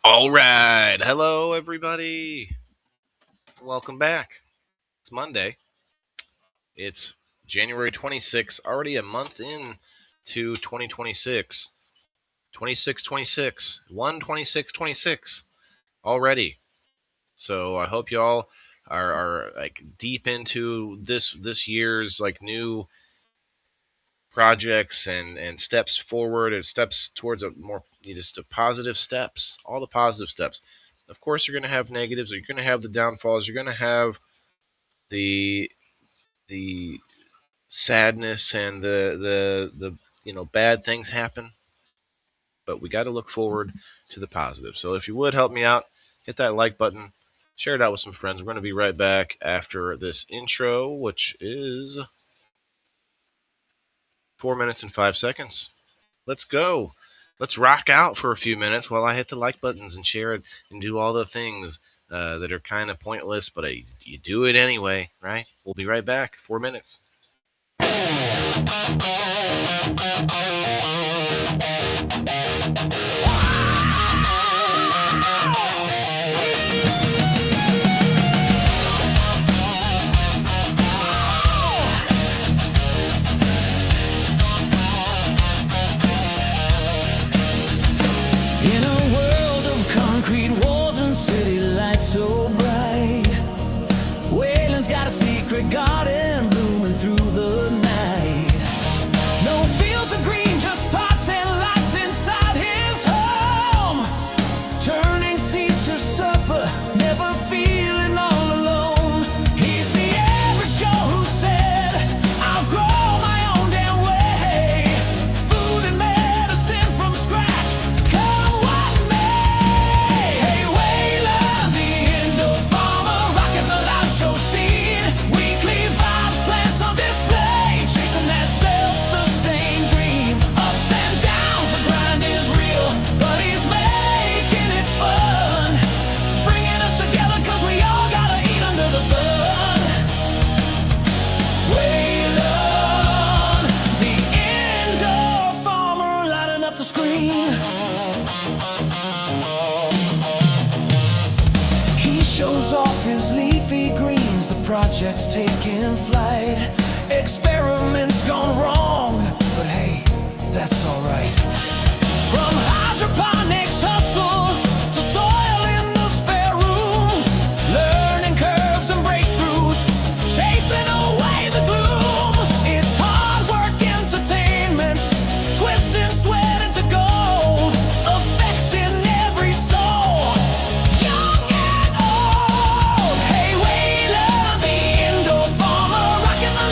All right. Hello, everybody. Welcome back. It's Monday. It's January 26th, already a month in to 2026. 26, 26 already. So I hope y'all are like deep into this year's like new projects and steps forward and steps towards a more just a positive steps, all the positive steps. Of course, you're going to have negatives. You're going to have the downfalls. You're going to have the sadness and the bad things happen. But we got to look forward to the positive. So if you would help me out, hit that like button, share it out with some friends. We're going to be right back after this intro, which is 4 minutes and 5 seconds. Let's go. Let's rock out for a few minutes while I hit the like buttons and share it and do all the things that are kind of pointless, but you do it anyway, right? We'll be right back. 4 minutes. In a world of concrete walls and city lights so bright, Waylon's got a secret garden blooming through the night. No fields of green, just pots and lights inside his home, turning seeds to supper, never feeling all alone. He's the average Joe who said, I'll grow my own damn way. Food and medicine from scratch, come what may. Hey Waylon, the indoor farmer, rocking the live show scene. Weekly vibes, plants on display, chasing that self-sustained dream. Ups and downs, the grind is real, but he's making it fun, bringing us together 'cause we all gotta eat under the sun. Waylon, the indoor farmer, lighting up the screen. He shows off his leafy greens, the project's taking flight. Experiments gone wrong, but hey, that's alright. From hydroponics hustle to soil in the spare room, learning curves and breakthroughs, chasing away the gloom. It's hard work entertainment, twisting sweat into gold, affecting every soul, young and old. Hey Waylon, the indoor farmer, rocking the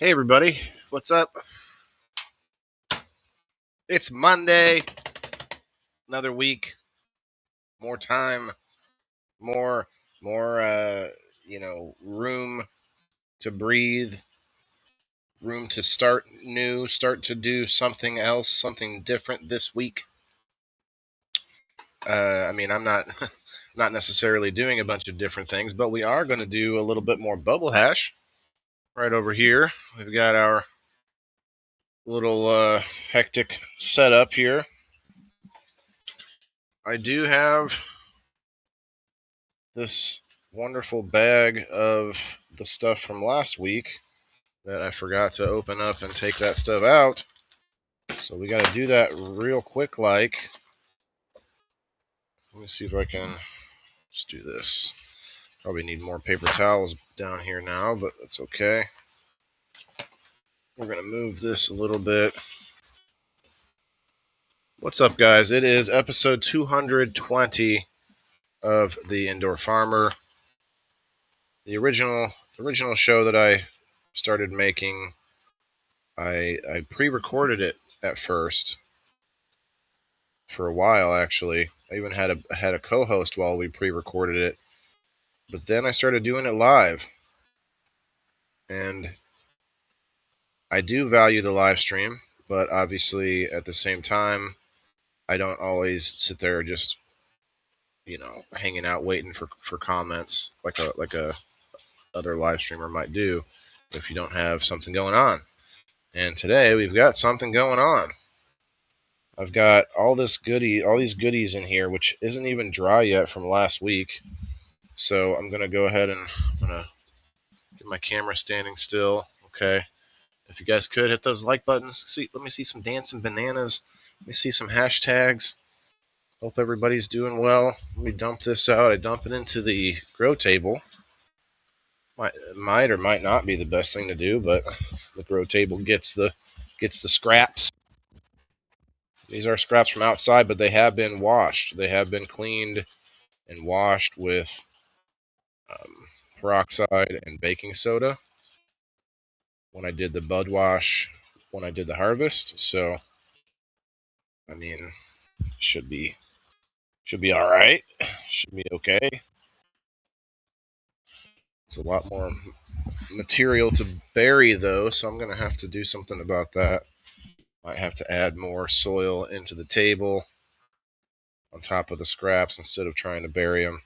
Hey everybody, what's up? It's Monday, another week, more time, more, more, room to breathe, room to start new, start to do something else, something different this week. I'm not, not necessarily doing a bunch of different things, but we are going to do a little bit more bubble hash right over here. We've got our little hectic setup here. I do have this wonderful bag of the stuff from last week that I forgot to open up and take that stuff out. So we got to do that real quick like. Let me see if I can just do this. Probably need more paper towels down here now, but that's okay. We're going to move this a little bit. What's up, guys? It is episode 220 of The Indoor Farmer. The original show that I started making, I pre-recorded it at first for a while, actually. I even had a co-host while we pre-recorded it, but then I started doing it live, and I do value the live stream, but obviously at the same time, I don't always sit there just hanging out waiting for comments like a other live streamer might do if you don't have something going on. And today we've got something going on. I've got all these goodies in here, which isn't even dry yet from last week. So I'm gonna go ahead and I'm gonna get my camera standing still. Okay. If you guys could hit those like buttons. Let me see some dancing bananas. Let me see some hashtags. Hope everybody's doing well. Let me dump this out. I dump it into the grow table. Might or might not be the best thing to do, but the grow table gets the scraps. These are scraps from outside, but they have been washed. They have been cleaned and washed with peroxide and baking soda when I did the bud wash, when I did the harvest. So, I mean, should be all right. Should be okay. It's a lot more material to bury though, so I'm gonna have to do something about that. Might have to add more soil into the table on top of the scraps instead of trying to bury them.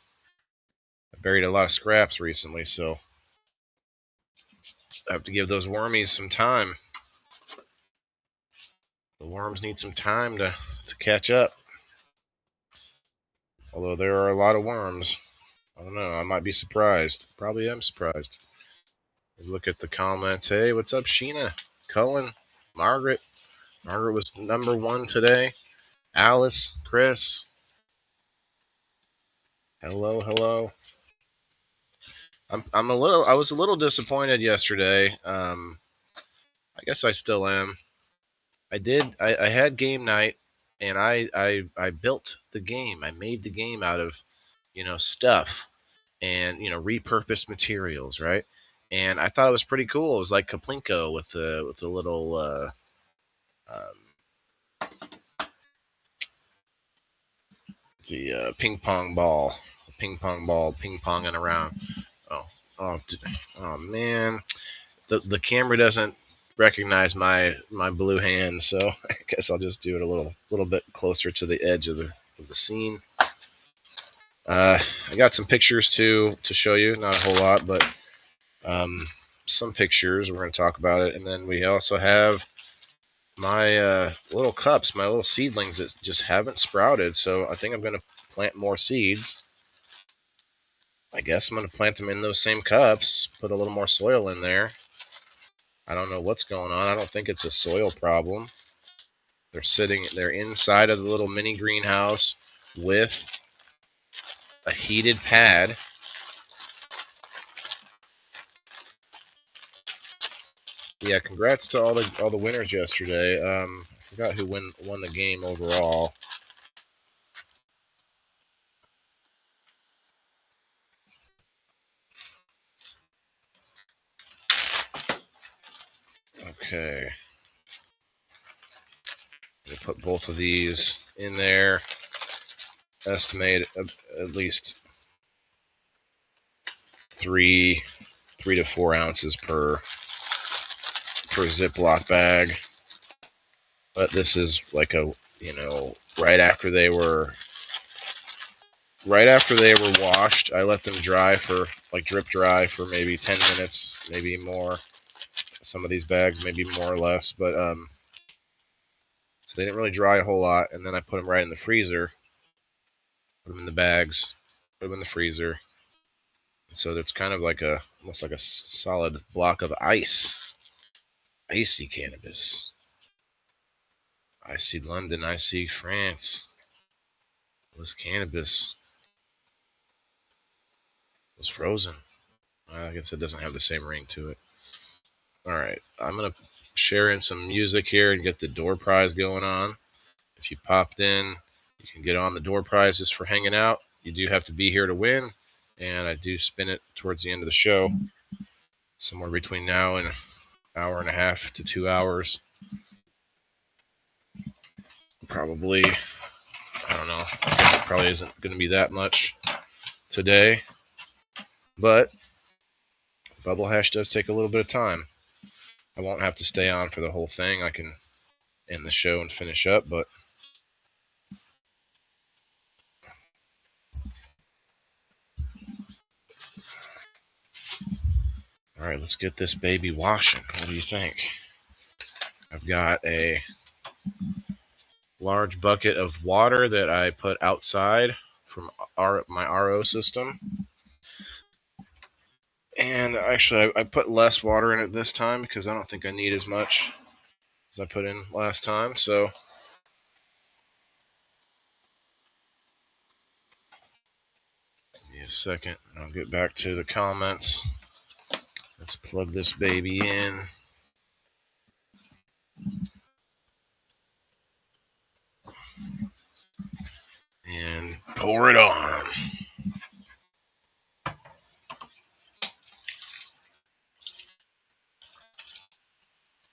I buried a lot of scraps recently, so I have to give those wormies some time. The worms need some time to catch up. Although there are a lot of worms. I don't know. I might be surprised. Probably am surprised. Look at the comments. Hey, what's up, Sheena? Cullen? Margaret? Margaret was number one today. Alice? Chris? Hello, hello. I was a little disappointed yesterday. I guess I still am. I had game night, and I built the game. I made the game out of, stuff and, repurposed materials, right? And I thought it was pretty cool. It was like Kaplinko with the little ping pong ball, ping ponging around. Oh, oh, oh man, the camera doesn't recognize my blue hand, so I guess I'll just do it a little bit closer to the edge of the scene. I got some pictures to show you, not a whole lot, but some pictures. We're going to talk about it, and then we also have my little cups, my little seedlings that just haven't sprouted. So I think I'm going to plant more seeds. I guess I'm going to plant them in those same cups, put a little more soil in there. I don't know what's going on. I don't think it's a soil problem. They're inside of the little mini greenhouse with a heated pad. Yeah, congrats to all the winners yesterday. I forgot who won the game overall. Okay. We'll put both of these in there. Estimate at least 3 to 4 ounces per Ziploc bag. But this is like a, right after they were washed, I let them dry for, like, drip dry for maybe 10 minutes, maybe more. Some of these bags, maybe more or less, but so they didn't really dry a whole lot. And then I put them right in the freezer, put them in the bags, put them in the freezer. So it's kind of like almost like a solid block of ice. Icy cannabis. I see London, I see France. This cannabis was frozen. I guess it doesn't have the same ring to it. Alright, I'm going to share in some music here and get the door prize going on. If you popped in, you can get on the door prize just for hanging out. You do have to be here to win, and I do spin it towards the end of the show, somewhere between now and an hour and a half to 2 hours. Probably, I don't know, I guess it probably isn't going to be that much today, but Bubblehash does take a little bit of time. I won't have to stay on for the whole thing. I can end the show and finish up, but all right, let's get this baby washing. What do you think? I've got a large bucket of water that I put outside from my RO system. And actually, I put less water in it this time because I don't think I need as much as I put in last time. So give me a second, and I'll get back to the comments. Let's plug this baby in. And pour it on.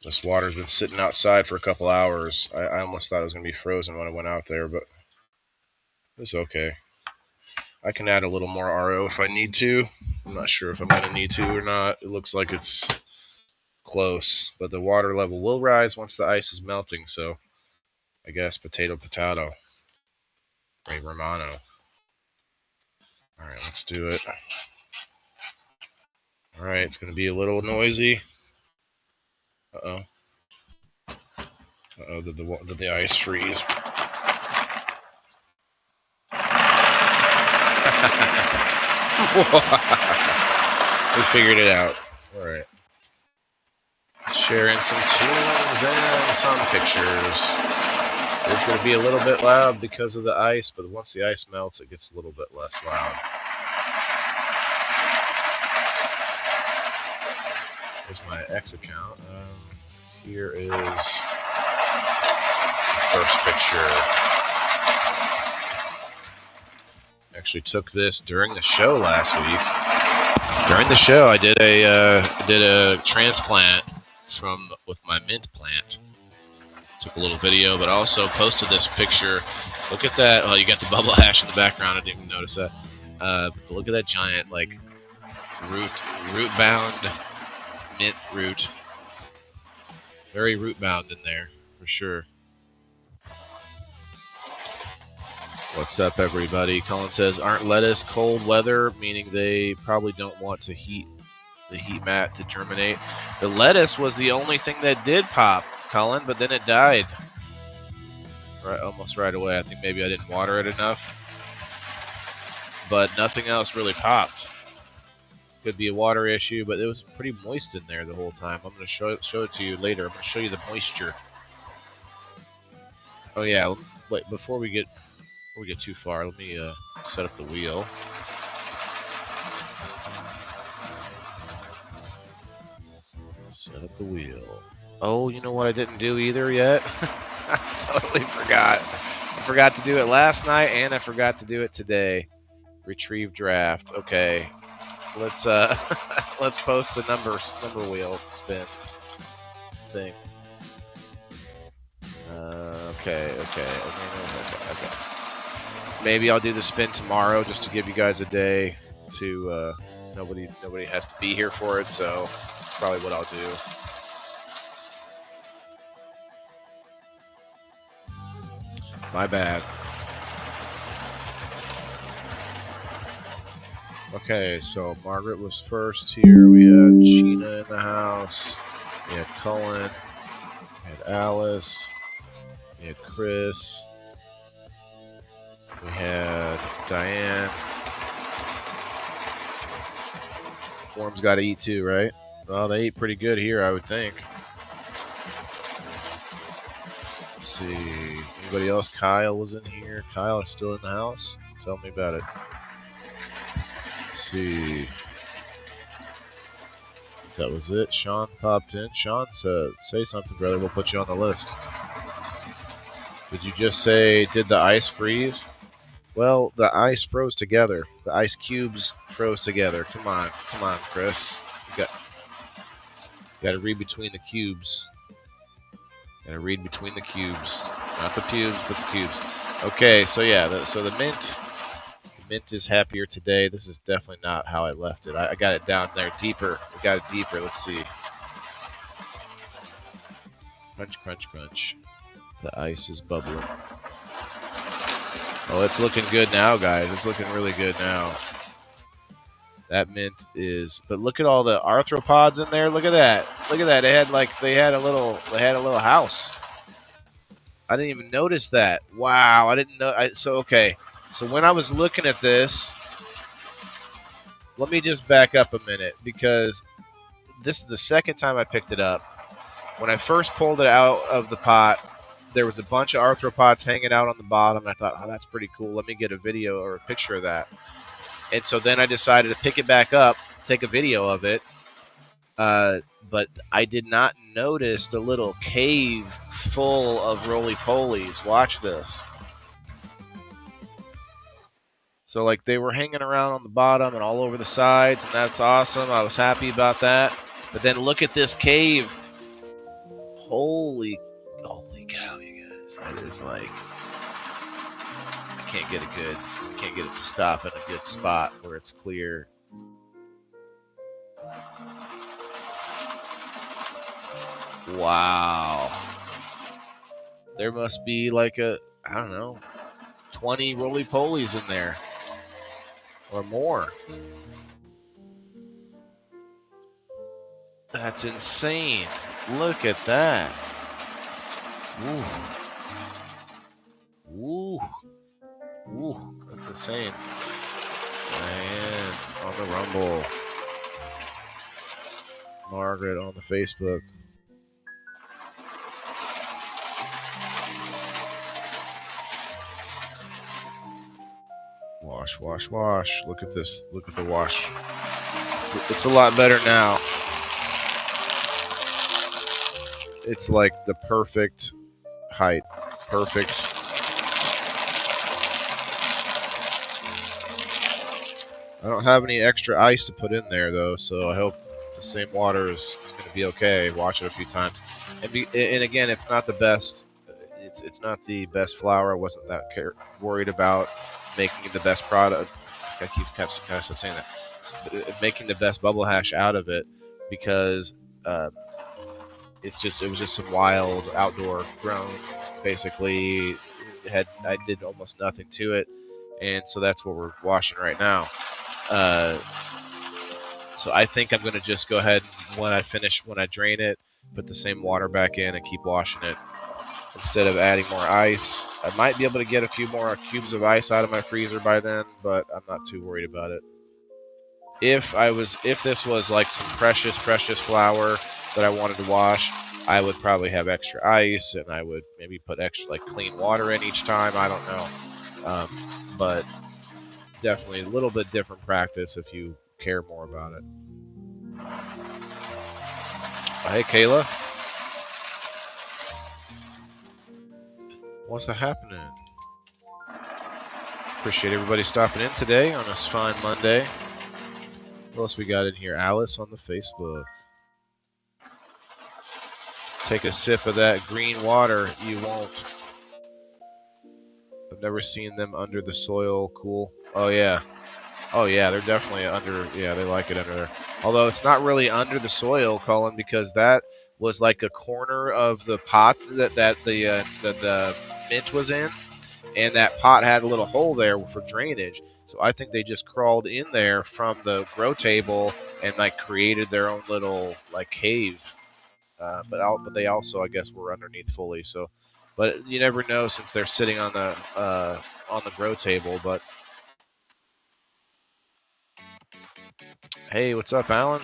This water's been sitting outside for a couple hours. I almost thought it was going to be frozen when I went out there, but it's okay. I can add a little more RO if I need to. I'm not sure if I'm going to need to or not. It looks like it's close, but the water level will rise once the ice is melting, so I guess potato. Ray Romano. Alright, let's do it. Alright, it's going to be a little noisy. Uh-oh. Uh-oh, did the ice freeze? We figured it out. Alright. Sharing some tunes and some pictures. It's going to be a little bit loud because of the ice, but once the ice melts, it gets a little bit less loud. Here's my X account. Here is the first picture. Actually took this during the show last week. During the show, I did a transplant with my mint plant. Took a little video, but also posted this picture. Look at that. Oh, you got the Bubblehash in the background. I didn't even notice that. But look at that giant, like, root-bound mint root. Very root-bound in there, for sure. What's up, everybody? Colin says, aren't lettuce cold weather, meaning they probably don't want to heat the heat mat to germinate? The lettuce was the only thing that did pop, Colin, but then it died almost right away. I think maybe I didn't water it enough, but nothing else really popped. Could be a water issue, but it was pretty moist in there the whole time. I'm going to show it to you later. I'm going to show you the moisture. Oh yeah, wait, before we get too far, let me set up the wheel. Set up the wheel. Oh, you know what I didn't do either yet? I totally forgot. I forgot to do it last night, and I forgot to do it today. Retrieve draft. Okay, let's let's post the number wheel spin. thing. Okay. Maybe I'll do the spin tomorrow just to give you guys a day to. Nobody has to be here for it, so that's probably what I'll do. My bad. Okay, so Margaret was first here. We had Sheena in the house. We had Cullen. We had Alice. We had Chris. We had Diane. Form's got to eat too, right? Well, they ate pretty good here, I would think. Let's see. Anybody else? Kyle was in here. Kyle is still in the house. Tell me about it. Let's see. That was it. Sean popped in. Sean said, say something, brother. We'll put you on the list. Did you just say, did the ice freeze? Well, the ice froze together. The ice cubes froze together. Come on, Chris. You got to read between the cubes. Got to read between the cubes, not the pubes, but the cubes. Okay, so yeah, so the mint is happier today. This is definitely not how I left it. I got it down there deeper. We got it deeper. Let's see. Crunch, crunch, crunch. The ice is bubbling. Oh, it's looking good now, guys. It's looking really good now. That mint is, but look at all the arthropods in there. Look at that. Look at that. They had a little house. I didn't even notice that. Wow, I didn't know. Okay. So when I was looking at this, let me just back up a minute because this is the second time I picked it up. When I first pulled it out of the pot, there was a bunch of arthropods hanging out on the bottom. And I thought, oh, that's pretty cool. Let me get a video or a picture of that. And so then I decided to pick it back up, take a video of it. But I did not notice the little cave full of roly-polies. Watch this. So like they were hanging around on the bottom and all over the sides, and that's awesome. I was happy about that. But then look at this cave. Holy cow, you guys. That is like, I can't get it to stop in a good spot where it's clear. Wow. There must be like I don't know, 20 roly-polies in there. Or more. That's insane. Look at that. Ooh. That's insane. Diane on the Rumble. Margaret on the Facebook. Wash. Look at this. Look at the wash. It's a lot better now. It's like the perfect height. Perfect. I don't have any extra ice to put in there, though, so I hope the same water is going to be okay. Watch it a few times. And again, it's not the best. It's not the best flour. I wasn't that worried about making the best product. I keep saying that. Making the best bubble hash out of it because it was just some wild outdoor grown. Basically, I did almost nothing to it, and so that's what we're washing right now. So I think I'm going to just go ahead and when I drain it, put the same water back in and keep washing it instead of adding more ice. I might be able to get a few more cubes of ice out of my freezer by then, but I'm not too worried about it. If this was like some precious flour that I wanted to wash, I would probably have extra ice and I would maybe put extra like clean water in each time. I don't know. But definitely a little bit different practice if you care more about it. Hey, Kayla. What's happening? Appreciate everybody stopping in today on this fine Monday. What else we got in here? Alice on the Facebook. take a sip of that green water, you won't. I've never seen them under the soil. Cool. Oh yeah. Oh yeah, they're definitely under. Yeah, they like it under there. Although it's not really under the soil, Colin, because that was like a corner of the pot that the mint was in, and that pot had a little hole there for drainage. So I think they just crawled in there from the grow table and like created their own little like cave. But they also, I guess, were underneath fully. So, but you never know since they're sitting on the grow table. But hey, what's up, Alan?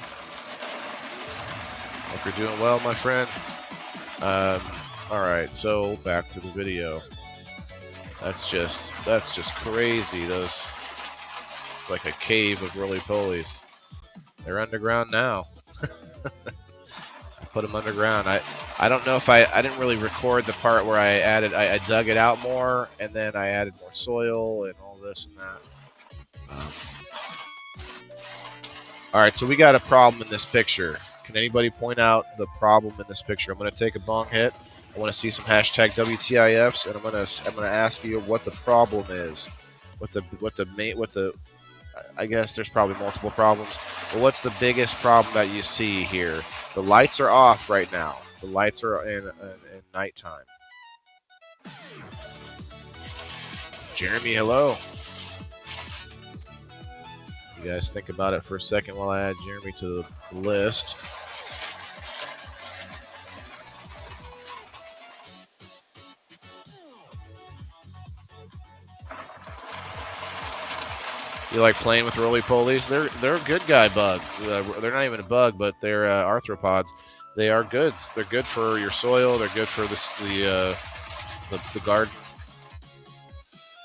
Hope you're doing well, my friend. All right, so back to the video. That's just crazy. Those like a cave of roly-polies. They're underground now. I put them underground. I don't know if I didn't really record the part where I dug it out more, and then I added more soil and all this and that. All right, so we got a problem in this picture. Can anybody point out the problem in this picture? I'm going to take a bong hit. I want to see some hashtag WTIFs, and I'm gonna ask you what the problem is. I guess there's probably multiple problems. But what's the biggest problem that you see here? The lights are off right now. The lights are in nighttime. Jeremy, hello. You guys think about it for a second while I add Jeremy to the list. You like playing with roly-polies? They're a good guy bug. They're not even a bug, but they're arthropods. They are good. They're good for your soil. They're good for the garden.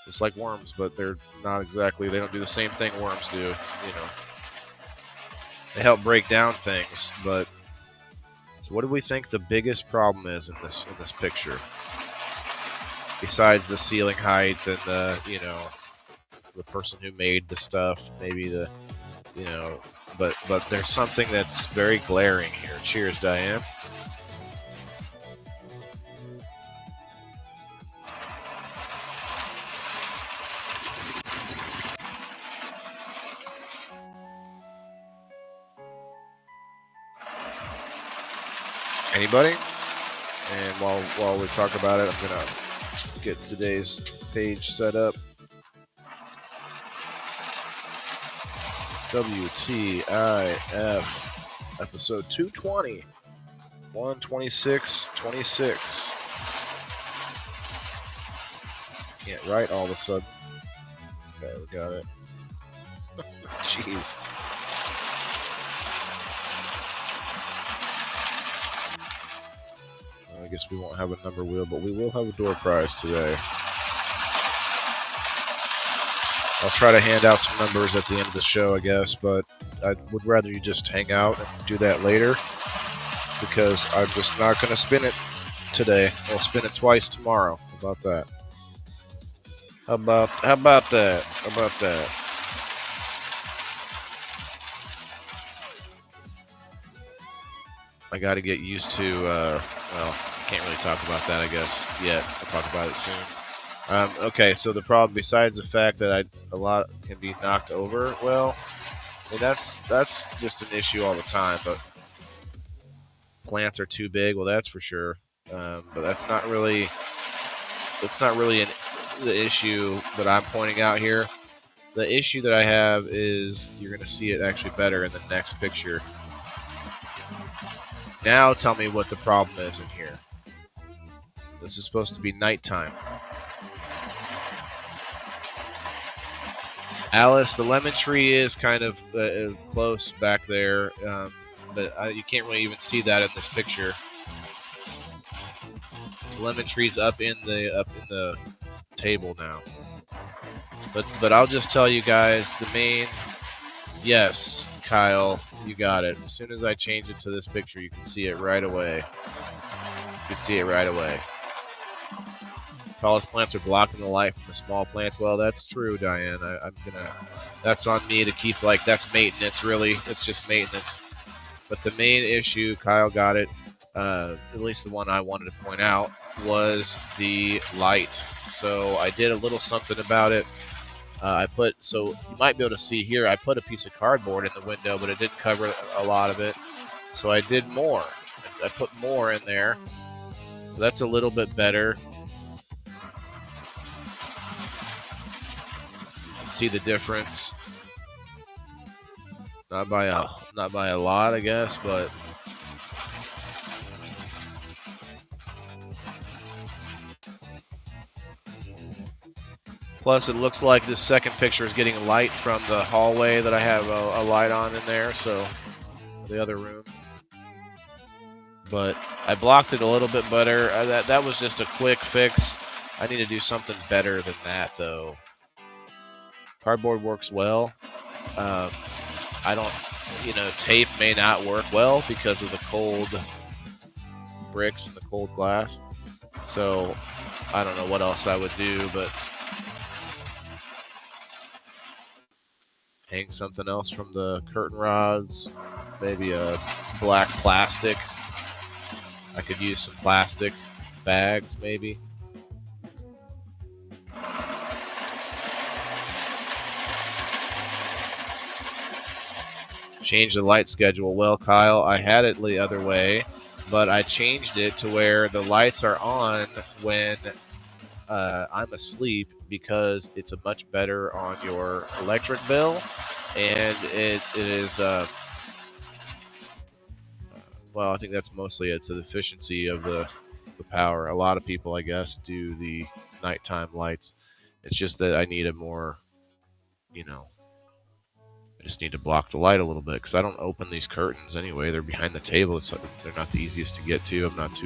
It's like worms, but they're not exactly. They don't do the same thing worms do. You know, they help break down things. But so, what do we think the biggest problem is in this picture? Besides the ceiling height and the person who made the stuff, maybe but there's something that's very glaring here. Cheers, Diane. Anybody? And while we talk about it, I'm gonna get today's page set up. WTIF episode 220 12626. Can't write all of a sudden. Okay, we got it. Jeez. I guess we won't have a number wheel, but we will have a door prize today. I'll try to hand out some numbers at the end of the show, I guess, but I would rather you just hang out and do that later, because I'm just not going to spin it today. I'll spin it twice tomorrow. How about that? How about that? How about that? I got to get used to, well, I can't really talk about that, I guess, yet. I'll talk about it soon. Okay, so the problem, besides the fact that a lot can be knocked over, well, I mean, that's just an issue all the time. But plants are too big, well, that's for sure. But that's not really the issue that I'm pointing out here. The issue that I have is you're going to see it actually better in the next picture. Now tell me what the problem is in here. This is supposed to be nighttime. Alice, the lemon tree is kind of close back there, but you can't really even see that in this picture. The lemon tree's up in the table now. But I'll just tell you guys the main. Yes, Kyle, you got it. As soon as I change it to this picture, you can see it right away. You can see it right away. Tallest plants are blocking the light from the small plants. Well, that's true, Diane. That's on me to keep, that's maintenance, really. It's just maintenance. But the main issue, Kyle got it, at least the one I wanted to point out, was the light. So I did a little something about it. So you might be able to see here, I put a piece of cardboard in the window, but it didn't cover a lot of it. So I did more. I put more in there. So that's a little bit better. You can see the difference. Not by a lot, I guess, but plus it looks like this second picture is getting light from the hallway that I have a light on in there, so the other room. But I blocked it a little bit better. That was just a quick fix. I need to do something better than that, though. Cardboard works well. I don't, tape may not work well because of the cold bricks and the cold glass. So I don't know what else I would do, but hang something else from the curtain rods, maybe a black plastic. I could use some plastic bags, maybe. Change the light schedule. Well, Kyle, I had it the other way, but I changed it to where the lights are on when I'm asleep because it's a much better on your electric bill, and it is well, I think that's mostly it's the efficiency of the power. A lot of people, I guess, do the nighttime lights. It's just that I need a more, I just need to block the light a little bit because I don't open these curtains anyway. They're behind the table, so they're not the easiest to get to. I'm not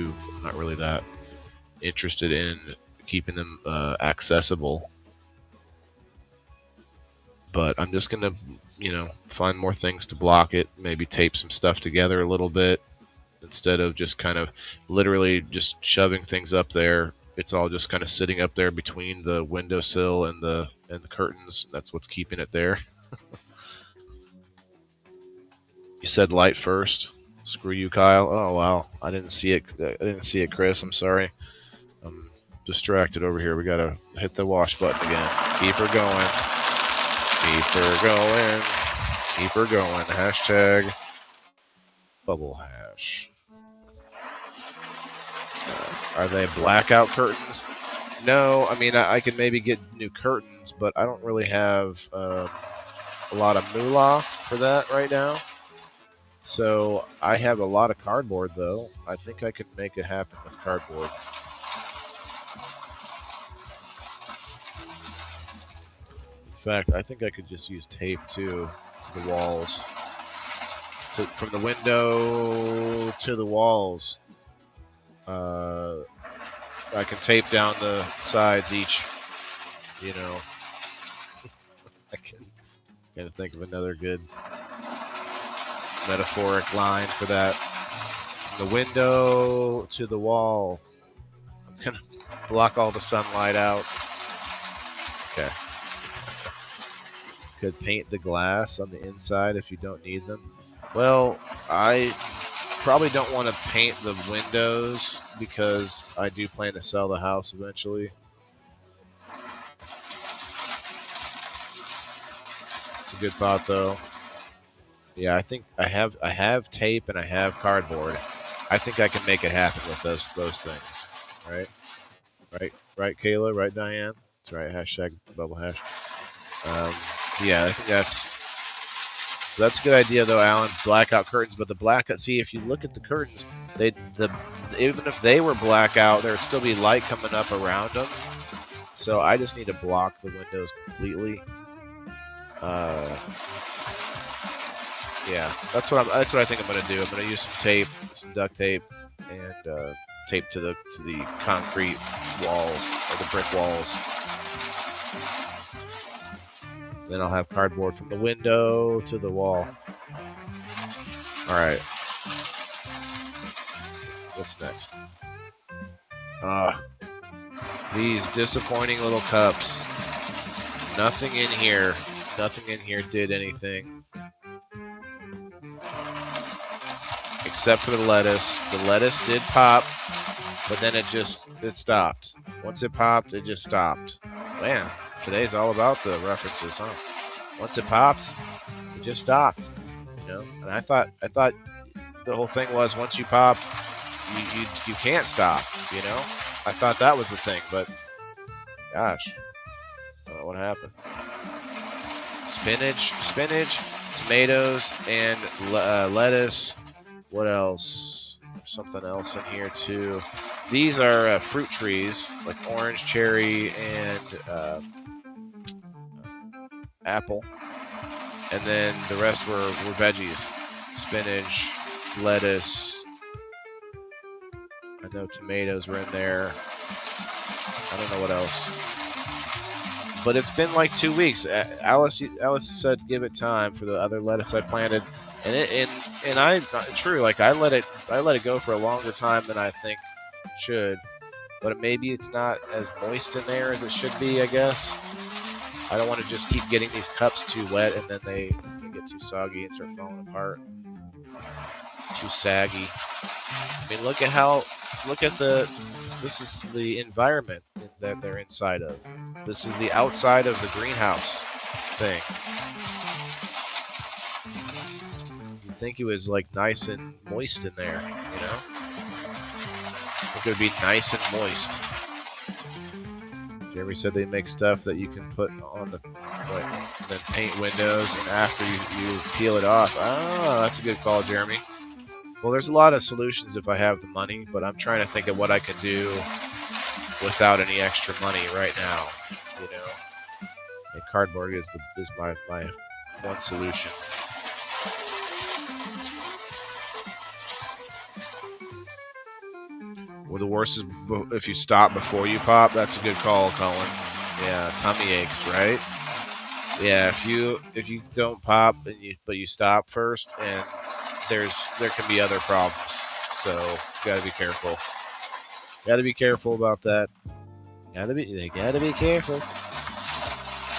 really that interested in keeping them accessible. But I'm just gonna, find more things to block it. Maybe tape some stuff together a little bit instead of just kind of literally just shoving things up there. It's all just kind of sitting up there between the windowsill and the curtains. That's what's keeping it there. You said light first. Screw you, Kyle. Oh wow, I didn't see it, Chris. I'm sorry. I'm distracted over here. We gotta hit the wash button again. Keep her going. Keep her going. Keep her going. Hashtag Bubblehash. Are they blackout curtains? No, I mean I could maybe get new curtains, but I don't really have a lot of moolah for that right now. So I have a lot of cardboard, though. I think I could make it happen with cardboard. In fact, I think I could just use tape, too, to the walls. From the window to the walls. I can tape down the sides each, I can't think of another good metaphoric line for that. From the window to the wall. I'm going to block all the sunlight out. Okay. Could paint the glass on the inside if you don't need them. Well, I probably don't want to paint the windows because I do plan to sell the house eventually. It's a good thought, though. Yeah, I think I have tape and I have cardboard. I think I can make it happen with those things. Right, Kayla. Right, Diane. That's right. Hashtag Bubblehash. Yeah, I think that's a good idea, though, Alan. Blackout curtains, but the blackout. See, if you look at the curtains, even if they were blackout, there would still be light coming up around them. So I just need to block the windows completely. Yeah, that's what I think I'm gonna do. I'm gonna use some tape, some duct tape, and tape to the concrete walls or the brick walls. Then I'll have cardboard from the window to the wall. All right. What's next? These disappointing little cups. Nothing in here. Nothing in here did anything. except for the lettuce. The lettuce did pop, but then it stopped. Once it popped, it just stopped. Man, today's all about the references, huh? Once it popped, it just stopped. And I thought the whole thing was once you pop, you can't stop. I thought that was the thing, but gosh, I don't know what happened. Spinach, tomatoes, and lettuce. What else? Something else in here too. These are fruit trees, like orange, cherry, and apple. And then the rest were veggies. Spinach, lettuce. I know tomatoes were in there. I don't know what else. But it's been like 2 weeks. Alice said give it time for the other lettuce I planted, and I true, like I let it go for a longer time than I think it should. But maybe it's not as moist in there as it should be, I guess. I don't want to just keep getting these cups too wet and then they get too soggy and start falling apart. Too saggy. I mean, look at this is the environment that they're inside of. This is the outside of the greenhouse thing. You'd think it was like nice and moist in there, I think it would be nice and moist. Jeremy said they make stuff that you can put on then paint windows, and after you peel it off. Oh, that's a good call, Jeremy. Well, there's a lot of solutions if I have the money, but I'm trying to think of what I can do without any extra money right now. And cardboard is my one solution. Well, the worst is if you stop before you pop. That's a good call, Colin. Yeah, tummy aches, right? Yeah, if you don't pop but you stop first, and there can be other problems. So you gotta be careful. Gotta be careful about that. They gotta be careful.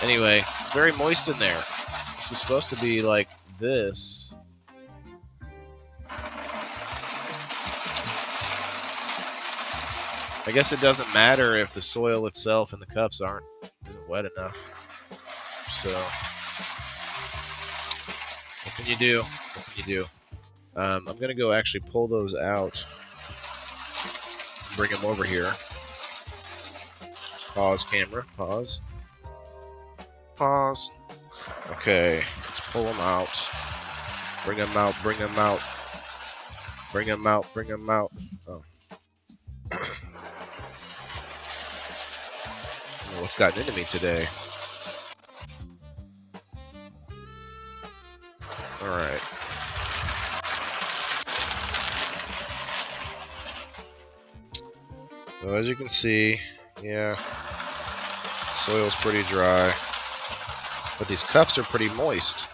Anyway, it's very moist in there. This was supposed to be like this. I guess it doesn't matter if the soil itself and the cups isn't wet enough. So what can you do? I'm gonna go actually pull those out. Bring them over here. Pause camera. Pause. Okay, let's pull them out. Bring them out. Oh. What's gotten into me today? Alright. So as you can see, yeah, soil's pretty dry. But these cups are pretty moist.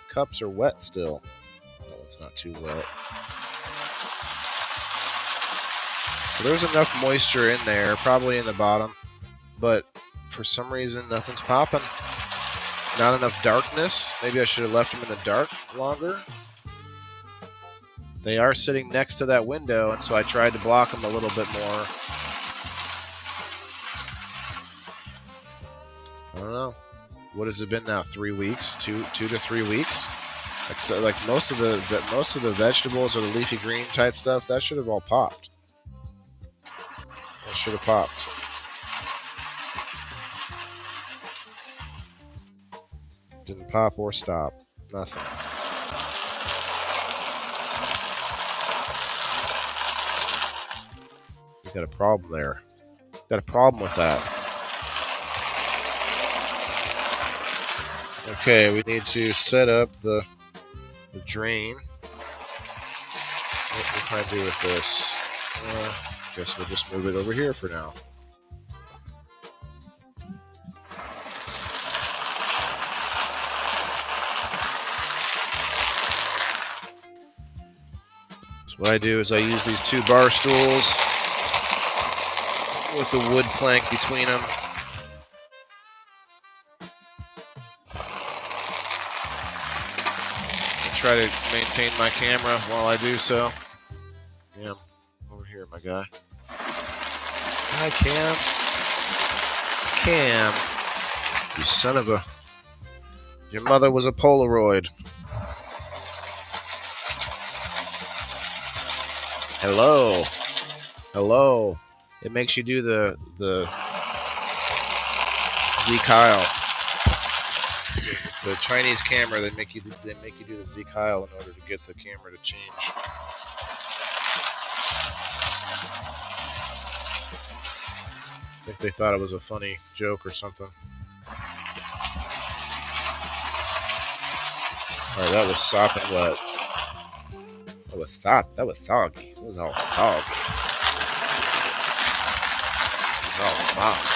Cups are wet still. No, it's not too wet. So there's enough moisture in there, probably in the bottom. But for some reason, nothing's popping. Not enough darkness. Maybe I should have left them in the dark longer. They are sitting next to that window, and so I tried to block them a little bit more. I don't know. What has it been now? 3 weeks? 2 to 3 weeks? Like most of the vegetables or the leafy green type stuff, that should have all popped. That should have popped. Didn't pop or stop. Nothing. You got a problem there. Got a problem with that. Okay, we need to set up the drain. What can I do with this? Guess we'll just move it over here for now. So what I do is I use these 2 bar stools with the wood plank between them. try to maintain my camera while I do so. Yeah, over here, my guy. Hi, Cam. Cam, you son of a... Your mother was a Polaroid. Hello. Hello. It makes you do the Z Kyle. It's a Chinese camera. They make you do the Z Kyle in order to get the camera to change. I think they thought it was a funny joke or something. All right, that was sopping wet. That was soggy. It was all soggy. It was all soggy.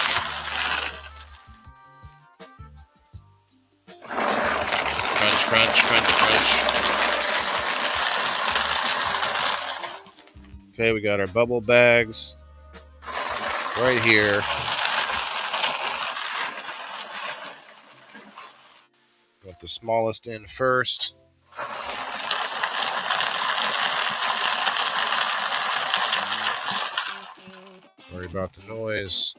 Crunch, crunch, crunch, crunch. Okay, we got our bubble bags right here. Got the smallest in first. Worry about the noise.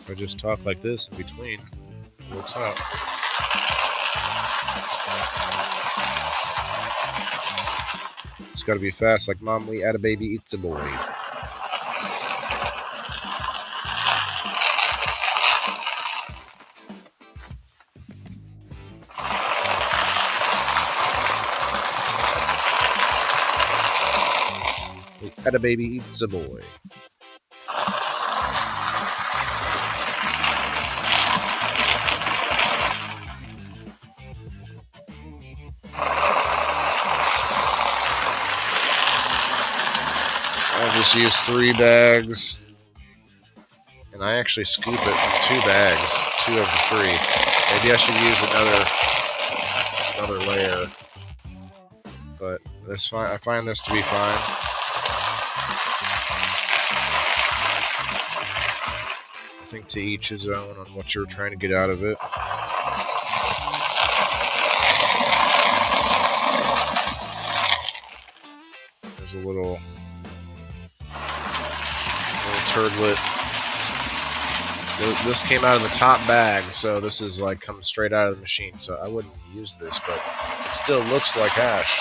If I just talk like this in between, it works out. It's got to be fast, like Mom, we had a baby, eats a boy. We had a baby, eats a boy. I just used 3 bags, and I actually scoop it from 2 bags, 2 of the 3. Maybe I should use another layer, but that's fine. I find this to be fine. I think to each his own on what you're trying to get out of it. There's a little turdlet. This came out of the top bag, so this is like comes straight out of the machine, so I wouldn't use this, but it still looks like ash.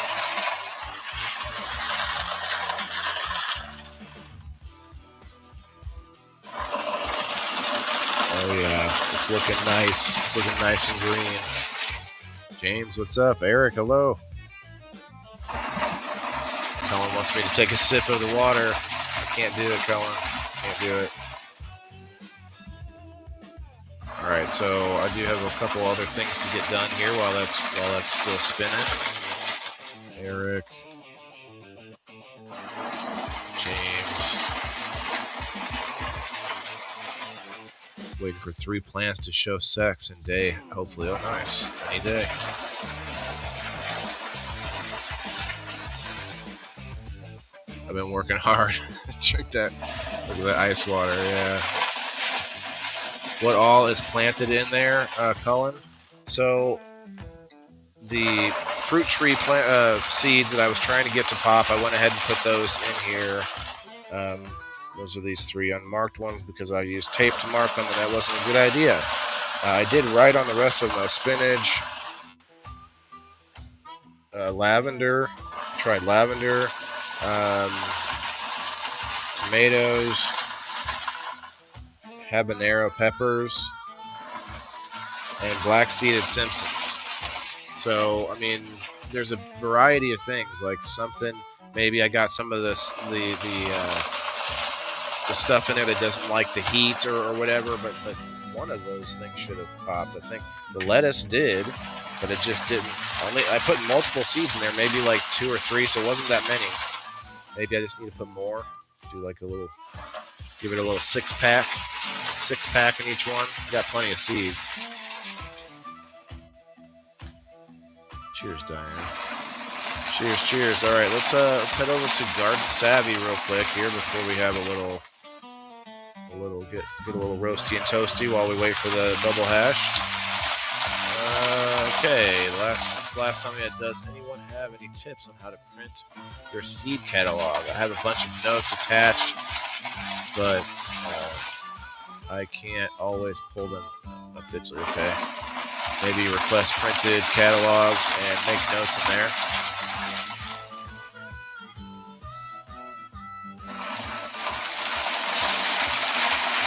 Oh yeah, it's looking nice. It's looking nice and green. James, what's up? Eric, hello. Colin wants me to take a sip of the water. I can't do it, Colin. Can't do it. Alright, so I do have a couple other things to get done here while that's still spinning. Eric. James. Waiting for 3 plants to show sex in day. Hopefully, oh nice. Any day. I've been working hard. Drink that. Look at that ice water, yeah. What all is planted in there, Cullen? So the fruit tree seeds that I was trying to get to pop, I went ahead and put those in here. Those are these 3 unmarked ones because I used tape to mark them, and that wasn't a good idea. I did right on the rest of them. Spinach, lavender, tried lavender, tomatoes, habanero peppers, and black-seeded Simpsons. So, I mean, there's a variety of things, like something, maybe I got some of this, the stuff in there that doesn't like the heat or whatever, but one of those things should have popped. I think the lettuce did, but it just didn't. I put multiple seeds in there, maybe like 2 or 3, so it wasn't that many. Maybe I just need to put more, do like a little, give it a little 6-pack in each one. Got plenty of seeds. Cheers, Diane. Cheers, cheers. All right, let's head over to Garden Savvy real quick here before we have a little get a little roasty and toasty while we wait for the bubble hash. Okay, since last time we had, does anyone have any tips on how to print your seed catalog? I have a bunch of notes attached, but I can't always pull them up digitally. Okay, maybe request printed catalogs and make notes in there.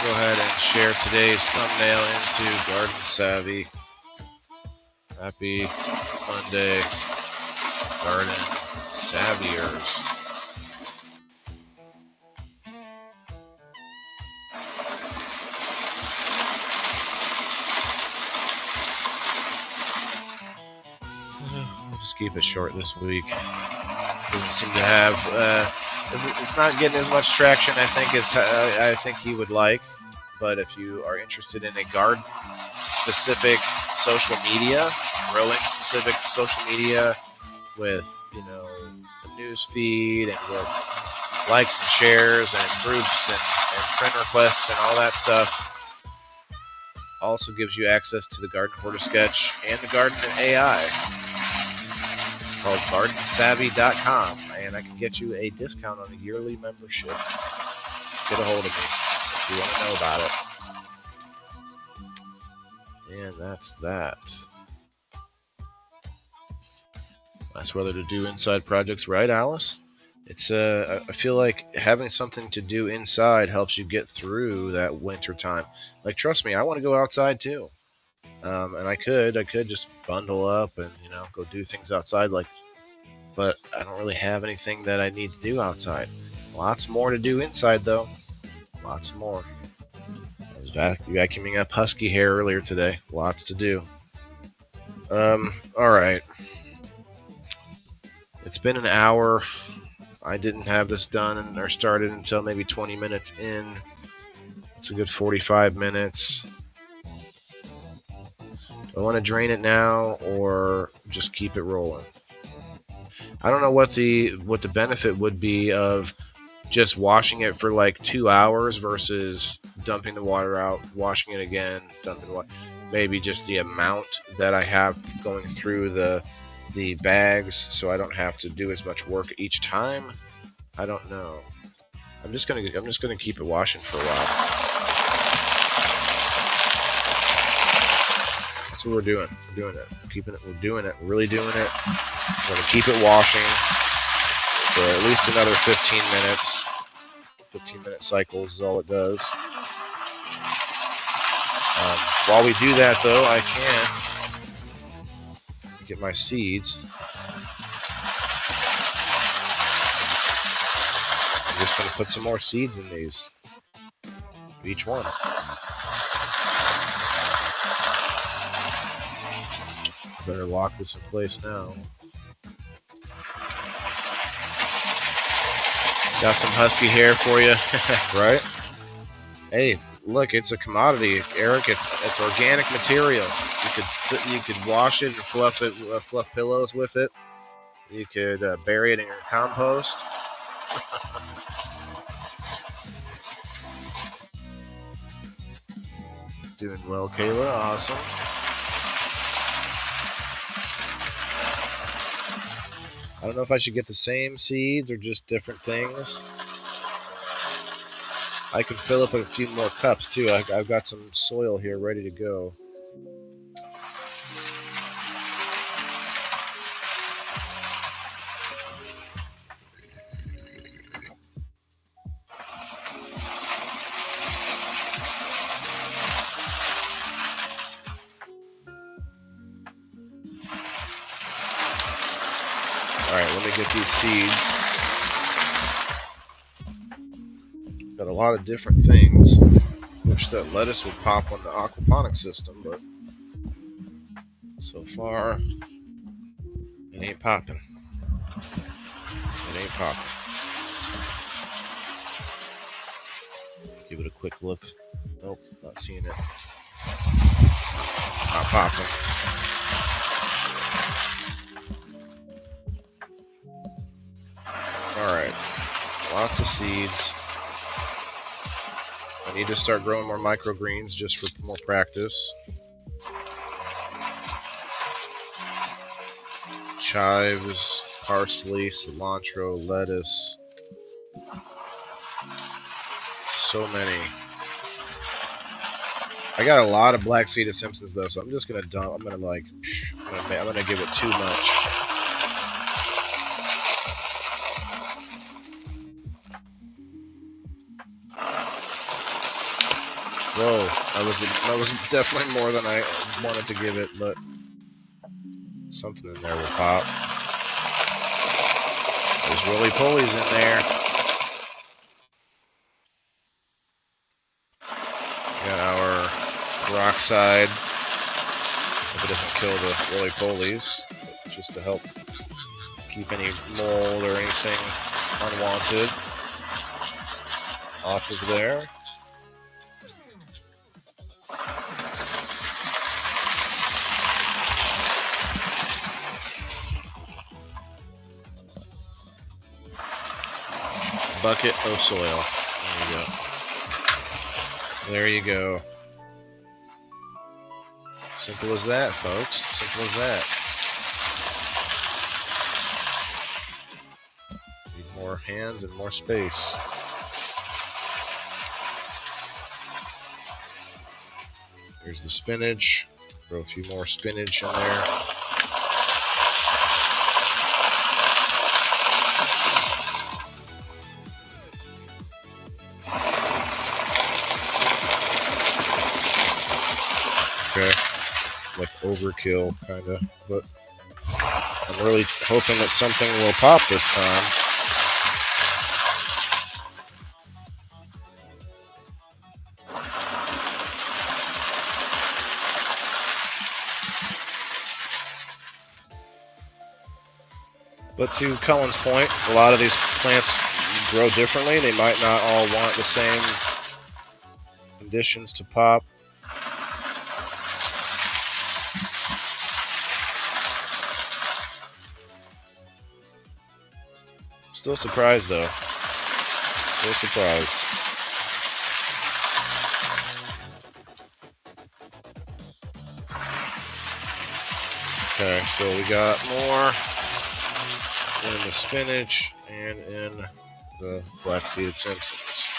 Go ahead and share today's thumbnail into Garden Savvy. Happy Monday, Garden Savviers. We'll just keep it short this week. Doesn't seem to have. It's not getting as much traction, I think, as I think he would like. But if you are interested in a garden-specific social media, growing-specific social media, with a news feed and with likes and shares and groups and friend requests and all that stuff, also gives you access to the Garden Hoarder Sketch and the Garden AI. It's called GardenSavvy.com, and I can get you a discount on a yearly membership. Get a hold of me if you want to know about it. And that's that. That's whether to do inside projects, right, Alice? It's I feel like having something to do inside helps you get through that winter time. Like, trust me, I want to go outside too. And I could just bundle up and go do things outside, but I don't really have anything that I need to do outside. Lots more to do inside though. Lots more. I was vacuuming up husky hair earlier today. Lots to do. All right. It's been an hour. I didn't have this done or started until maybe 20 minutes in. It's a good 45 minutes. Do I want to drain it now or just keep it rolling? I don't know what the benefit would be of just washing it for like 2 hours versus dumping the water out, washing it again, dumping the water. Maybe just the amount that I have going through the bags, so I don't have to do as much work each time. I don't know. I'm just gonna keep it washing for a while. That's what we're doing. We're doing it. We're doing it. We're really doing it. We're gonna keep it washing for at least another 15 minutes. 15-minute cycles is all it does. While we do that, though, I can get my seeds. I'm just going to put some more seeds in these. Each one. Better lock this in place now. Got some husky hair for you, right? Hey, look, it's a commodity, Eric. It's organic material. You could wash it and fluff pillows with it. You could bury it in your compost. Doing well, Kayla. Awesome. I don't know if I should get the same seeds or just different things. I could fill up a few more cups too. I've got some soil here ready to go. Alright, let me get these seeds. Got a lot of different things. Wish that lettuce would pop on the aquaponics system, but so far it ain't popping. It ain't popping. Give it a quick look. Nope, not seeing it. Not popping. Alright, lots of seeds. I need to start growing more microgreens just for more practice. Chives, parsley, cilantro, lettuce. So many. I got a lot of black seeded Simpsons though, so I'm just gonna dump. I'm gonna give it too much. Whoa, that was definitely more than I wanted to give it, but something in there will pop. There's roly-polies in there. Got our peroxide. Hope it doesn't kill the roly-polies, just to help keep any mold or anything unwanted off of there. Bucket of soil. There you go. Simple as that, folks. Simple as that. Need more hands and more space. Here's the spinach. Throw a few more spinach in there. Okay, like overkill, kind of, but I'm really hoping that something will pop this time. But to Cullen's point, a lot of these plants grow differently. They might not all want the same conditions to pop. Still surprised though. Still surprised. Okay, so we got more in the spinach and in the black seeded Simpsons.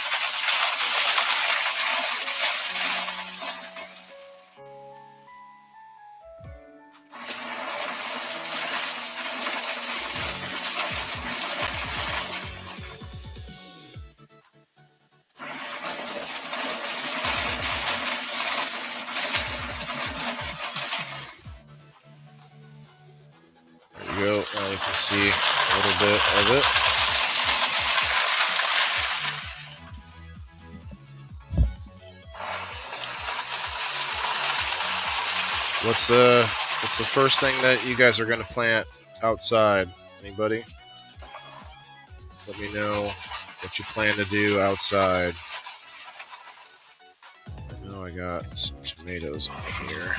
Go. Now you can see a little bit of it. What's the first thing that you guys are going to plant outside? Anybody? Let me know what you plan to do outside. I know I got some tomatoes in here.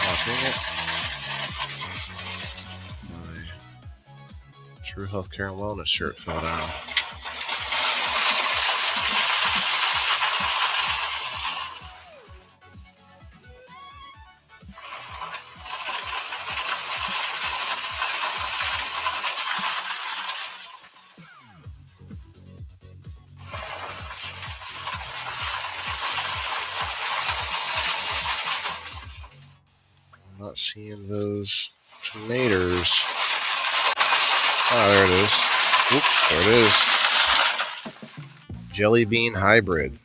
Oh, dang it. True Healthcare and Wellness shirt fell down. I'm not seeing those tomatoes. Oh, there it is. Oop, there it is. Jelly bean hybrid.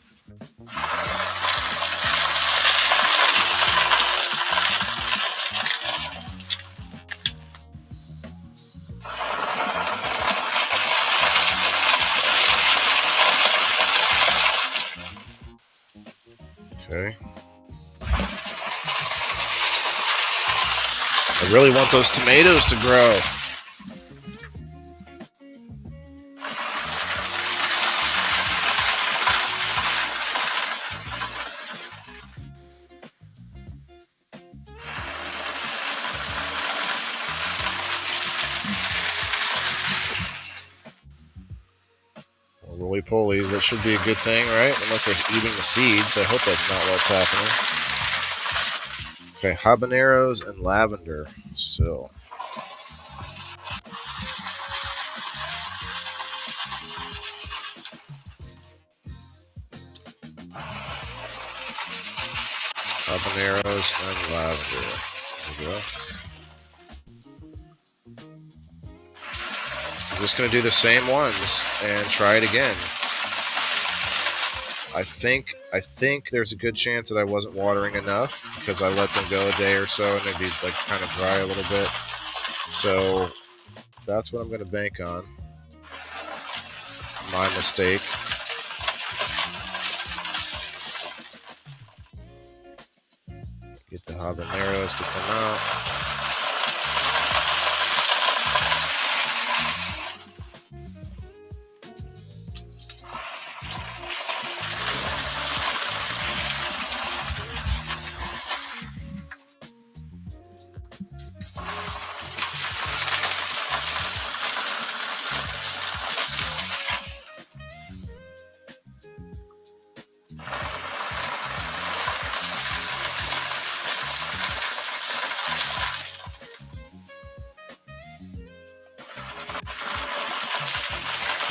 Okay. I really want those tomatoes to grow. roly-polies. That should be a good thing, right? Unless they're eating the seeds. I hope that's not what's happening. Okay, habaneros and lavender still. Habaneros and lavender. There we go. I'm just going to do the same ones and try it again. I think there's a good chance that I wasn't watering enough because I let them go a day or so and they'd be like kind of dry a little bit. So that's what I'm going to bank on. My mistake. Get the habaneros to come out.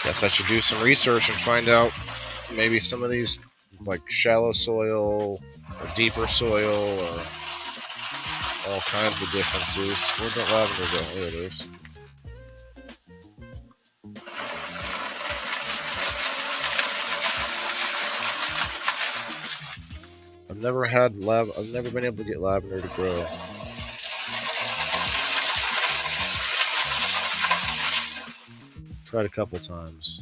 Guess I should do some research and find out maybe some of these like shallow soil or deeper soil or all kinds of differences. Where'd that lavender go? There it is. I've never been able to get lavender to grow. Tried a couple times.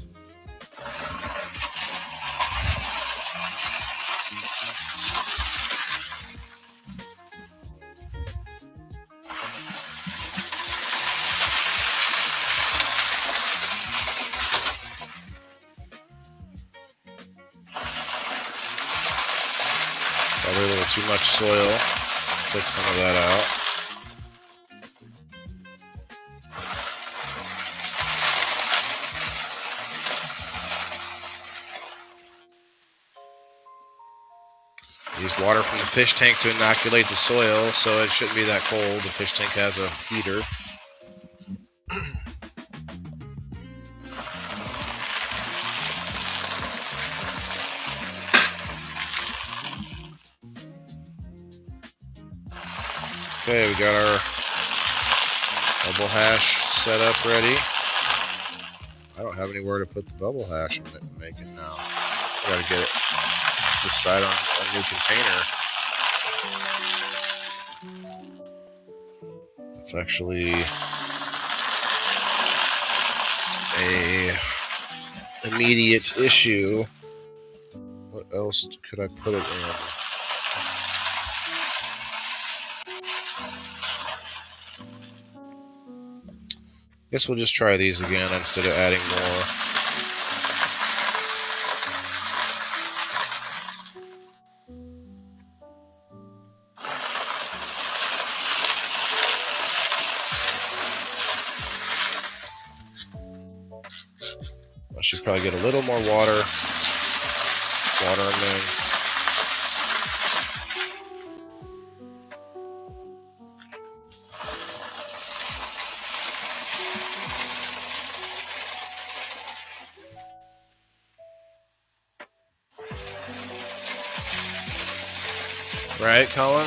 Probably a little too much soil. Take some of that out. Use water from the fish tank to inoculate the soil, so it shouldn't be that cold. The fish tank has a heater. Okay, we got our Bubblehash set up ready. I don't have anywhere to put the Bubblehash I'm making now. I gotta get it decide on a new container. It's actually a immediate issue. What else could I put it in? Guess we'll just try these again instead of adding more. I should probably get a little more water. Water them in. Right, Colin?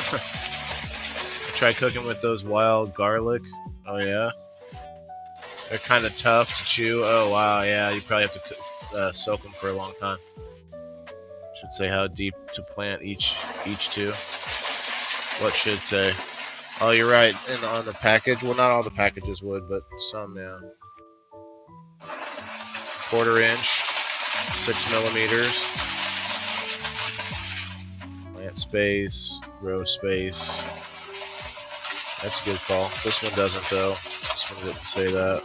Try cooking with those wild garlic. Oh, yeah? They're kind of tough to chew. Oh, wow, yeah. You probably have to soak them for a long time. Should say how deep to plant each two. What should say? Oh, you're right. On the package. Well, not all the packages would, but some, yeah. 1/4 inch. 6 millimeters. Plant space. Row space. That's a good call. This one doesn't, though. This one didn't say that.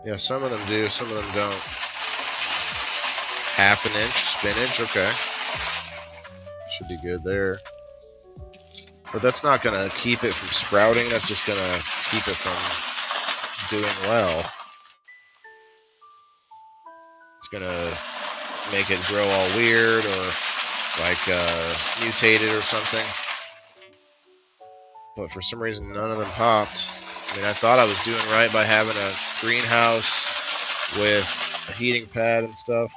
Yeah, some of them do, some of them don't. Half an inch spinach, okay. Should be good there. But that's not going to keep it from sprouting. That's just going to keep it from doing well. It's going to make it grow all weird or like mutated or something. But for some reason, none of them popped. I mean, I thought I was doing right by having a greenhouse with a heating pad and stuff.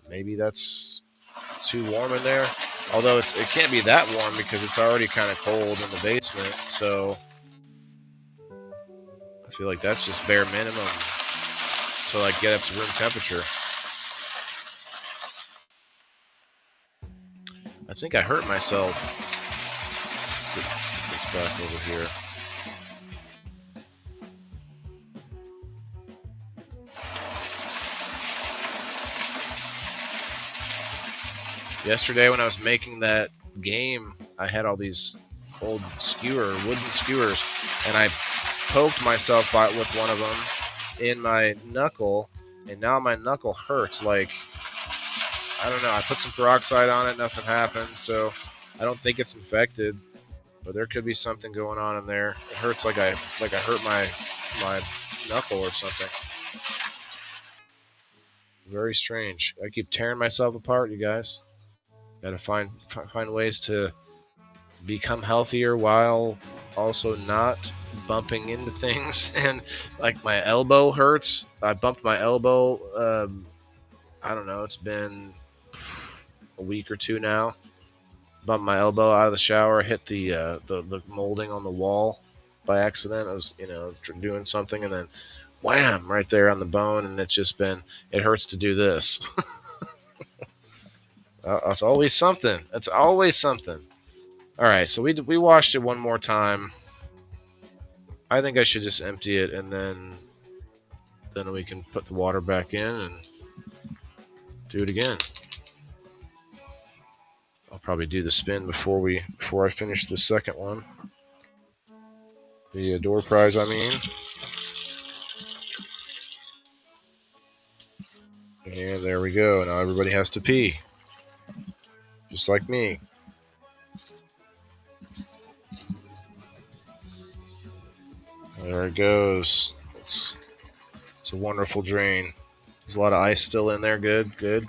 Maybe that's too warm in there. Although it can't be that warm because it's already kind of cold in the basement. So I feel like that's just bare minimum to like get up to room temperature. I think I hurt myself. Let's get this back over here. Yesterday when I was making that game, I had all these old wooden skewers, and I poked myself with one of them in my knuckle, and now my knuckle hurts. Like, I don't know, I put some peroxide on it, nothing happened, so I don't think it's infected, but there could be something going on in there. It hurts like I hurt my knuckle or something. Very strange. I keep tearing myself apart, you guys. Gotta find ways to become healthier while also not bumping into things. And like my elbow hurts. I bumped my elbow. I don't know. It's been a week or two now. Bumped my elbow out of the shower. Hit the molding on the wall by accident. I was doing something and then wham right there on the bone. And it's just been. It hurts to do this. That's always something. That's always something. All right, so we washed it one more time. I think I should just empty it and then we can put the water back in and do it again. I'll probably do the spin before I finish the second one. The door prize, I mean. And there we go. Now everybody has to pee. Just like me. There it goes. It's a wonderful drain. There's a lot of ice still in there. Good.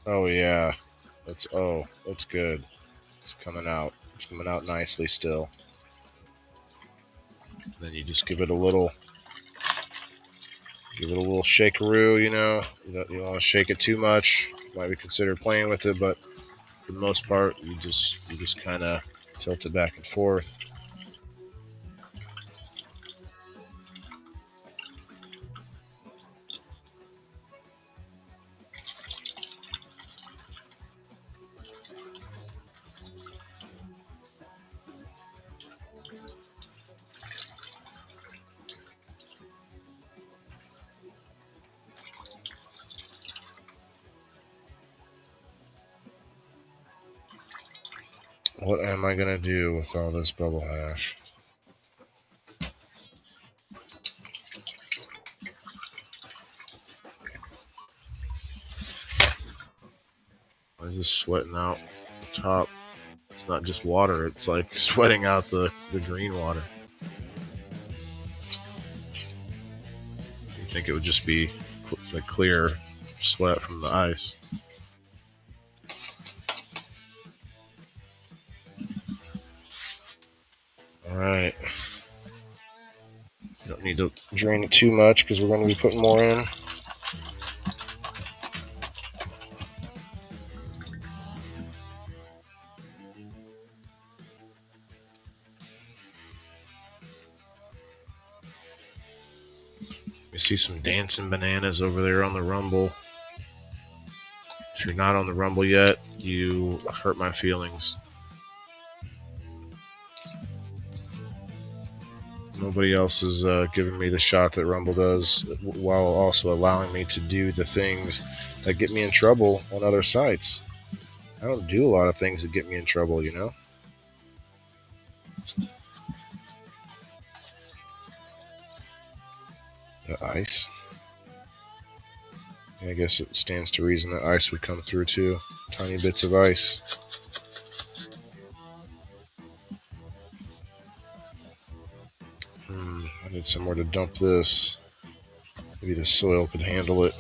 Oh yeah. It's good. It's coming out. It's coming out nicely still. Then you just give it a little shakeroo, You don't want to shake it too much. Might be considered playing with it, but for the most part, you just kind of tilt it back and forth. What am I gonna do with all this bubble hash? Why is this sweating out the top? It's not just water, it's like sweating out the green water. You'd think it would just be like clear sweat from the ice. Alright. Don't need to drain it too much because we're going to be putting more in. You see some dancing bananas over there on the Rumble. If you're not on the Rumble yet, you hurt my feelings. Nobody else is giving me the shot that Rumble does, while also allowing me to do the things that get me in trouble on other sites. I don't do a lot of things that get me in trouble, The ice. I guess it stands to reason that ice would come through too. Tiny bits of ice. I need somewhere to dump this. Maybe the soil could handle it.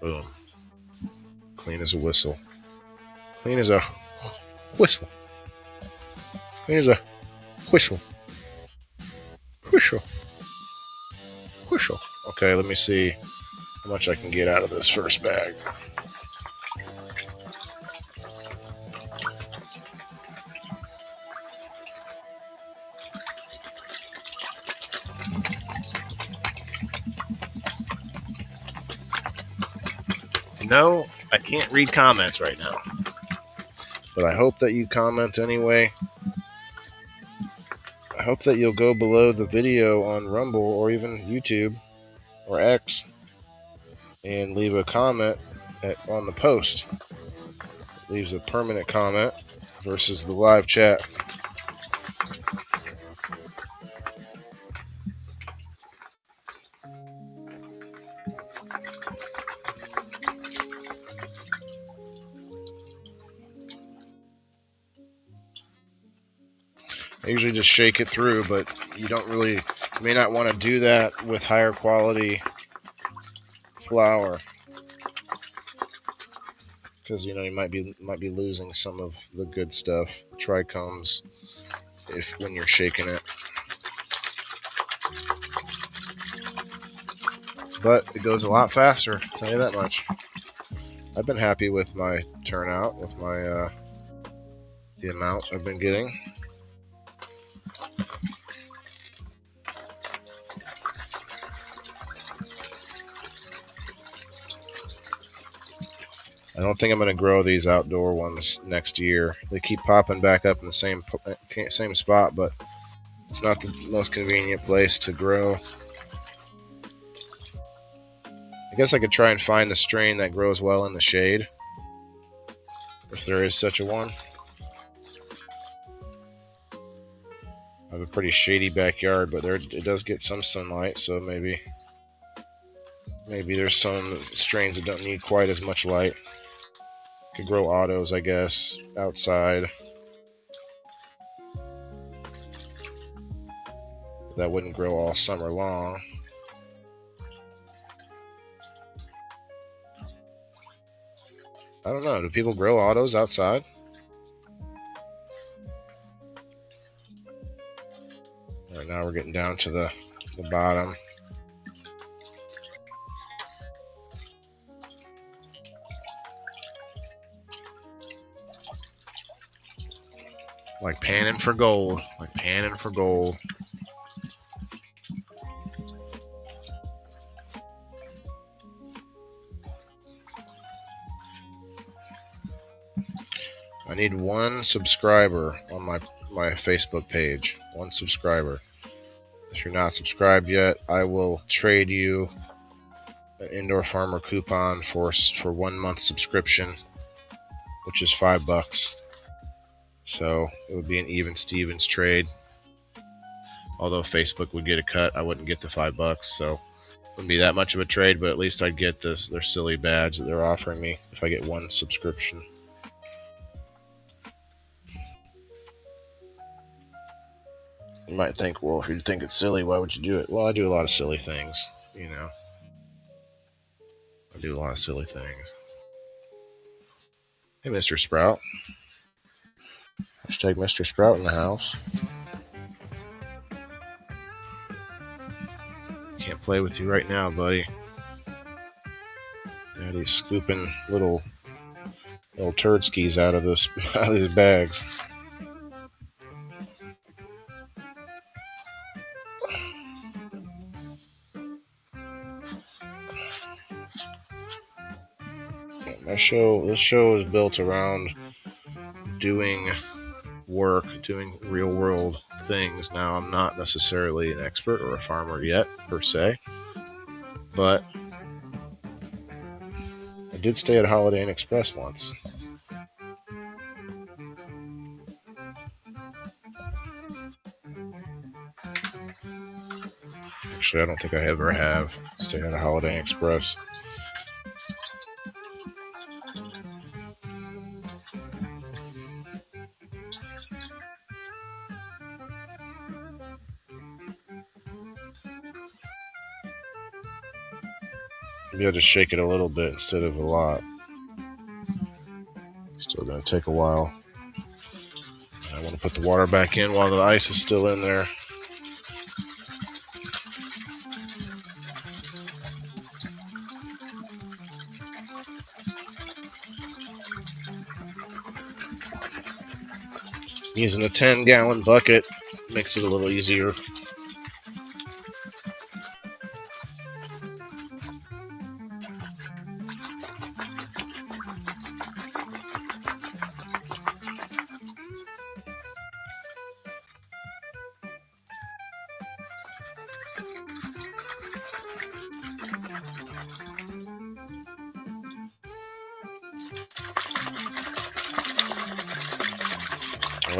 Boom. Clean as a whistle. Clean as a whistle. Clean as a whistle. Whistle. Whistle. Okay, let me see how much I can get out of this first bag. No, I can't read comments right now. But I hope that you comment anyway. I hope that you'll go below the video on Rumble or even YouTube or X and leave a comment on the post. It leaves a permanent comment versus the live chat. I usually just shake it through, but you may not want to do that with higher quality flour, because you might be losing some of the good stuff, trichomes, when you're shaking it. But it goes a lot faster, I'll tell you that much. I've been happy with my turnout, with my the amount I've been getting. I don't think I'm going to grow these outdoor ones next year. They keep popping back up in the same spot, but it's not the most convenient place to grow. I guess I could try and find the strain that grows well in the shade, if there is such a one. I have a pretty shady backyard, but it does get some sunlight, so maybe there's some strains that don't need quite as much light. Could grow autos, I guess, outside. That wouldn't grow all summer long. I don't know. Do people grow autos outside? All right, now we're getting down to the bottom. Like panning for gold. Like panning for gold. I need one subscriber on my Facebook page. One subscriber. If you're not subscribed yet, I will trade you an Indoor Farmer coupon for 1 month subscription, which is $5. So it would be an even Stevens trade. Although Facebook would get a cut, I wouldn't get the $5, so it wouldn't be that much of a trade, but at least I'd get their silly badge that they're offering me if I get one subscription. You might think, well, if you think it's silly, why would you do it? Well, I do a lot of silly things, I do a lot of silly things. Hey, Mr. Sprout. Hashtag Mr. Sprout in the house. Can't play with you right now, buddy. Daddy's scooping little turd skis out of these bags. This show is built around doing work, doing real world things. Now, I'm not necessarily an expert or a farmer yet, per se, but I did stay at Holiday Inn Express once. Actually, I don't think I ever have stayed at a Holiday Inn Express. You have to shake it a little bit instead of a lot. Still going to take a while. I want to put the water back in while the ice is still in there. Using a 10-gallon bucket makes it a little easier.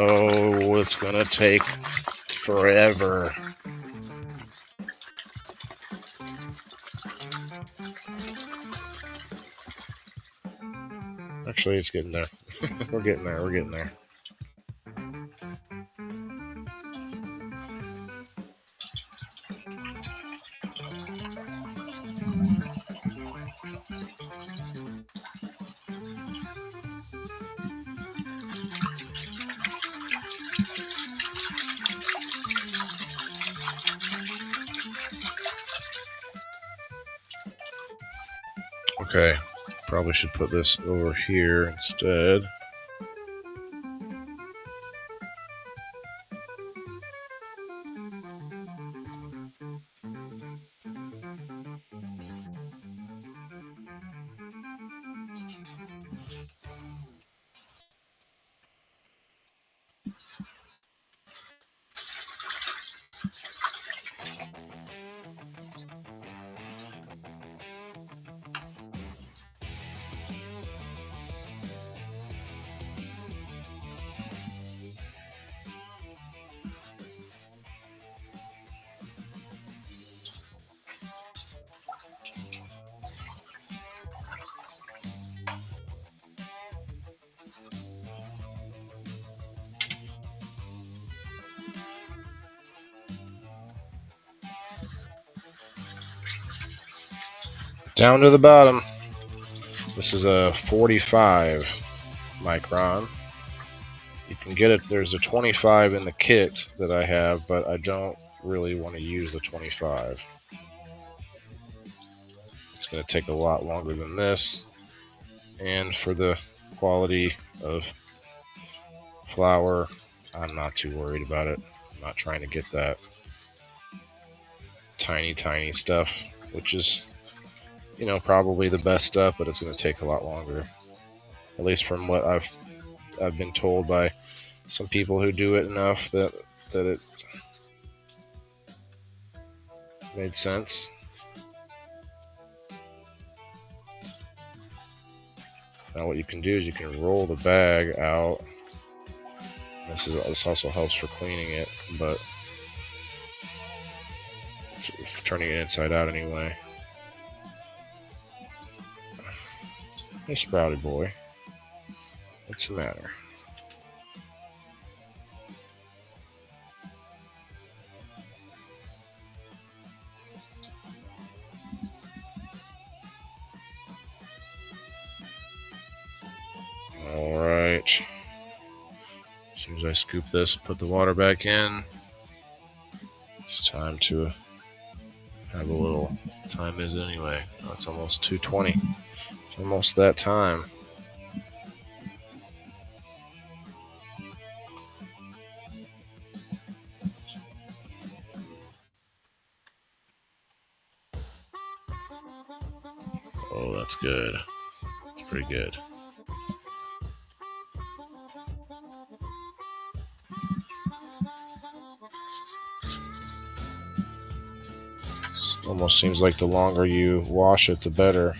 Oh, it's gonna take forever. Actually, it's getting there. We're getting there. We're getting there. Okay, probably should put this over here instead. Down to the bottom. This is a 45 micron. You can get it, there's a 25 in the kit that I have, but I don't really want to use the 25. It's going to take a lot longer than this, and for the quality of flour, I'm not too worried about it. I'm not trying to get that tiny stuff, which is, you know, probably the best stuff, but it's going to take a lot longer. At least from what I've been told by some people who do it enough that it made sense. Now what you can do is you can roll the bag out. This also helps for cleaning it, but turning it inside out anyway. Hey, Sprouted boy. What's the matter? Alright. As soon as I scoop this, put the water back in, it's time to have a little, time is it anyway? Oh, it's almost 2:20. It's almost that time. Oh, that's good. It's pretty good. It almost seems like the longer you wash it, the better.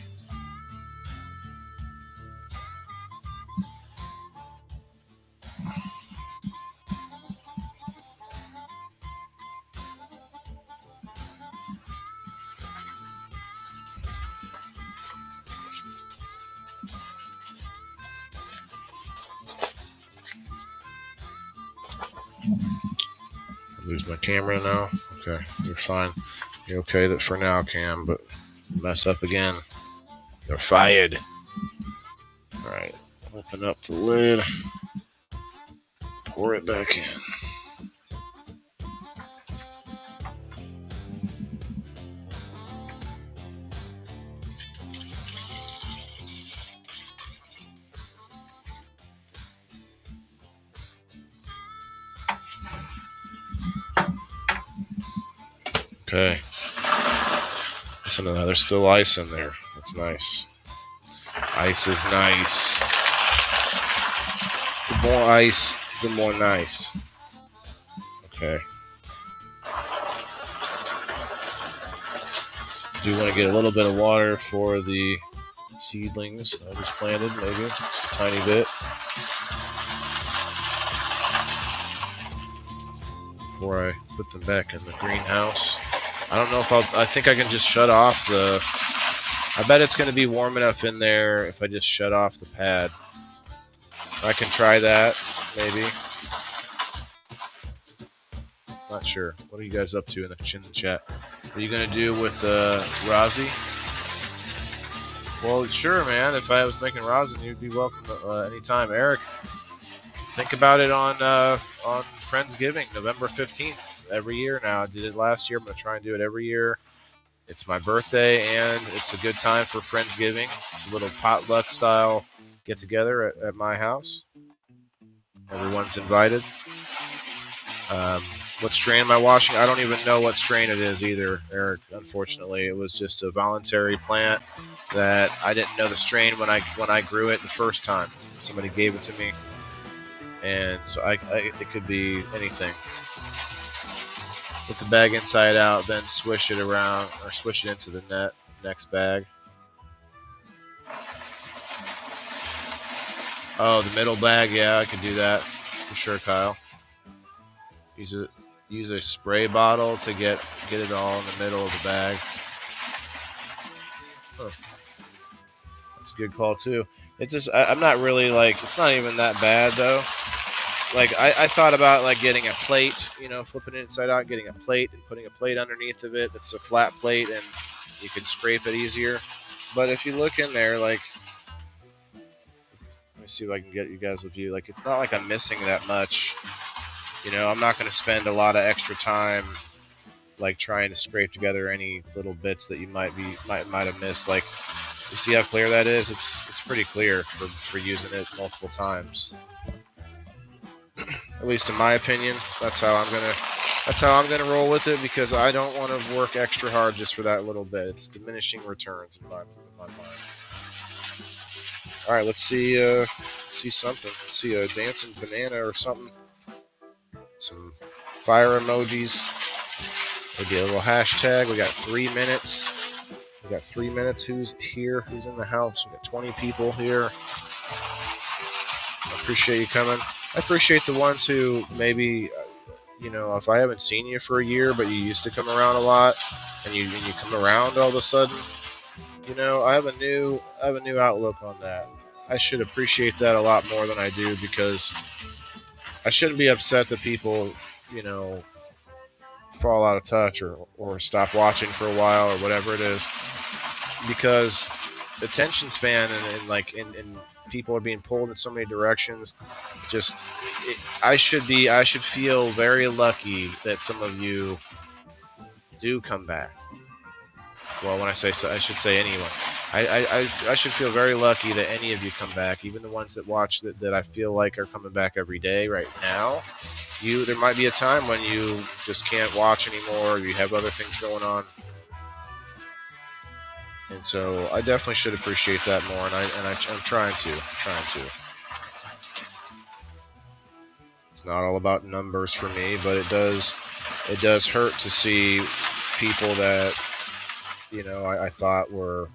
Lose my camera now. Okay, you're fine. You're okay that for now, Cam, but mess up again. You're fired. All right, open up the lid. Pour it back in. Okay. Listen to that. There's still ice in there. That's nice. Ice is nice. The more ice, the more nice. Okay. Do want to get a little bit of water for the seedlings that I just planted, maybe just a tiny bit. Before I put them back in the greenhouse. I don't know if I think I can just shut off the, I bet it's going to be warm enough in there if I just shut off the pad. I can try that, maybe. Not sure. What are you guys up to in the chat? What are you going to do with rosin? Well, sure, man. If I was making rosin, you'd be welcome anytime. Eric, think about it on Friendsgiving, November 15th. Every year now. I did it last year. I'm going to try and do it every year. It's my birthday, and it's a good time for Friendsgiving. It's a little potluck style get together at my house. Everyone's invited. What strain am I washing? I don't even know what strain it is either, Eric. Unfortunately, it was just a voluntary plant that I didn't know the strain when I grew it the first time. Somebody gave it to me, and so it could be anything. Put the bag inside out, then swish it around or swish it into the next bag. Oh, the middle bag, yeah, I could do that for sure, Kyle. Use a spray bottle to get it all in the middle of the bag. Huh. That's a good call too. It's just I'm not really like, it's not even that bad though. Like I thought about like getting a plate, flipping it inside out, getting a plate and putting a plate underneath of it that's a flat plate and you can scrape it easier. But if you look in there, like, let me see if I can get you guys a view. Like, it's not like I'm missing that much. I'm not going to spend a lot of extra time like trying to scrape together any little bits that you might have missed. Like, you see how clear that is? It's pretty clear for using it multiple times. At least in my opinion, that's how I'm gonna roll with it, because I don't want to work extra hard just for that little bit. It's diminishing returns in my mind. All right, let's see something. Let's see a dancing banana or something. Some fire emojis. Maybe a little hashtag. We got 3 minutes. Who's here? Who's in the house? We got 20 people here. I appreciate you coming. I appreciate the ones who maybe, if I haven't seen you for a year, but you used to come around a lot, and you come around all of a sudden, I have a new outlook on that. I should appreciate that a lot more than I do, because I shouldn't be upset that people, fall out of touch or stop watching for a while or whatever it is, because attention span and people are being pulled in so many directions. I should feel very lucky that some of you do come back. Well, when I say so, I should say anyone. I should feel very lucky that any of you come back, even the ones that watch that I feel like are coming back every day right now. There might be a time when you just can't watch anymore, or you have other things going on. And so I definitely should appreciate that more, and I'm trying to. It's not all about numbers for me, but it does hurt to see people that I thought were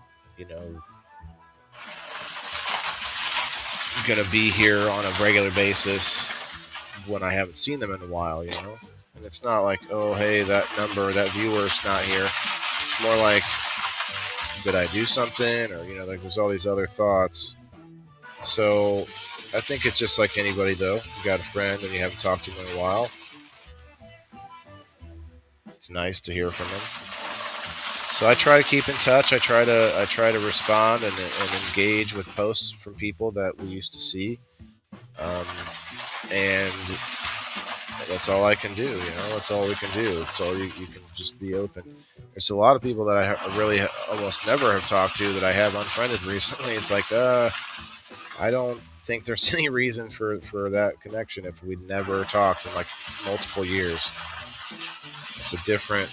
gonna be here on a regular basis when I haven't seen them in a while, And it's not like, oh hey, that viewer's not here. It's more like, did I do something? Or, there's all these other thoughts. So I think it's just like anybody, though. You got a friend and you haven't talked to them in a while. It's nice to hear from him. So I try to keep in touch. I try to respond and engage with posts from people that we used to see, and that's all I can do. That's all we can do. It's all you can just be open. There's a lot of people that I really almost never have talked to that I have unfriended recently. It's like, I don't think there's any reason for that connection if we'd never talked in like multiple years. It's a different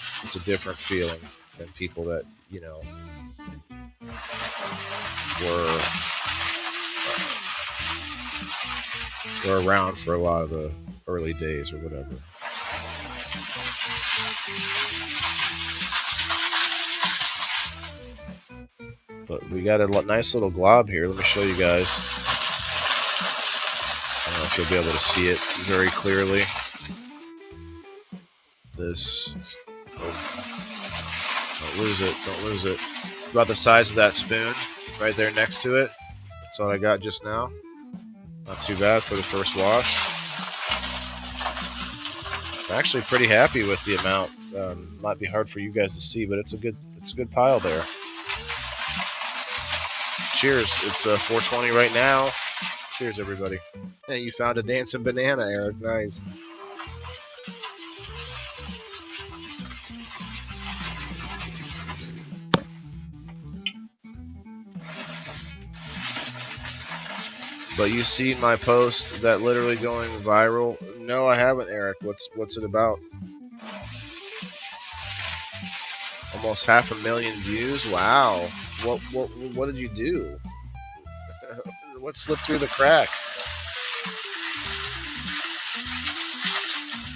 feeling than people that were around for a lot of the early days or whatever. But we got a nice little glob here. Let me show you guys. I don't know if you'll be able to see it very clearly. This, don't lose it, don't lose it. It's about the size of that spoon right there next to it. That's what I got just now. Not too bad for the first wash. I'm actually pretty happy with the amount. Might be hard for you guys to see, but it's a good pile there. Cheers. It's 4:20 right now. Cheers, everybody. Hey, you found a dancing banana, Eric. Nice. But you see my post that literally going viral? No, I haven't, Eric. What's it about? Almost 500,000 views. Wow. What did you do? What slipped through the cracks?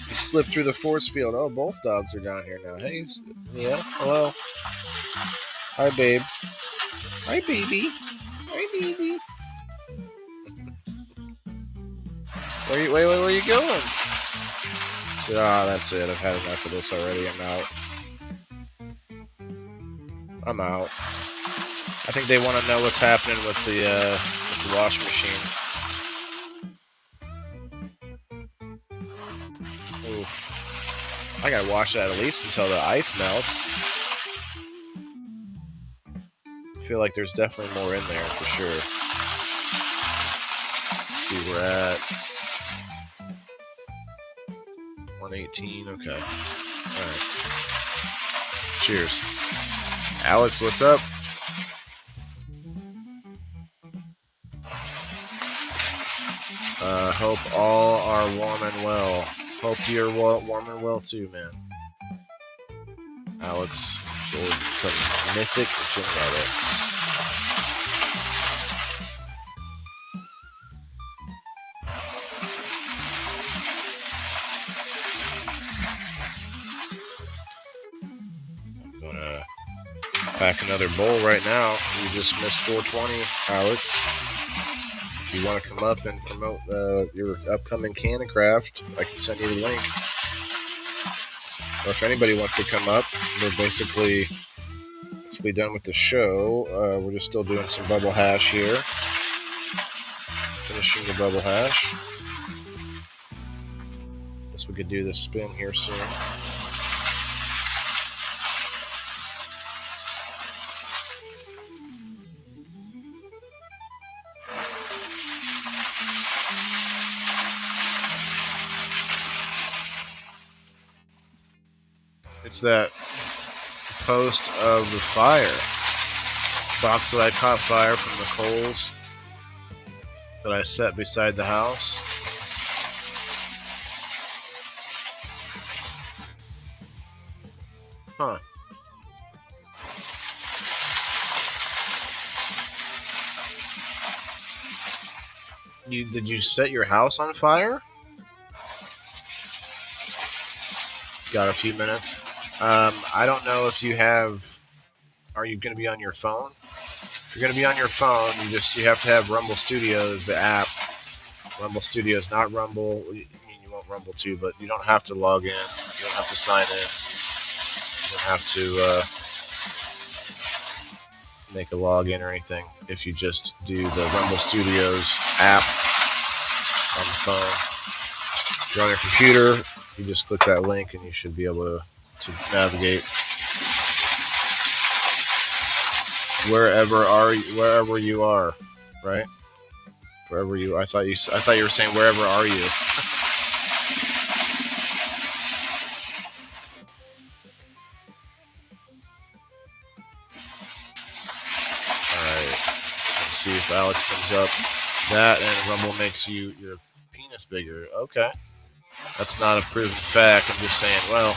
You slipped through the force field. Oh, both dogs are down here now. Hey, yeah. Hello. Hi, babe. Hi, baby. Hi, baby. Where are you going? So, that's it. I've had enough of this already. I'm out. I think they want to know what's happening with the wash machine. Ooh. I gotta wash that at least until the ice melts. I feel like there's definitely more in there for sure. Let's see, we're at 118. Okay. Alright. Cheers. Alex, what's up? Hope all are warm and well. Hope you're warm and well too, man. Alex Jordan from Mythic Genetics. I'm gonna pack another bowl right now. You just missed 420, Alex. If you want to come up and promote your upcoming Cannon Craft, I can send you the link. Or if anybody wants to come up, we're basically done with the show. We're just still doing some Bubblehash here. Finishing the Bubblehash. Guess we could do this spin here soon. It's that post of the fire box that I caught fire from the coals that I set beside the house. Huh. Did you set your house on fire? Got a few minutes. I don't know if you have. Are you going to be on your phone? If you're going to be on your phone, you have to have Rumble Studios, the app. Rumble Studios, not Rumble. You won't Rumble too, but you don't have to log in. You don't have to sign in. You don't have to make a login or anything. If you just do the Rumble Studios app on the phone, if you're on your computer, you just click that link and you should be able to to navigate wherever you are, right? Wherever you. I thought you were saying wherever are you. Alright. Let's see if Alex comes up. That and Rumble makes your penis bigger. Okay. That's not a proven fact. I'm just saying, well,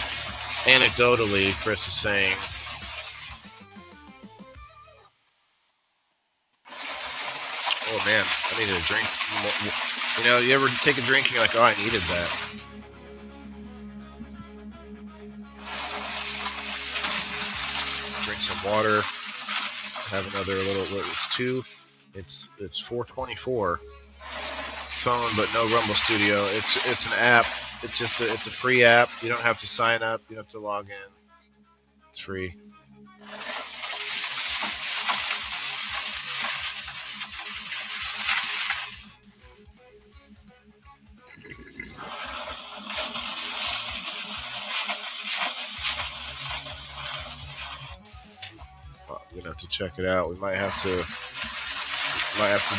anecdotally, Chris is saying. Oh man, I needed a drink. You know, you ever take a drink and you're like, oh, I needed that. Drink some water. Have another little. It's 4:24. Phone, but no Rumble Studio. It's an app. It's a free app. You don't have to sign up. You don't have to log in. It's free. We're gonna have to check it out. We might have to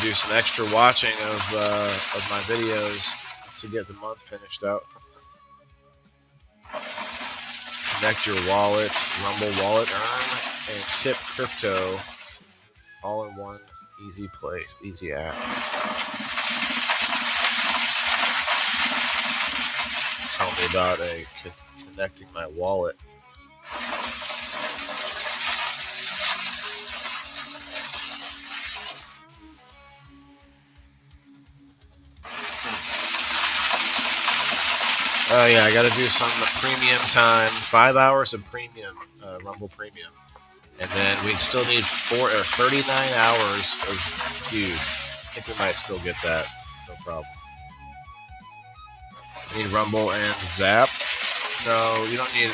do some extra watching of my videos to get the month finished out. Connect your wallet, Rumble Wallet, earn, and tip crypto, all in one easy app. Tell me about connecting my wallet. Oh yeah, I gotta do some premium time. 5 hours of premium, Rumble Premium, and then we still need 39 hours of queue. I think we might still get that, no problem. You need Rumble and Zap. No, you don't need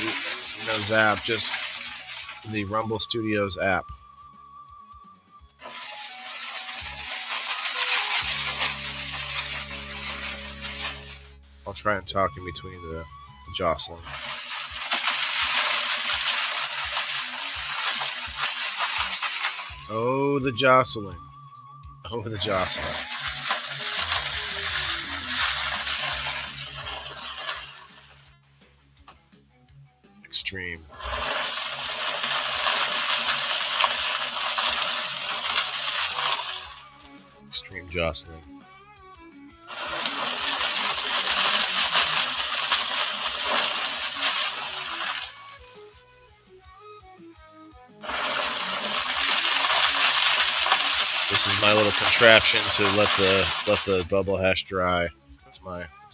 no Zap. Just the Rumble Studios app. I'll try and talk in between the jostling. Oh, the jostling. Oh, the jostling. Extreme. Extreme jostling. This is my little contraption to let the Bubblehash dry. That's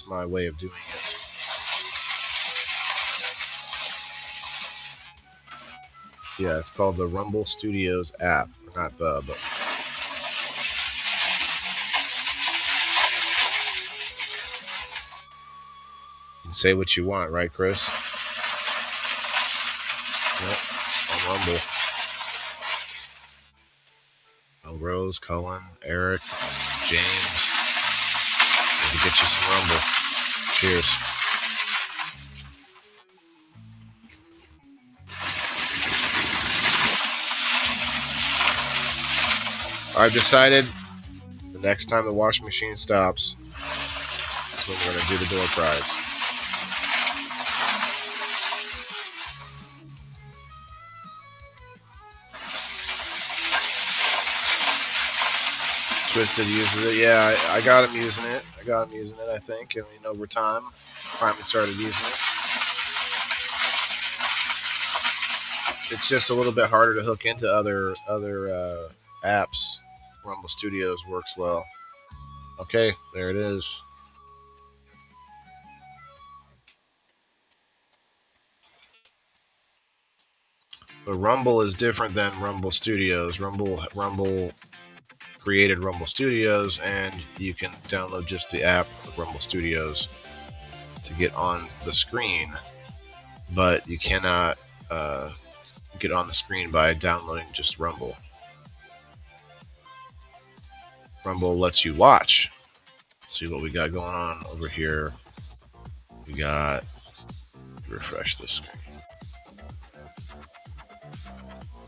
my way of doing it. Yeah, it's called the Rumble Studios app. Not the, but. You can say what you want, right, Chris? Yep, on Rumble. Rose, Cullen, Eric, James. Need to get you some Rumble. Cheers. I've decided the next time the washing machine stops is when we're going to do the door prize. Twisted uses it. Yeah, I got him using it. I think. I mean, over time, finally started using it. It's just a little bit harder to hook into other apps. Rumble Studios works well. Okay, there it is. But Rumble is different than Rumble Studios. Rumble created Rumble Studios, and you can download just the app of Rumble Studios to get on the screen, but you cannot get on the screen by downloading just Rumble. Rumble lets you watch. Let's see what we got going on over here. We got refresh this screen.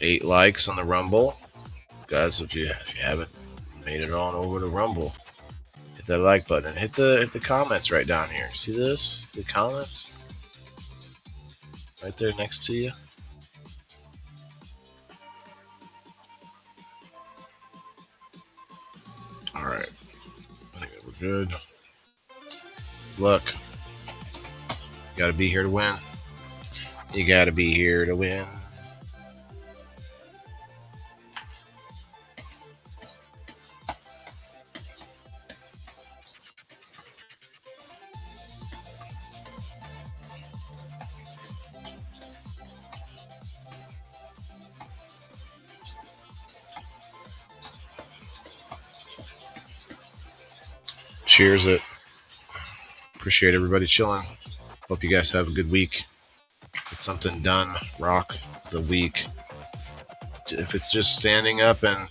8 likes on the Rumble. Guys, if you haven't made it on over to Rumble, hit that like button and hit the comments right down here. See this? The comments right there next to you. All right, I think we're good. Look, you gotta be here to win. You gotta be here to win. Cheers it. Appreciate everybody chilling. Hope you guys have a good week. Get something done. Rock the week. If it's just standing up and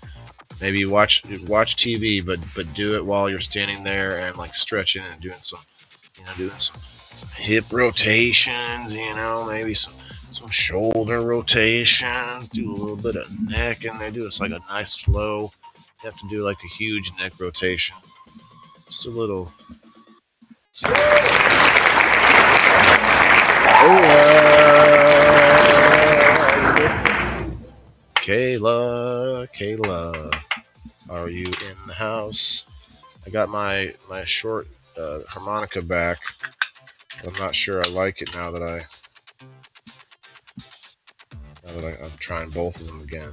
maybe watch TV, but do it while you're standing there and like stretching and doing some hip rotations. Maybe some shoulder rotations. Do a little bit of neck in there. Do it's like a nice slow. You have to do like a huge neck rotation. Just a little. Kayla, are you in the house? I got my short harmonica back. I'm not sure I like it now that I'm trying both of them again.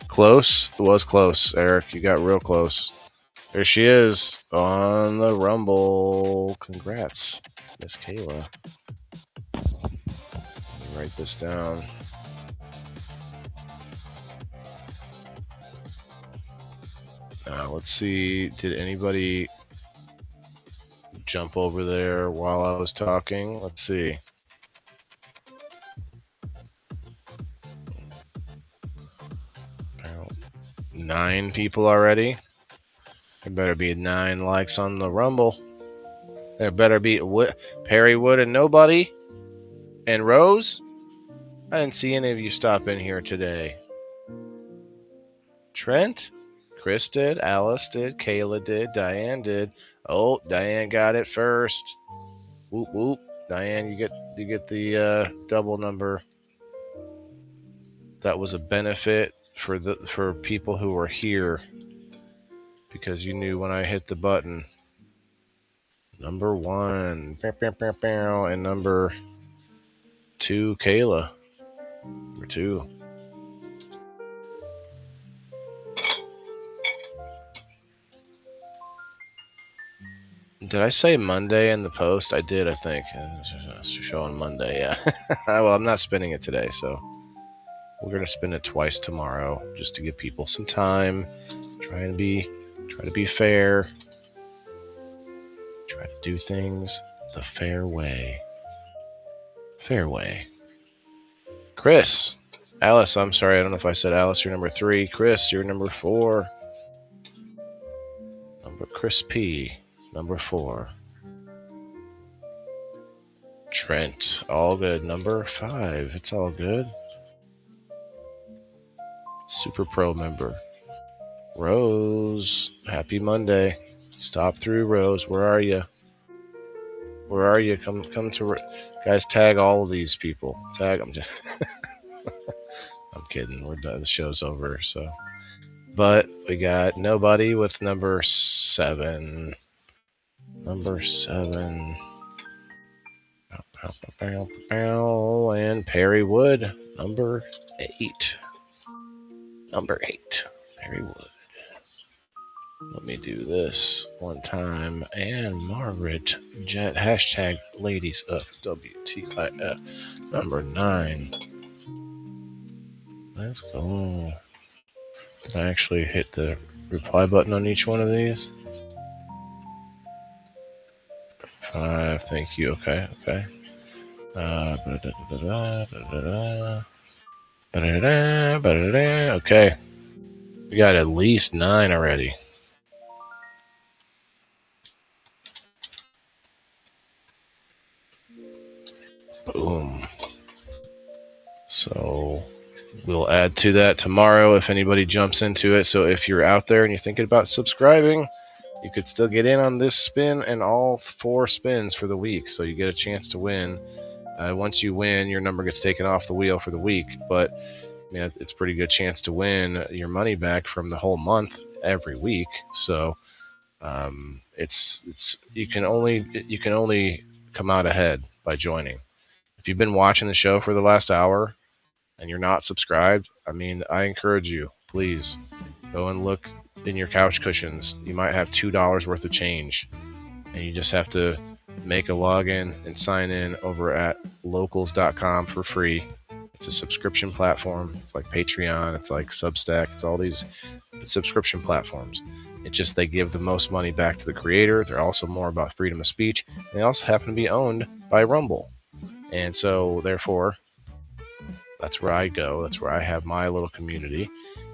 Close? It was close, Eric. You got real close. There she is on the Rumble. Congrats, Miss Kayla. Let me write this down. Now, let's see. Did anybody jump over there while I was talking? Let's see. About 9 people already. There better be 9 likes on the Rumble. There better be Perry Wood and nobody. And Rose? I didn't see any of you stop in here today. Trent? Chris did, Alice did, Kayla did, Diane did. Oh, Diane got it first. Whoop whoop. Diane, you get the double number. That was a benefit for people who were here because you knew when I hit the button. Number 1, and number 2, Kayla. Number 2. Did I say Monday in the post? I did, I think. It's showing Monday, yeah. Well, I'm not spinning it today, so we're gonna spin it twice tomorrow, just to give people some time. Try to be fair. Try to do things the fair way. Fair way. Chris. Alice, I'm sorry, I don't know if I said Alice, you're number 3. Chris, you're number 4. Chris P. Number 4. Trent, all good. Number 5, it's all good. Super Pro member. Rose, happy Monday. Stop through, Rose. Where are you? Where are you? Come to guys. Tag all of these people. Tag them. I'm kidding. We're done. The show's over. So, but we got nobody with number 7. Number 7. And Perry Wood, number 8. Number 8, Perry Wood. Let me do this one time. And Margaret Jet, hashtag ladies of WTIF, number 9. Let's go. Did I actually hit the reply button on each one of these? 5, thank you. Okay. Ba-da-da, ba-da-da. Okay. We got at least 9 already. Boom. So we'll add to that tomorrow if anybody jumps into it. So if you're out there and you're thinking about subscribing, you could still get in on this spin and all 4 spins for the week. So you get a chance to win. Once you win, your number gets taken off the wheel for the week. But I mean, it's a pretty good chance to win your money back from the whole month every week. So it's you can only come out ahead by joining. If you've been watching the show for the last hour and you're not subscribed, I mean, I encourage you, please go and look in your couch cushions. You might have $2 worth of change, and you just have to make a login and sign in over at locals.com for free. It's a subscription platform. It's like Patreon. It's like Substack. It's all these subscription platforms. It's just they give the most money back to the creator. They're also more about freedom of speech. They also happen to be owned by Rumble. And so, therefore, that's where I go. That's where I have my little community.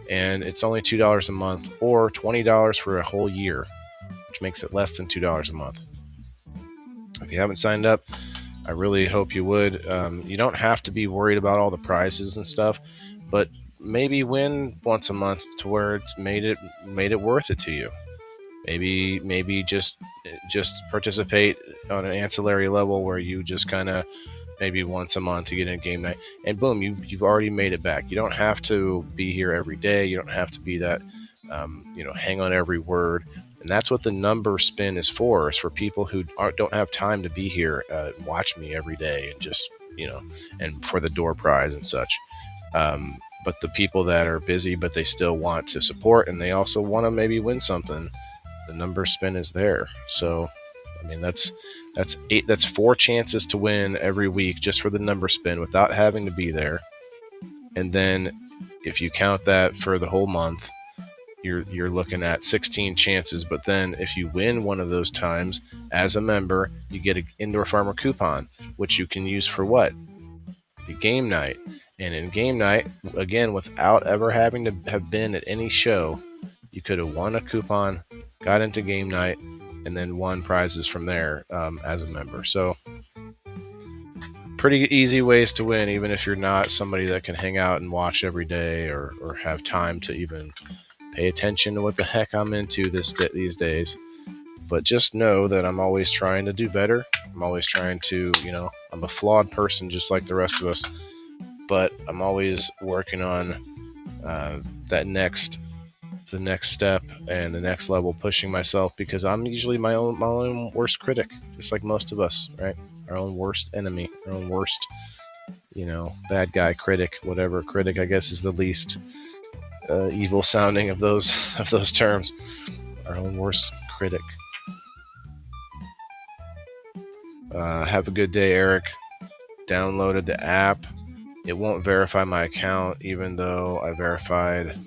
And it's only $2 a month or $20 for a whole year, which makes it less than $2 a month. If you haven't signed up, I really hope you would. You don't have to be worried about all the prizes and stuff, but maybe win once a month to where it's made it worth it to you. Maybe just participate on an ancillary level where you just kind of maybe once a month to get in game night, and boom, you've already made it back. You don't have to be here every day. You don't have to be that hang on every word. And that's what the number spin is for people who don't have time to be here and watch me every day and just, and for the door prize and such. But the people that are busy, but they still want to support and they also want to maybe win something, the number spin is there. So, I mean, that's 4 chances to win every week just for the number spin without having to be there. And then if you count that for the whole month, you're looking at 16 chances. But then if you win one of those times as a member, you get an Indoor Farmer coupon, which you can use for what? The game night. And in game night, again, without ever having to have been at any show, you could have won a coupon, got into game night, and then won prizes from there as a member. So pretty easy ways to win, even if you're not somebody that can hang out and watch every day or have time to even pay attention to what the heck I'm into these days. But just know that I'm always trying to do better. I'm always trying to, I'm a flawed person just like the rest of us, but I'm always working on the next step and the next level, pushing myself, because I'm usually my own worst critic, just like most of us, right? Our own worst enemy, our own worst, bad guy, critic, whatever. Critic, I guess, is the least evil sounding of those terms. Our own worst critic. Have a good day, Eric. Downloaded the app. It won't verify my account, even though I verified.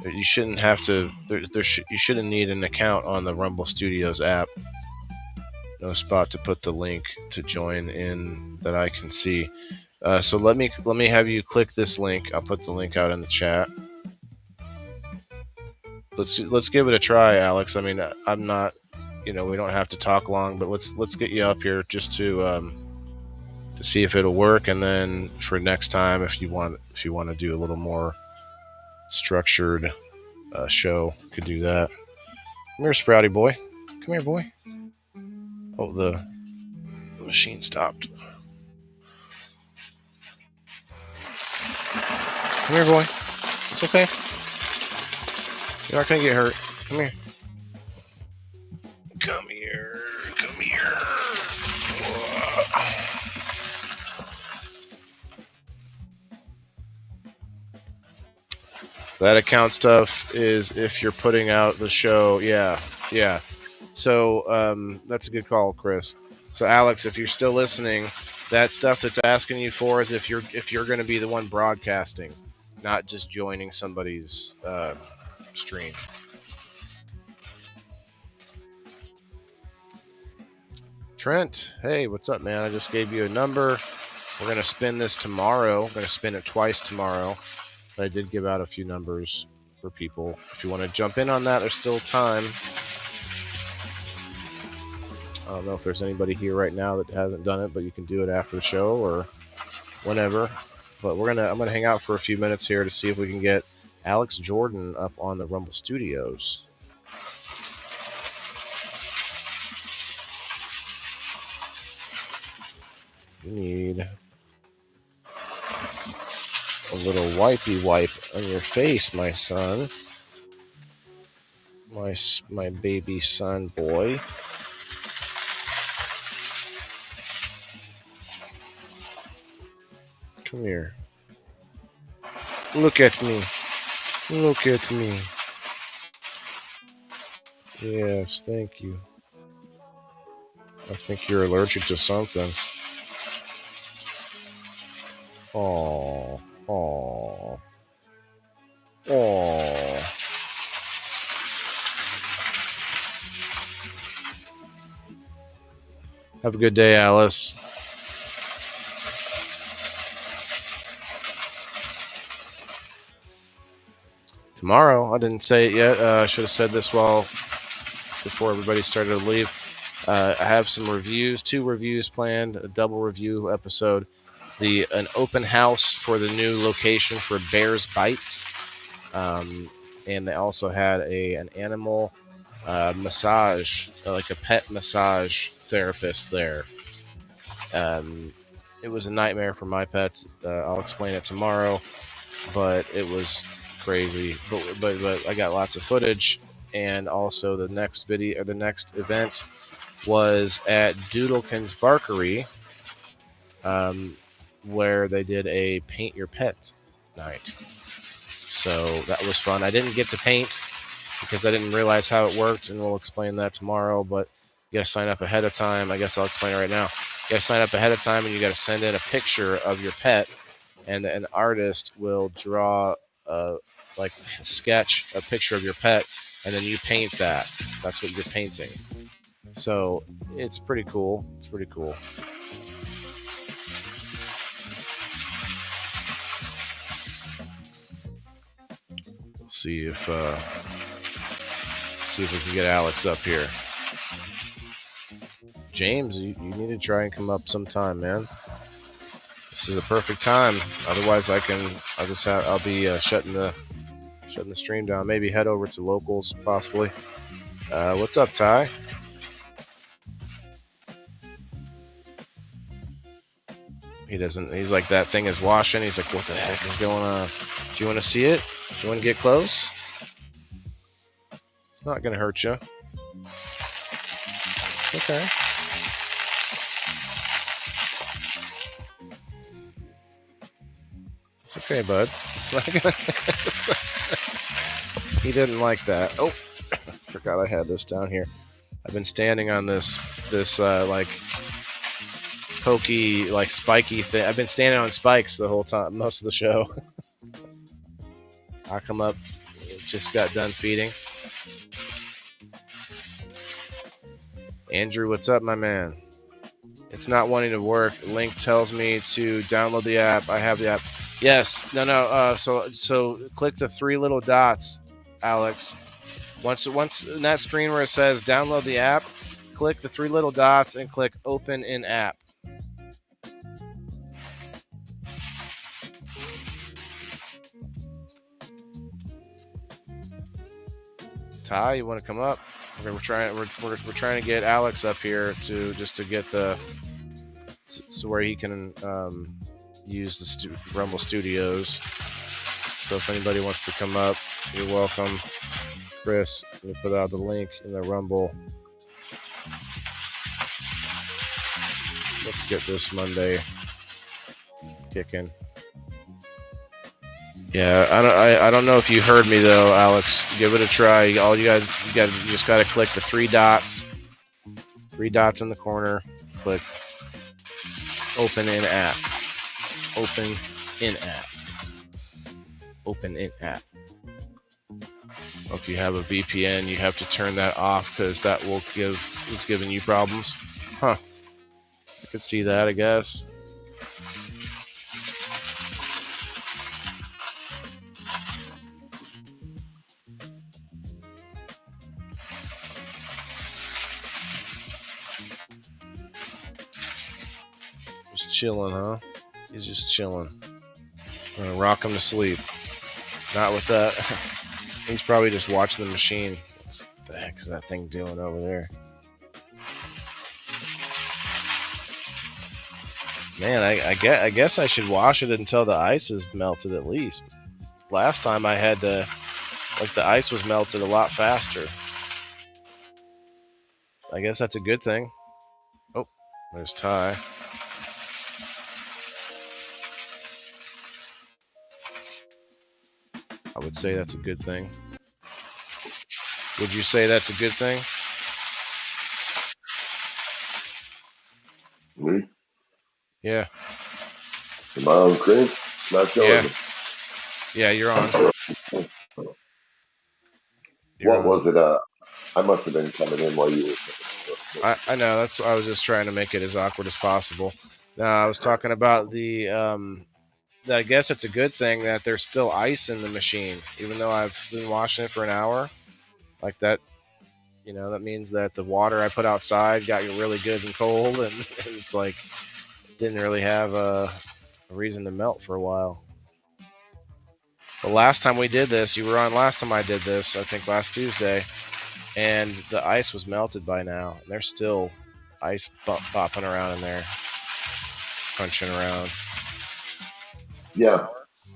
You shouldn't have to. You shouldn't need an account on the Rumble Studios app. No spot to put the link to join in that I can see. So let me have you click this link. I'll put the link out in the chat. Let's give it a try, Alex. I mean, I'm not. We don't have to talk long, but let's get you up here just to see if it'll work, and then for next time, if you want to do a little more structured show, you could do that. Come here, Sprouty boy. Come here, boy. Oh, the machine stopped. Come here, boy. It's okay. You're not gonna get hurt. Come here. Come here. Come here. That account stuff is if you're putting out the show. Yeah. So that's a good call, Chris. So Alex, if you're still listening, that stuff that's asking you for is if you're going to be the one broadcasting, not just joining somebody's stream. Trent, hey, what's up, man? I just gave you a number. We're going to spin this tomorrow. We're going to spin it twice tomorrow. But I did give out a few numbers for people. If you want to jump in on that, there's still time. I don't know if there's anybody here right now that hasn't done it, but you can do it after the show or whenever. But I'm gonna hang out for a few minutes here to see if we can get Alex Jordan up on the Rumble Studios. You need a little wipey wipe on your face, my son. My baby son boy. Come here. Look at me. Look at me. Yes, thank you. I think you're allergic to something. Aww. Aww. Aww. Have a good day, Alice. Tomorrow, I didn't say it yet. I should have said this before everybody started to leave. I have some reviews, 2 reviews planned, a double review episode. An open house for the new location for Bears Bites, and they also had an animal massage, like a pet massage therapist there. It was a nightmare for my pets. I'll explain it tomorrow, but it was crazy. But I got lots of footage, and also the next event was at Doodlekin's Barkery, where they did a paint your pet night. So that was fun. I didn't get to paint because I didn't realize how it worked, and we'll explain that tomorrow, but you gotta sign up ahead of time. I guess I'll explain it right now. You gotta sign up ahead of time, and you gotta send in a picture of your pet, and an artist will draw sketch a picture of your pet, and then you paint that. That's what you're painting. So it's pretty cool. It's pretty cool. See if we can get Alex up here. James, you need to try and come up sometime, man. This is a perfect time. Otherwise, I'll be shutting the stream down. Maybe head over to locals, possibly. What's up, Ty? He's like, that thing is washing. He's like, what the heck is going on? Do you want to see it? Do you want to get close? It's not going to hurt you. It's okay. It's okay, bud. It's not going to... He didn't like that. Oh, forgot I had this down here. I've been standing on this like pokey, like spiky thing. I've been standing on spikes the whole time, most of the show. I come up, just got done feeding. Andrew, what's up, my man? It's not wanting to work. Link tells me to download the app. I have the app. Yes. No. So click the 3 little dots, Alex. Once in that screen where it says download the app, click the 3 little dots and click open in app. Ty, you want to come up? We're trying to get Alex up here to get so where he can use the Rumble Studios. So if anybody wants to come up, you're welcome. Chris, let me put out the link in the Rumble. Let's get this Monday kicking. Yeah, I don't know if you heard me though, Alex. Give it a try. You just got to click the 3 dots. 3 dots in the corner. Click open in app. Open in app. Open in app. If you have a VPN, you have to turn that off because that is giving you problems. Huh. I could see that, I guess. Just chilling, huh? He's just chilling. I'm gonna rock him to sleep. Not with that. He's probably just watching the machine. What the heck is that thing doing over there? Man, I guess I should wash it until the ice is melted at least. Last time I had to, like, the ice was melted a lot faster. I guess that's a good thing. Oh, there's Ty. I would say that's a good thing. Would you say that's a good thing? Me? Yeah. Am I on screen? Not showing Yeah. me. Yeah, you're on. What was it? I must have been coming in while you were. I know. That's I was just trying to make it as awkward as possible. No, I was talking about the. I guess it's a good thing that there's still ice in the machine, even though I've been washing it for an hour. Like that, that means that the water I put outside got really good and cold, and it's like didn't really have a reason to melt for a while. The last time we did this, you were on last time I did this, I think last Tuesday, and the ice was melted by now. And there's still ice bopping around in there, crunching around. Yeah,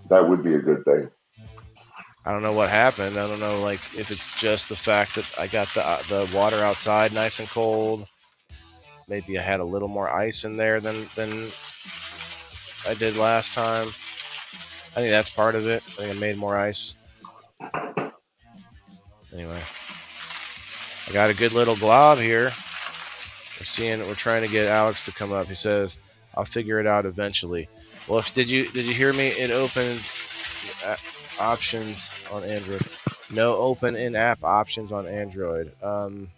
that would be a good thing. I don't know what happened. I don't know, like, if it's just the fact that I got the water outside nice and cold. Maybe I had a little more ice in there than I did last time. I think that's part of it. I think I made more ice. Anyway, I got a good little glob here. We're trying to get Alex to come up. He says, "I'll figure it out eventually." Well, did you hear me? It opened options on Android. No open in-app options on Android. I'm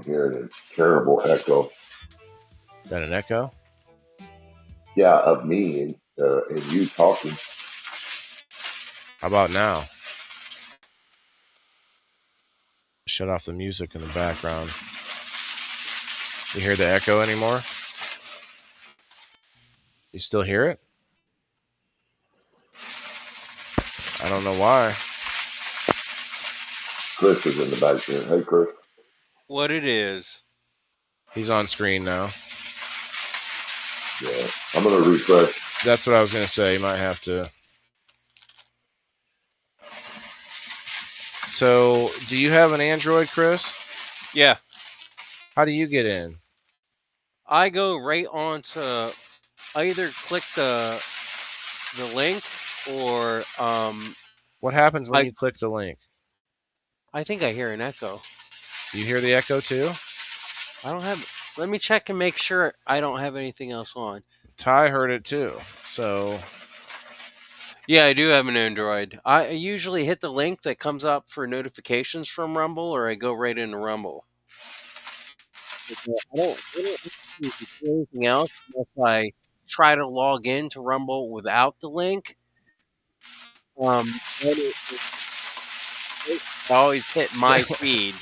hearing a terrible echo. Is that an echo? Yeah, of me and you talking. How about now? Shut off the music in the background. You hear the echo anymore? You still hear it? I don't know why. Chris is in the back here. Hey, Chris. What it is? He's on screen now. Yeah, I'm gonna refresh. That's what I was gonna say. You might have to. So, do you have an Android, Chris? Yeah. How do you get in? I go right on to either click the link or What happens when you click the link? I think I hear an echo. Do you hear the echo too? I don't have. Let me check and make sure I don't have anything else on. Ty heard it too. So. Yeah, I do have an Android. I usually hit the link that comes up for notifications from Rumble, or I go right into Rumble. I don't do anything else unless I try to log into Rumble without the link. I always hit my feed.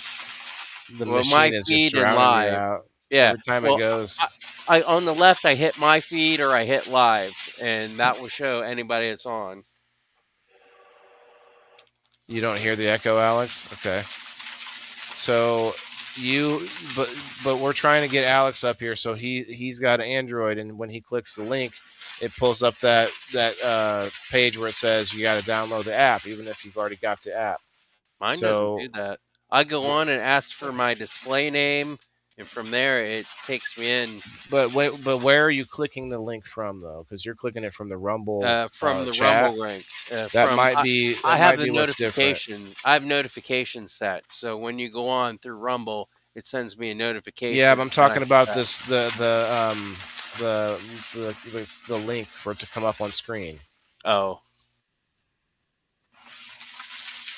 The machine is just drowning you out. Yeah. Every time it goes. I on the left, I hit my feed or I hit live, and that will show anybody that's on. You don't hear the echo, Alex? Okay. So but we're trying to get Alex up here. So he's got an Android, and when he clicks the link, it pulls up that page where it says you got to download the app, even if you've already got the app. Mine doesn't do that. I go on and ask for my display name, and from there it takes me in. But where are you clicking the link from though? Because you're clicking it from the Rumble from the chat. Rumble link. Might be. I have the notification. I have notifications set, so when you go on through Rumble, it sends me a notification. Yeah, but I'm talking about this the link for it to come up on screen. Oh.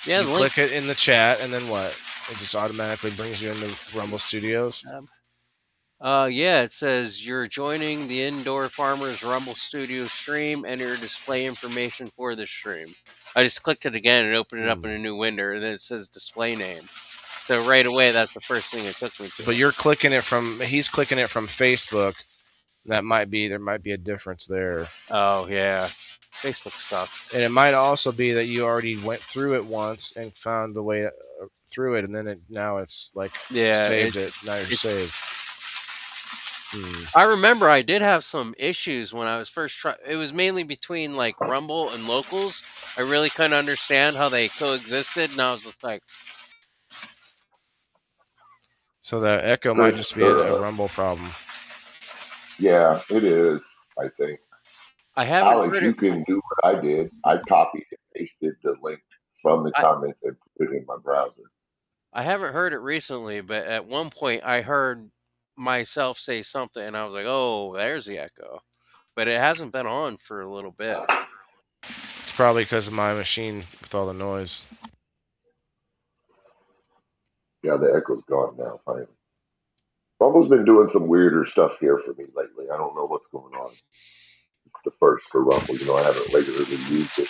Yeah, you click it in the chat, and then what? It just automatically brings you into Rumble Studios. Yeah, it says you're joining the Indoor Farmers Rumble Studio stream. Enter display information for the stream. I just clicked it again and opened it up in a new window, and then it says display name. So right away, that's the first thing it took me to. But you're clicking it from. He's clicking it from Facebook. There might be a difference there. Oh yeah, Facebook sucks. And it might also be that you already went through it once and found the way through it, and then now it's like saved it. Now you're saved. I remember I did have some issues when I was first trying. It was mainly between like Rumble and Locals. I really couldn't understand how they coexisted, and I was just like, so the echo might just be a Rumble problem. Yeah, it is. I think. I haven't Alex, heard you it. can do what I did. I copied and pasted the link from the comments and put it in my browser. I haven't heard it recently, but at one point I heard myself say something, and I was like, "Oh, there's the echo," but it hasn't been on for a little bit. It's probably because of my machine with all the noise. Yeah, the echo's gone now, finally. Rumble's been doing some weirder stuff here for me lately. I don't know what's going on. It's the first for Rumble. I haven't regularly used it.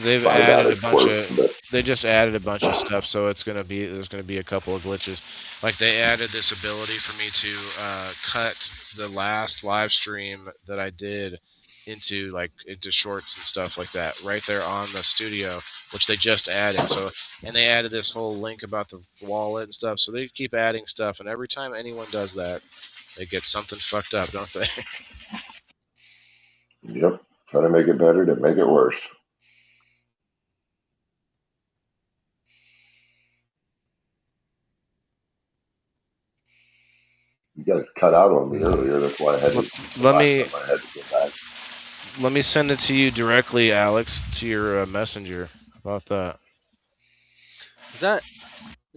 They've added a bunch of. They just added a bunch of stuff, so there's going to be a couple of glitches. Like they added this ability for me to cut the last live stream that I did into shorts and stuff like that right there on the studio, which they just added. So, and they added this whole link about the wallet and stuff. So they keep adding stuff, and every time anyone does that, they get something fucked up, don't they? Yep. Try to make it better to make it worse. You guys cut out on me earlier. That's why I had to. Go back. Let me send it to you directly, Alex, to your messenger. How about that? Is that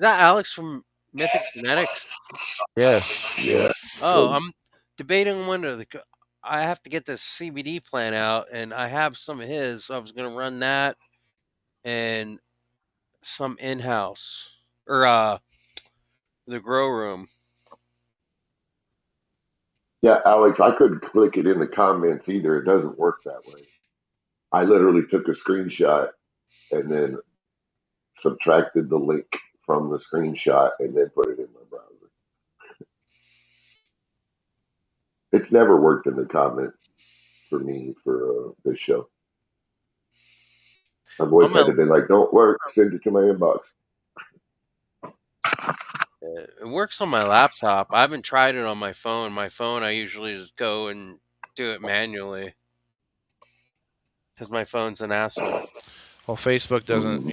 Alex from Mythic Genetics? Yes. Yeah. Oh, I'm debating whether I have to get this CBD plan out, and I have some of his. So I was going to run that and some in-house or the grow room. Yeah, Alex, I couldn't click it in the comments either. It doesn't work that way. I literally took a screenshot and then subtracted the link from the screenshot and then put it in my browser. It's never worked in the comments for me for this show. I've always had to be like, don't work, send it to my inbox. It works on my laptop. I haven't tried it on my phone. My phone, I usually just go and do it manually because my phone's an asshole. Well, Facebook doesn't,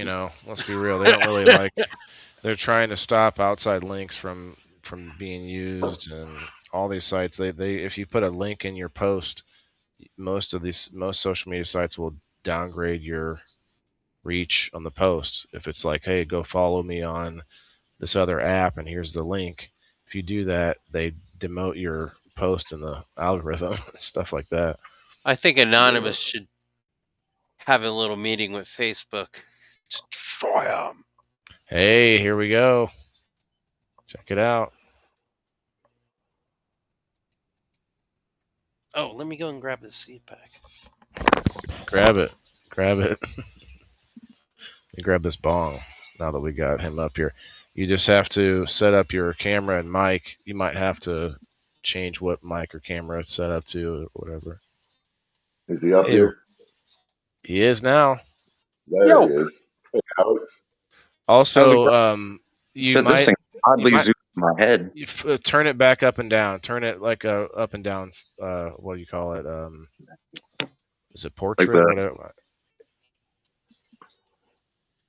let's be real. They don't really like. They're trying to stop outside links from being used, and all these sites. They if you put a link in your post, most social media sites will downgrade your reach on the post. If it's like, hey, go follow me on this other app, and here's the link. If you do that, they demote your post in the algorithm, stuff like that. I think Anonymous should have a little meeting with Facebook to destroy them. Hey, here we go. Check it out. Oh, let me go and grab the seed pack. Grab it. Grab this bong now that we got him up here. You just have to set up your camera and mic. You might have to change what mic or camera it's set up to or whatever. Is he up here? He is now. There he is. Hey, Alex. Also, you might oddly zoom in my head. Turn it back up and down. Turn it like a up and down. What do you call it? Is it portrait? Whatever.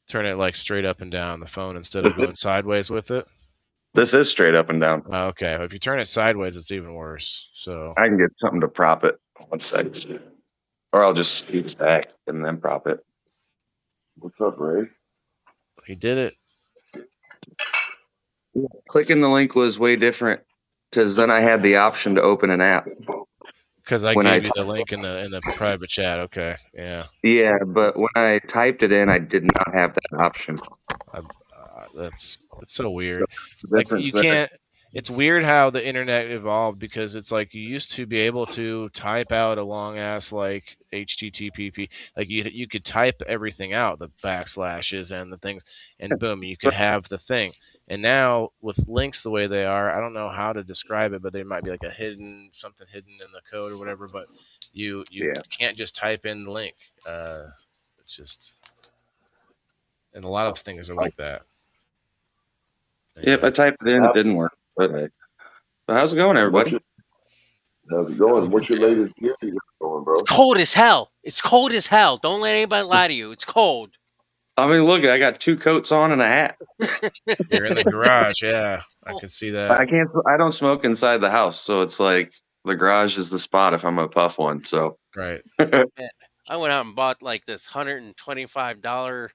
Turn it like straight up and down the phone instead of going sideways with it. This is straight up and down. Okay. If you turn it sideways, it's even worse. So I can get something to prop it. 1 second. Or I'll just scoot it back and then prop it. What's up, Ray? He did it. Clicking the link was way different because then I had the option to open an app. Because I gave you the link in the private chat. Okay, yeah. Yeah, but when I typed it in, I did not have that option. That's so weird. Like you can't. it's weird how the internet evolved because it's like you used to be able to type out a long ass like HTTP, like you could type everything out, the backslashes and the things, and boom, you could have the thing. And now with links the way they are, I don't know how to describe it, but there might be like a hidden something hidden in the code or whatever. But you Yeah. can't just type in the link. It's just, and a lot of things are like that. Yep, I Yeah. typed it in, it didn't work. But how's it going, And everybody? how's it going? What's your latest gear you got going, It's bro? cold as hell. It's cold as hell. Don't let anybody lie to you. It's cold. I mean, look, I got 2 coats on and a hat. You're in the garage, yeah. I can see that. I don't smoke inside the house, so it's like the garage is the spot if I'm gonna puff one. So Right. Man, I went out and bought like this $125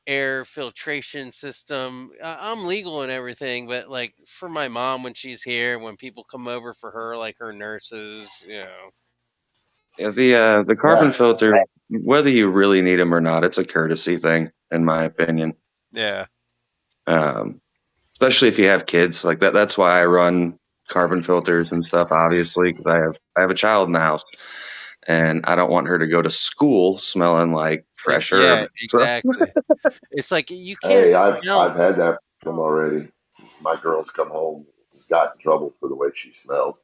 air filtration system. I'm legal and everything, but like for my mom when she's here, when people come over for her, like her nurses, yeah, the carbon filter, whether you really need them or not, it's a courtesy thing, in my opinion. yeah. Especially if you have kids like that. That's why I run carbon filters and stuff. Obviously, because I have a child in the house, and I don't want her to go to school smelling like fresh Yeah, herb. So exactly. It's like you can't Hey, I've smell. had that problem already. My girls come home and got in trouble for the way she smelled.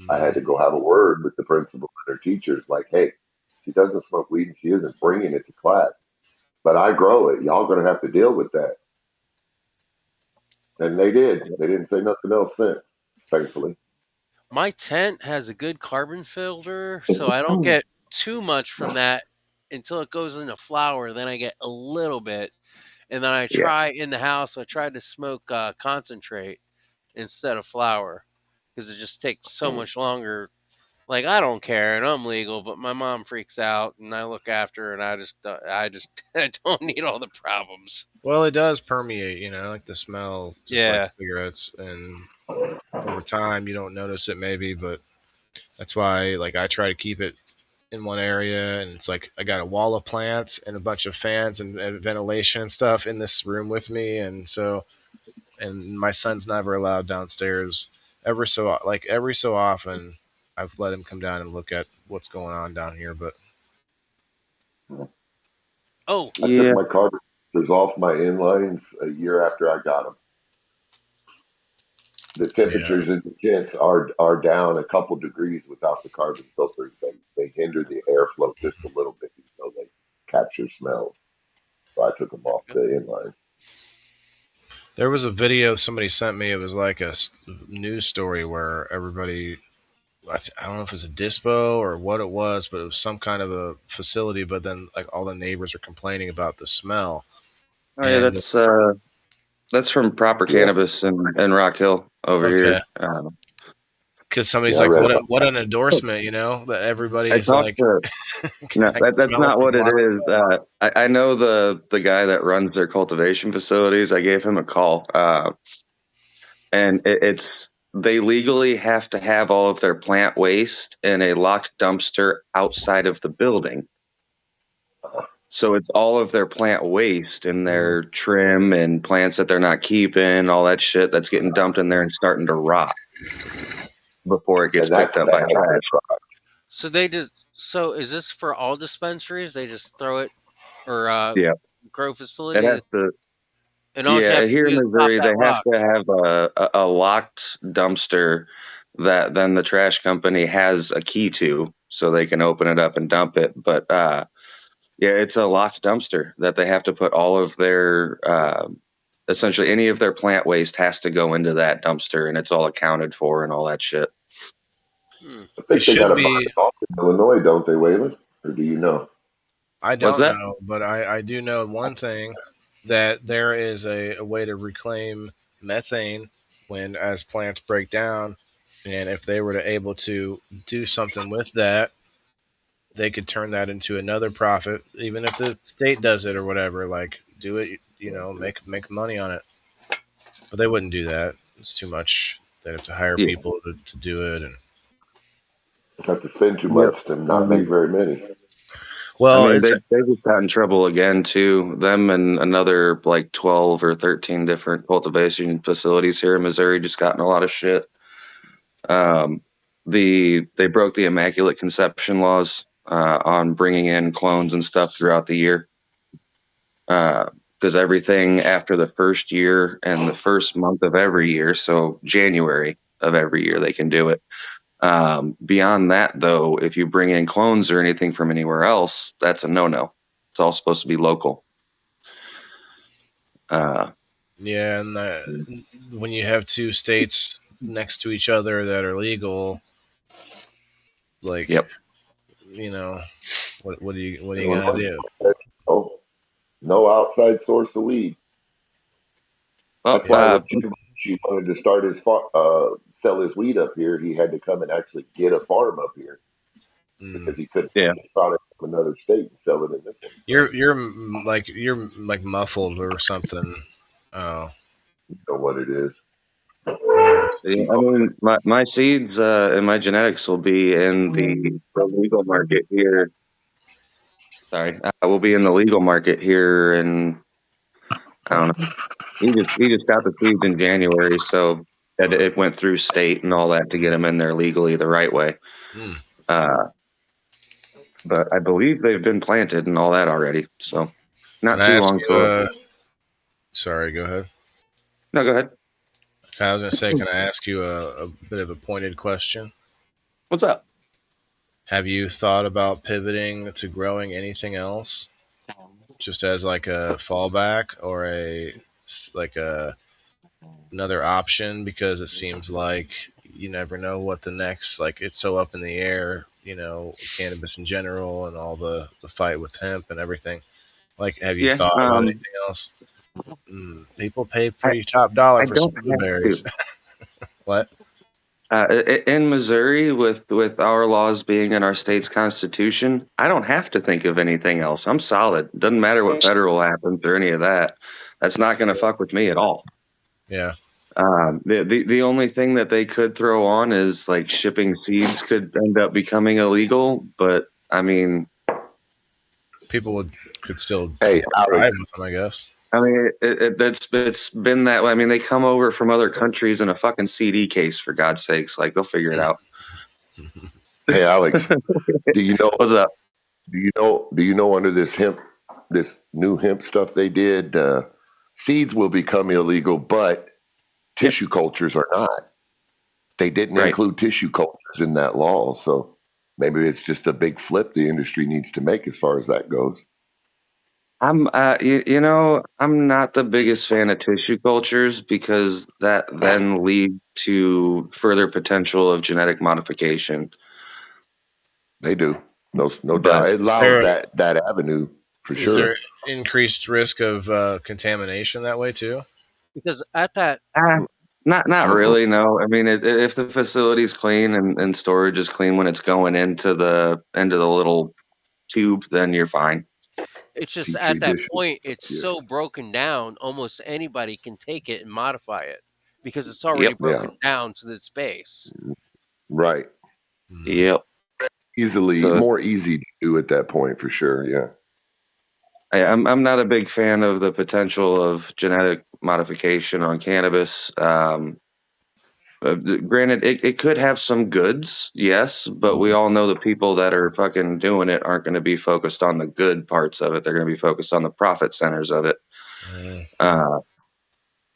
I had Mm. to go have a word with the principal and her teachers, like, hey, she doesn't smoke weed and she isn't bringing it to class, but I grow it. Y'all gonna have to deal with that. And they did. They didn't say nothing else since, thankfully. My tent has a good carbon filter, so I don't get too much from that until it goes into flower. Then I get a little bit, and then I yeah, try in the house. I tried to smoke concentrate instead of flower because it just takes so much longer. Like I don't care, and I'm legal, but my mom freaks out, and I look after her, and I just I don't need all the problems. Well, it does permeate, like the smell, just like Yeah, cigarettes, and over time you don't notice it maybe, but that's why like I try to keep it in one area, and it's like I got a wall of plants and a bunch of fans and ventilation and stuff in this room with me, and so and my son's never allowed downstairs every so often. I've let him come down and look at what's going on down here, but Oh, I took yeah, my carbon filters off my inlines a year after I got them. The yeah. temperatures in the vents are down a couple degrees without the carbon filters. They hinder the airflow just a little bit, so they capture smells. So I took them off the inline. There was a video somebody sent me. It was like a news story where everybody, I don't know if it was a dispo or what it was, but it was some kind of a facility. But then, like, all the neighbors are complaining about the smell. oh yeah, And that's from Proper Yeah, Cannabis in Rock Hill over okay, here. because somebody's yeah, I like, read "What? about What an endorsement!" That I everybody's talked like, to No, "I can that's smell it not from what it blocks is. I know the guy that runs their cultivation facilities. I gave him a call, and it's they legally have to have all of their plant waste in a locked dumpster outside of the building. So it's all of their plant waste and away." their trim and plants that they're not keeping, all that shit that's getting dumped in there and starting to rot before it gets and that's picked up by bad. trash. so they just so is this for all dispensaries? They just throw it or Yeah, grow it facilities, has to. and all you Yeah, have to here in do is pop Missouri, that they have rock. to have a locked dumpster that then the trash company has a key to, so they can open it up and dump it. But yeah, it's a locked dumpster that they have to put all of their essentially any of their plant waste has to go into that dumpster, and it's all accounted for and all that shit. Hmm. I They think they got should to burn be. it off in Illinois, don't they, Waylon? Or do you know? I Was don't that? know, but I do know one thing, that there is a way to reclaim methane when as plants break down, and if they were to able to do something with that, they could turn that into another profit, even if the state does it or whatever. Like do it, make money on it. But they wouldn't do that. It's too much. They'd have to hire Yeah. people to do it, and Have to spend too Yep. much to not make Um, very many. Well, they it's just got in trouble again too. Them and another like 12 or 13 different cultivation facilities here in Missouri just got in a lot of shit. Um, they broke the immaculate conception laws on bringing in clones and stuff throughout the year. Because everything after the first year and the first month of every year, so January of every year, they can do it. Beyond that, though, if you bring in clones or anything from anywhere else, that's a no-no. It's all supposed to be local. yeah, and when you have two states next to each other that are legal, like Yep. you know, what are you gonna Illinois do? said, oh, no outside source of weed. Well, That's why when Jim Belushi wanted to start his sell his weed up here, he had to come and actually get a farm up here because Mm. he couldn't yeah. get a product from another state and sell it in this one. You're like muffled or something. Oh, You know what it is. yeah. Yeah, I mean, my seeds and my genetics will be in the legal market here. Sorry, will be in the legal market here, and I don't know. He just got the seeds in January, so it went through state and all that to get them in there legally the right way. Mm. Uh, but I believe they've been planted and all that already, so Can not I too ask long you? to it. Sorry, go ahead. No, go ahead. I was gonna say, can I ask you a bit of a pointed question? What's up? Have you thought about pivoting to growing anything else, just as like a fallback or like a another option? Because it seems like you never know what the next, like it's so up in the air. Cannabis in general and all the fight with hemp and everything. Like, have you Yeah, thought about anything else? People pay pretty top dollar I for some don't have blueberries. to. What? In Missouri, with our laws being in our state's constitution, I don't have to think of anything else. I'm solid. Doesn't matter what federal happens or any of that. That's not going to fuck with me at all. Yeah. The only thing that they could throw on is like shipping seeds could end up becoming illegal, but I mean, People could still Hey, drive Alex, with them, I guess. it's been that way. I mean, they come over from other countries in a fucking CD case, for God's sakes. Like they'll figure it out. hey, Alex, do you know? What's up? Do you know under this new hemp stuff they did, seeds will become illegal, but Yep. tissue cultures are not. They didn't Right. include tissue cultures in that law, so maybe it's just a big flip the industry needs to make as far as that goes. I'm not the biggest fan of tissue cultures because that then leads to further potential of genetic modification. They do, no doubt. But It allows There that avenue for is there sure. increased risk of contamination that way too? Because at that, not Mhm. really. No, I mean, if the facility's clean and storage is clean when it's going into the little tube, then you're fine. it's just Petri at that dishes. point, it's Yeah, so broken down, almost anybody can take it and modify it because it's already Yep. yeah, broken down to the space. right. Mm. Yep. Easily So more easy to do at that point for sure. Yeah. I'm not a big fan of the potential of genetic modification on cannabis. Granted, it could have some goods, yes, but we all know the people that are fucking doing it aren't going to be focused on the good parts of it. They're going to be focused on the profit centers of it. Mm. Uh,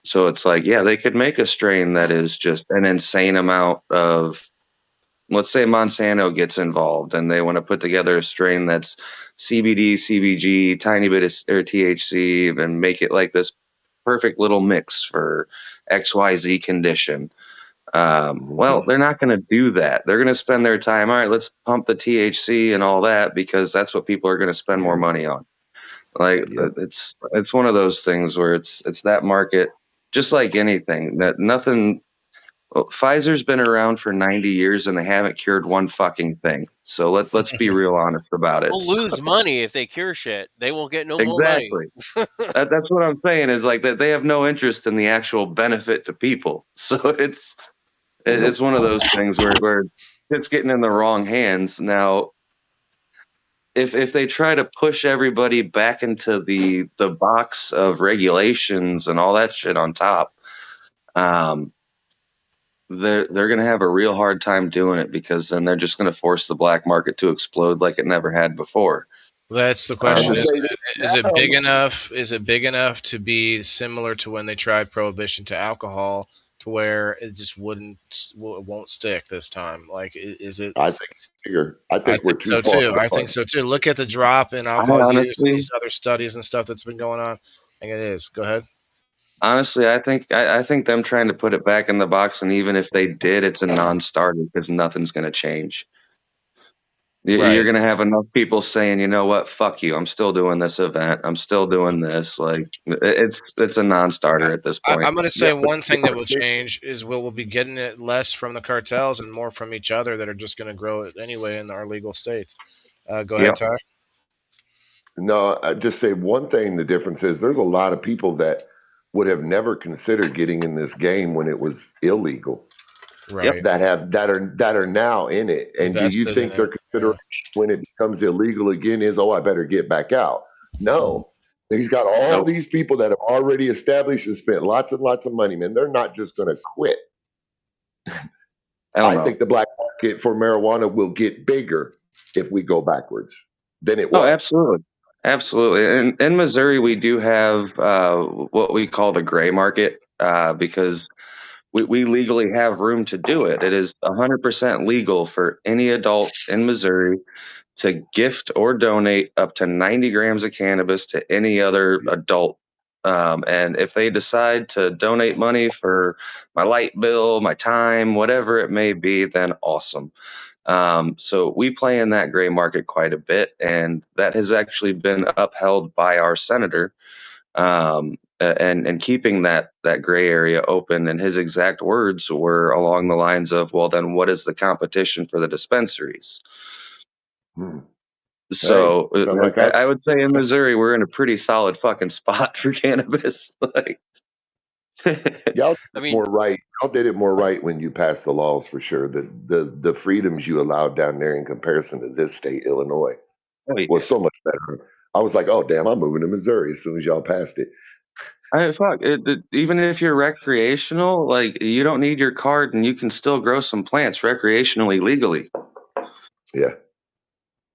so it's like, yeah, they could make a strain that is just an insane amount of, let's say Monsanto gets involved and they want to put together a strain that's CBD, CBG, tiny bit of or THC, and make it like this perfect little mix for XYZ condition. Well, Mhm. they're not going to do that. They're going to spend their time. All right, let's pump the THC and all that because that's what people are going to spend more Yeah. money on. Like Yep. it's one of those things where it's that market, just like anything that nothing. Well, Pfizer's been around for 90 years and they haven't cured one fucking thing. So let's be real honest about it. They'll lose money if they cure shit. They won't get no more money. Exactly. That's what I'm saying is like that they have no interest in the actual benefit to people. So it's Nope. one of those things where it's getting in the wrong hands. Now, if they try to push everybody back into the box of regulations and all that shit on top, um, they're going to have a real hard time doing it, because then they're just going to force the black market to explode like it never had before. That's the And question: to Um, is say is that it big now, enough? Is it big enough to be similar to when they tried prohibition to alcohol, to where it just it won't stick this time? Like, is it? I think it's bigger. I I think we're think too so far too. I think gone. so too. Look at the drop in I alcohol use and honestly, these other studies and stuff that's been going on. I think it is. Go ahead. I think them trying to put it back in the box, and even if they did, it's a non-starter because nothing's going to change. You're Right. going to have enough people saying, you know what, fuck you. I'm still doing this event. I'm still doing this. Like it's a non-starter at this point. I'm going to Yeah, say but one the thing that will argument, change is we'll be getting it less from the cartels and more from each other that are just going to grow it anyway in our legal states. Go ahead, Yep. Ty. no, I just say one thing. The difference is there's a lot of people that would have never considered getting in this game when it was illegal. Yep. Right. That are now in it. And do you Invested in think their it. Yeah. consideration when it becomes illegal again is, oh, I better get back out? No. He's got all Nope. these people that have already established and spent lots and lots of money, man. They're not just going to quit. I don't I know. think the black market for marijuana will get bigger if we go backwards than it Oh, was. absolutely. Absolutely. In Missouri, we do have what we call the gray market, because we legally have room to do it. It is 100% legal for any adult in Missouri to gift or donate up to 90 grams of cannabis to any other adult. And if they decide to donate money for my light bill, my time, whatever it may be, then awesome. So we play in that gray market quite a bit, and that has actually been upheld by our senator, and keeping that gray area open. And his exact words were along the lines of, "Well, then what is the competition for the dispensaries?" Hmm. Hey, So sound like I would say in Missouri we're in a pretty solid fucking spot for cannabis. Like, y'all I did it mean, more right. Y'all did it more right when you passed the laws for sure. The freedoms you allowed down there in comparison to this state, Illinois, oh was yeah. so much better. I was like, oh damn, I'm moving to Missouri as soon as y'all passed it. Fuck even if you're recreational, like you don't need your card, and you can still grow some plants recreationally legally. Yeah.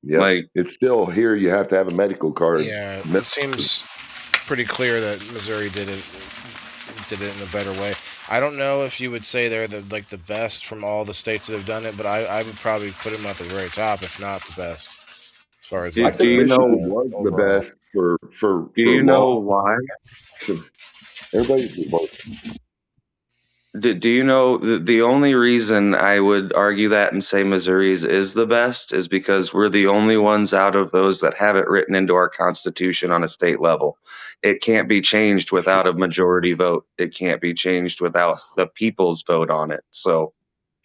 Yep. Like, It's still here. You have to have a medical card. Yeah. It seems pretty clear that Missouri did it in a better way. I don't know if you would say they're the best from all the states that have done it, but I would probably put them at the very top, if not the best, as far as do, I like do think you Michigan know was the overall. best for do for you law. know why? Everybody, well, Do you know the only reason I would argue that and say Missouri's is the best is because we're the only ones out of those that have it written into our constitution on a state level. It can't be changed without a majority vote. It can't be changed without the people's vote on it. So,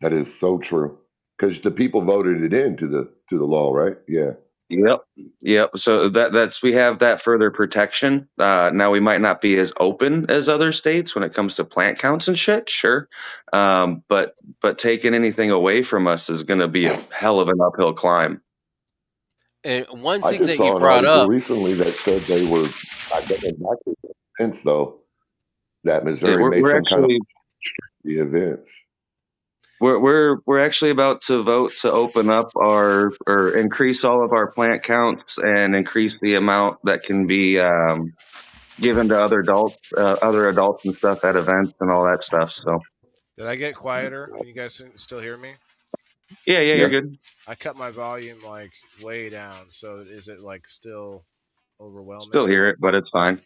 that is so true because the people voted it into the law, right? Yeah. yep, yep. So that's we have that further protection. Now we might not be as open as other states when it comes to plant counts and shit, sure. But taking anything away from us is going to be a hell of an uphill climb. and one I thing just that you saw an brought article up, recently that said they were not going back to the events though. That Yeah, Missouri made we're some kind of actually the events. we're actually about to vote to open up our or increase all of our plant counts and increase the amount that can be given to other adults and stuff at events and all that stuff. So Did I get quieter? Can you guys still hear me? yeah, you're Yeah. good. I cut my volume like way down, so is it like still overwhelming Still or? hear it, but it's fine.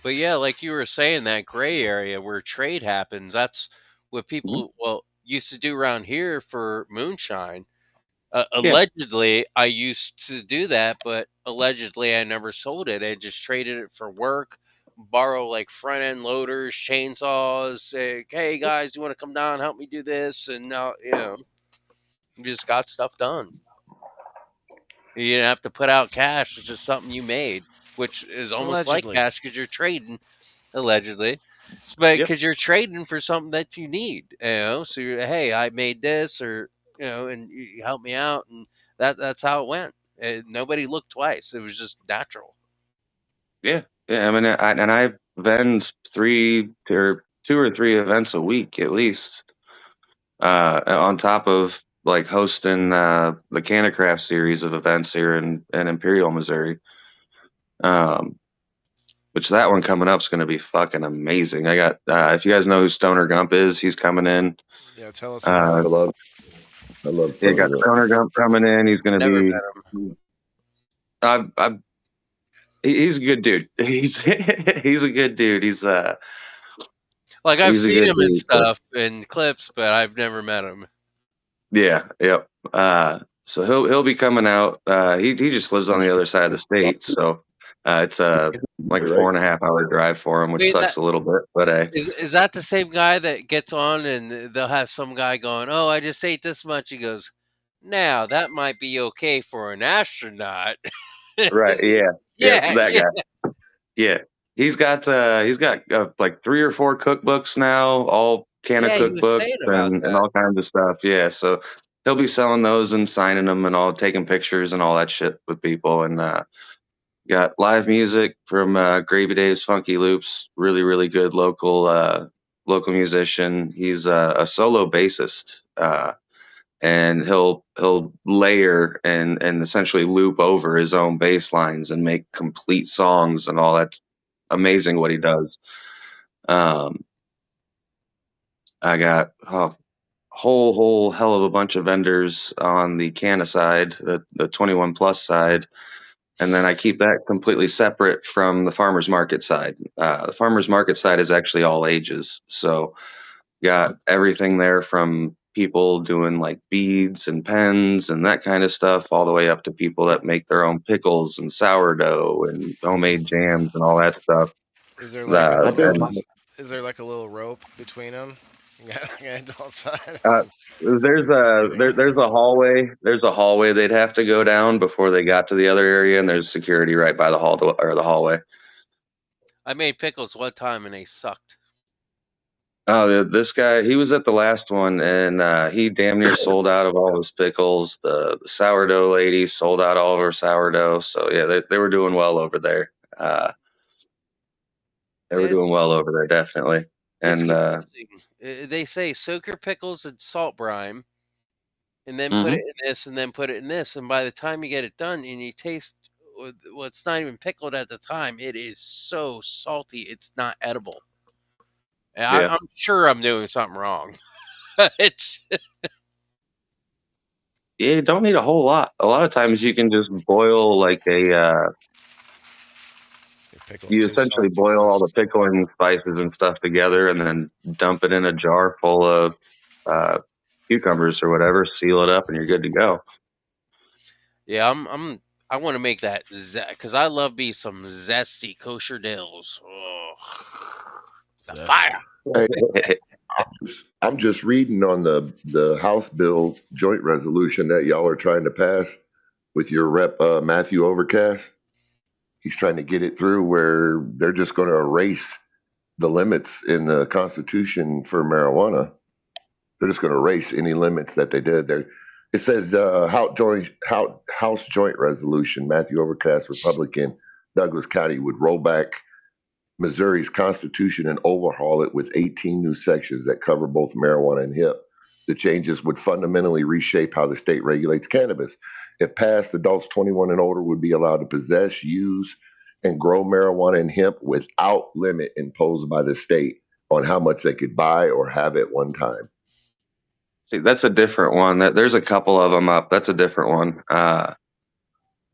but yeah, like you were saying, that gray area where trade happens, that's what Mhm. people, well, used to do around here for moonshine. Yeah, Allegedly, I used to do that, but allegedly, I never sold it. I just traded it for work, borrow like front end loaders, chainsaws. Say, hey guys, you want to come down and help me do this? And now, you just got stuff done. You didn't have to put out cash. It's just something you made, which is almost like Allegedly. cash because you're trading, allegedly. But yep, because you're trading for something that you need, So you're, hey, I made this, or and you help me out, and that's how it went. Nobody looked twice. It was just natural. Yeah. I mean, I vend 2 or 3 events a week at least. On top of like hosting the Canacraft series of events here in Imperial, Missouri. Which that one coming up is going to be fucking amazing. I got if you guys know who Stoner Gump is, he's coming in. Yeah, tell us about I it. love You got Stoner Gump. Stoner Gump coming in. He's going to Never be. met him. He's a good dude. He's he's a good dude. Like I've He's a seen good him in dude. stuff in clips, but I've never met him. Yeah. Yep. So he'll be coming out. He just lives on the other side of the state, so it's like a Right. 4.5 hour drive for him, which Wait, sucks a little bit. But is that the same guy that gets on and they'll have some guy going, "Oh, I just ate this much." He goes, "Now that might be okay for an astronaut." right, yeah, yep, Yeah, that yeah, guy. Yeah, he's got like 3 or 4 cookbooks now, all Canna yeah. He was cookbooks saying about and that. all kinds of stuff. Yeah, so he'll be selling those and signing them and all, taking pictures and all that shit with people. And got live music from Gravy Dave's Funky Loops, really really good local musician. He's a solo bassist. And he'll layer and essentially loop over his own bass lines and make complete songs and all that. Amazing what he does. um I got a whole hell of a bunch of vendors on the Canna side, the 21 plus side, and then I keep that completely separate from the farmers market side. The farmers market side is actually all ages, so got everything there from people doing like beads and pens and that kind of stuff, all the way up to people that make their own pickles and sourdough and homemade jams and all that stuff. Is there like The, I've been and is there like a little rope between them? Yeah, outside. uh, there's Just a kidding. there's a hallway. There's a hallway they'd have to go down before they got to the other area, and there's security right by the hallway. I made pickles one time and they sucked. Oh, this guy, he was at the last one, and he damn near sold out of all his pickles. The sourdough lady sold out all of her sourdough. So yeah, they were doing well over there. They were It's, doing well over there, definitely. it's And confusing. They say soak your pickles in salt brine and then put it mhm. in this and then put it in this. And by the time you get it done and you taste, well, it's not even pickled at the time. It is so salty, it's not edible. And Yeah, I'm sure I'm doing something wrong. It's yeah, you don't need a whole lot. A lot of times you can just boil like Your pickle's you too essentially salty boil for all this. the pickling spices and stuff together, and then dump it in a jar full of uh, cucumbers or whatever. Seal it up, and you're good to go. yeah. I want to make that because I love me some zesty kosher dills. Oh, the Zesty. fire. Hey, I'm just reading on the House bill joint resolution that y'all are trying to pass with your rep Matthew Overcast. He's trying to get it through where they're just going to erase the limits in the Constitution for marijuana. They're just going to erase any limits that they did. There, it says House Joint Resolution. Matthew Overcast, Republican, Douglas County would roll back Missouri's constitution and overhaul it with 18 new sections that cover both marijuana and hemp. The changes would fundamentally reshape how the state regulates cannabis. If passed, adults 21 and older would be allowed to possess, use, and grow marijuana and hemp without limit imposed by the state on how much they could buy or have at one time. See, that's a different one. There's a couple of them up. That's a different one.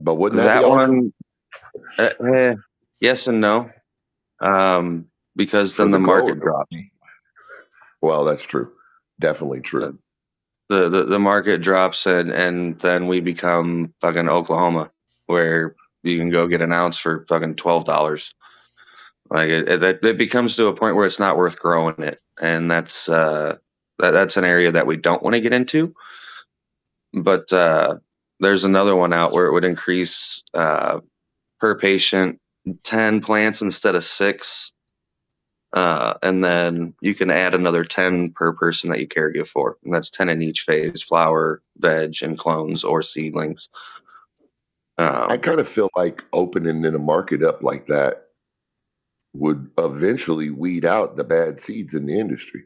But wouldn't that be That awesome one, yes and no, because for then the the market grower? drops. Well, that's true. Definitely true. The market drops, and then we become fucking Oklahoma, where you can go get an ounce for fucking $12. Like it becomes to a point where it's not worth growing it, and that's an area that we don't want to get into. But there's another one out where it would increase per patient 10 plants instead of 6. And then you can add another 10 per person that you caregive for. And that's 10 in each phase: flower, veg, and clones or seedlings. I kind of feel like opening in a market up like that would eventually weed out the bad seeds in the industry.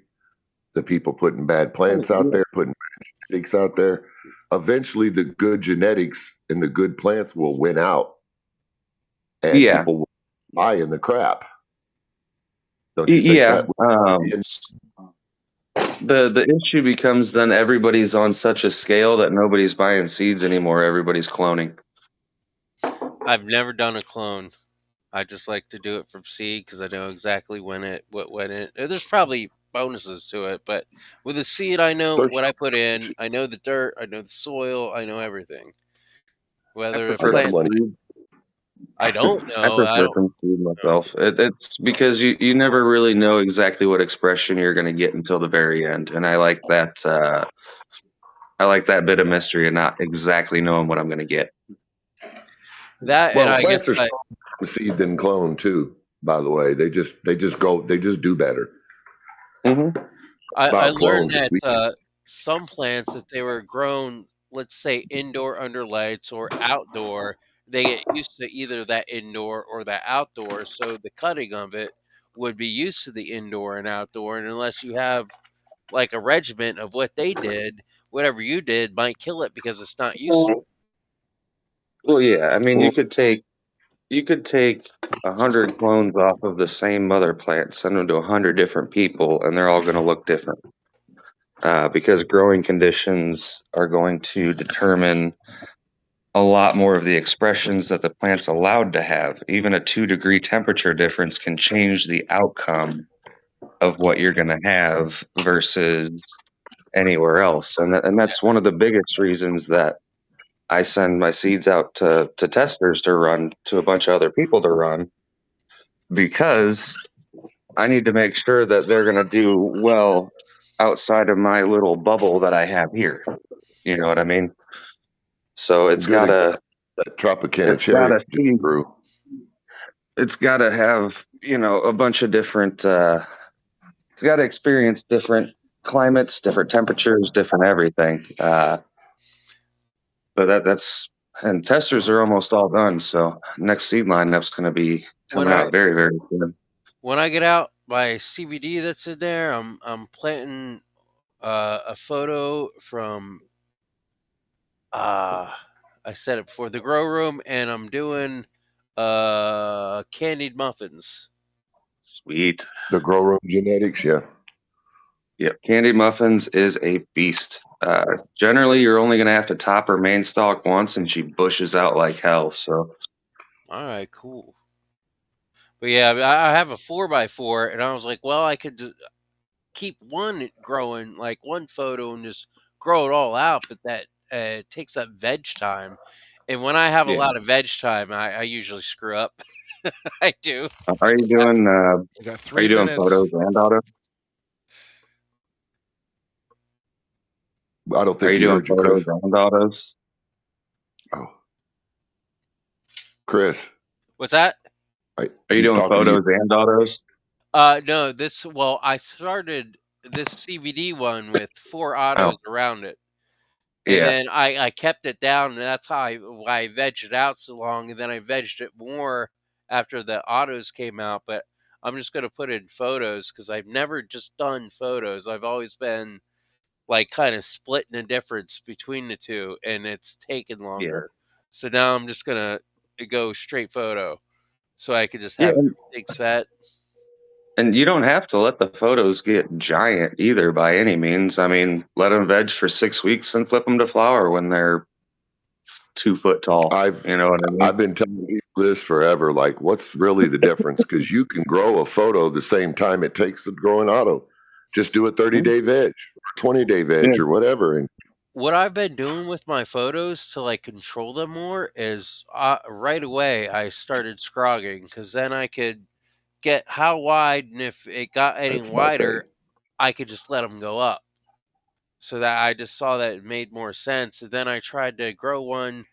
The people putting bad plants out there, putting bad genetics out there. Eventually, the good genetics and the good plants will win out, and Yeah, people will buy in the crap. Don't you think yeah. that? The issue becomes then everybody's on such a scale that nobody's buying seeds anymore. Everybody's cloning. I've never done a clone. I just like to do it from seed because I know exactly what went in. There's probably bonuses to it, but with a seed, I know There's what I put in. I know the dirt. I know the soil. I know everything. I Whether a prefer there's from plant, money. seed. I don't I know. I prefer don't from seed know. myself. It's because you never really know exactly what expression you're going to get until the very end, and I like that. I like that bit of mystery and not exactly knowing what I'm going to get. That, and Well, I guess plants are stronger from seed than clone too. By the way, they just do better. Hmm. I About learned clones, that we some plants, if they were grown, let's say indoor under lights or outdoor, they get used to either that indoor or that outdoor. So the cutting of it would be used to the indoor and outdoor. And unless you have like a regiment of what they did, whatever you did might kill it because it's not used to. Well, yeah. I mean, you could take 100 clones off of the same mother plant, send them to 100 different people, and they're all going to look different. Because growing conditions are going to determine a lot more of the expressions that the plant's allowed to have. Even a 2-degree temperature difference can change the outcome of what you're going to have versus anywhere else. And that's one of the biggest reasons that I send my seeds out to testers to run to a bunch of other people to run, because I need to make sure that they're going to do well outside of my little bubble that I have here. You know what I mean? So it's good gotta example. That Tropicana it's cherry gotta just see grew. it's gotta have, a bunch of different it's gotta experience different climates, different temperatures, different everything. But that's and testers are almost all done, so next seed lineup's gonna be When coming I out very, very soon. when I get out my CBD that's in there, I'm planting a photo from I said it before, the grow room, and I'm doing candied muffins. Sweet. The grow room genetics, yeah. Yep, candied muffins is a beast. Generally, you're only gonna have to top her main stalk once, and she bushes out like hell. So All right, cool. But yeah, I have a 4x4, and I was like, well, I could keep one growing, like one photo, and just grow it all out. But that takes up veg time, and when I have a yeah, lot of veg time, I usually screw up. I do. are you doing We got are three you doing minutes. photos and auto? I don't Are think you he doing heard you, photos Chris. and autos? Oh, Chris, What's that? Are you he's doing talking to you. photos and autos? No, I started this CBD one with 4 Oh, autos around it. And yeah, then I kept it down, and that's how why I vegged it out so long, and then I vegged it more after the autos came out. But I'm just gonna put in photos because I've never just done photos. I've always been like kind of splitting the difference between the two, and it's taken yeah, longer. So now I'm just gonna go straight photo, so I could just yeah. have everything set. And you don't have to let the photos get giant either by any means. I mean, let them veg for 6 weeks and flip them to flower when they're 2 foot tall. I've You know what I mean? I've been telling people this forever. Like, what's really the difference? Because you can grow a photo the same time it takes to grow an auto. Just do a 30-day veg, or 20-day Yeah, veg, or whatever. And What I've been doing with my photos to like control them more is right away I started scrogging because then I could get how wide, and if it got any that's my thing. wider, I could just let them go up. So that I just saw that it made more sense. And then I tried to grow one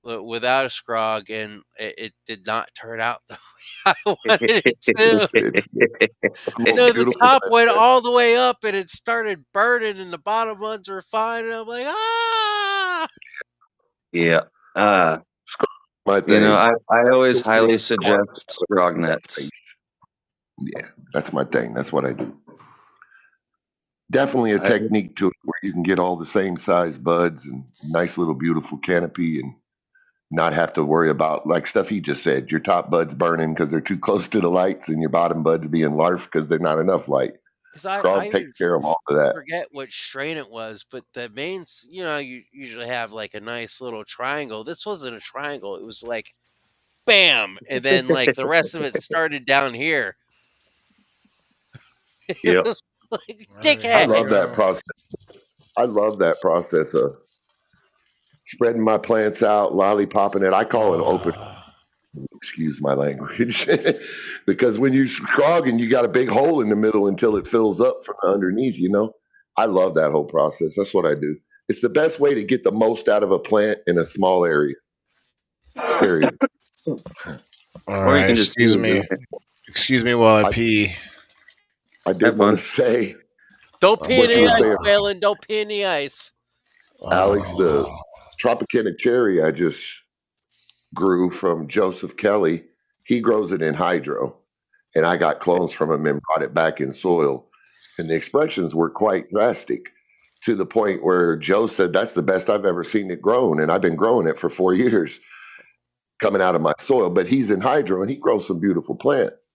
without a scrog, and it did not turn out the way I wanted it to. It's the most No, the beautiful top plant. went all the way up, and it started burning, and the bottom ones were fine. And I'm like, ah. yeah. My You know, thing. I always The way highly it's carved suggest out scrog of that nets. face. Yeah, that's my thing. That's what I do. Definitely a I, technique to it where you can get all the same size buds and nice little beautiful canopy and not have to worry about like stuff he just said. Your top buds burning because they're too close to the lights, and your bottom buds being larf because they're not enough light. Because I Scrog takes always care of all of that. forget which strain it was, but the mains, you usually have like a nice little triangle. This wasn't a triangle. It was like bam, and then like the rest of it started down here. It yep. was like Well, I here we dickhead. love that go. process. I love that process of spreading my plants out, lollipopping it. I call it open. Oh, Excuse my language, because when you're scrogging, you got a big hole in the middle until it fills up from underneath. I love that whole process. That's what I do. It's the best way to get the most out of a plant in a small area. Period. all Or you right. can just see Excuse me. it. Excuse me while I I pee. I did Have want to fun. say Don't pee in what you the were ice, saying, Oh, Waylon. Don't pee in the ice. Alex. The oh, Tropicana cherry I just grew from Joseph Kelly. He grows it in hydro, and I got clones from him and brought it back in soil. And the expressions were quite drastic to the point where Joe said, "That's the best I've ever seen it grown." And I've been growing it for 4 years coming out of my soil. But he's in hydro and he grows some beautiful plants.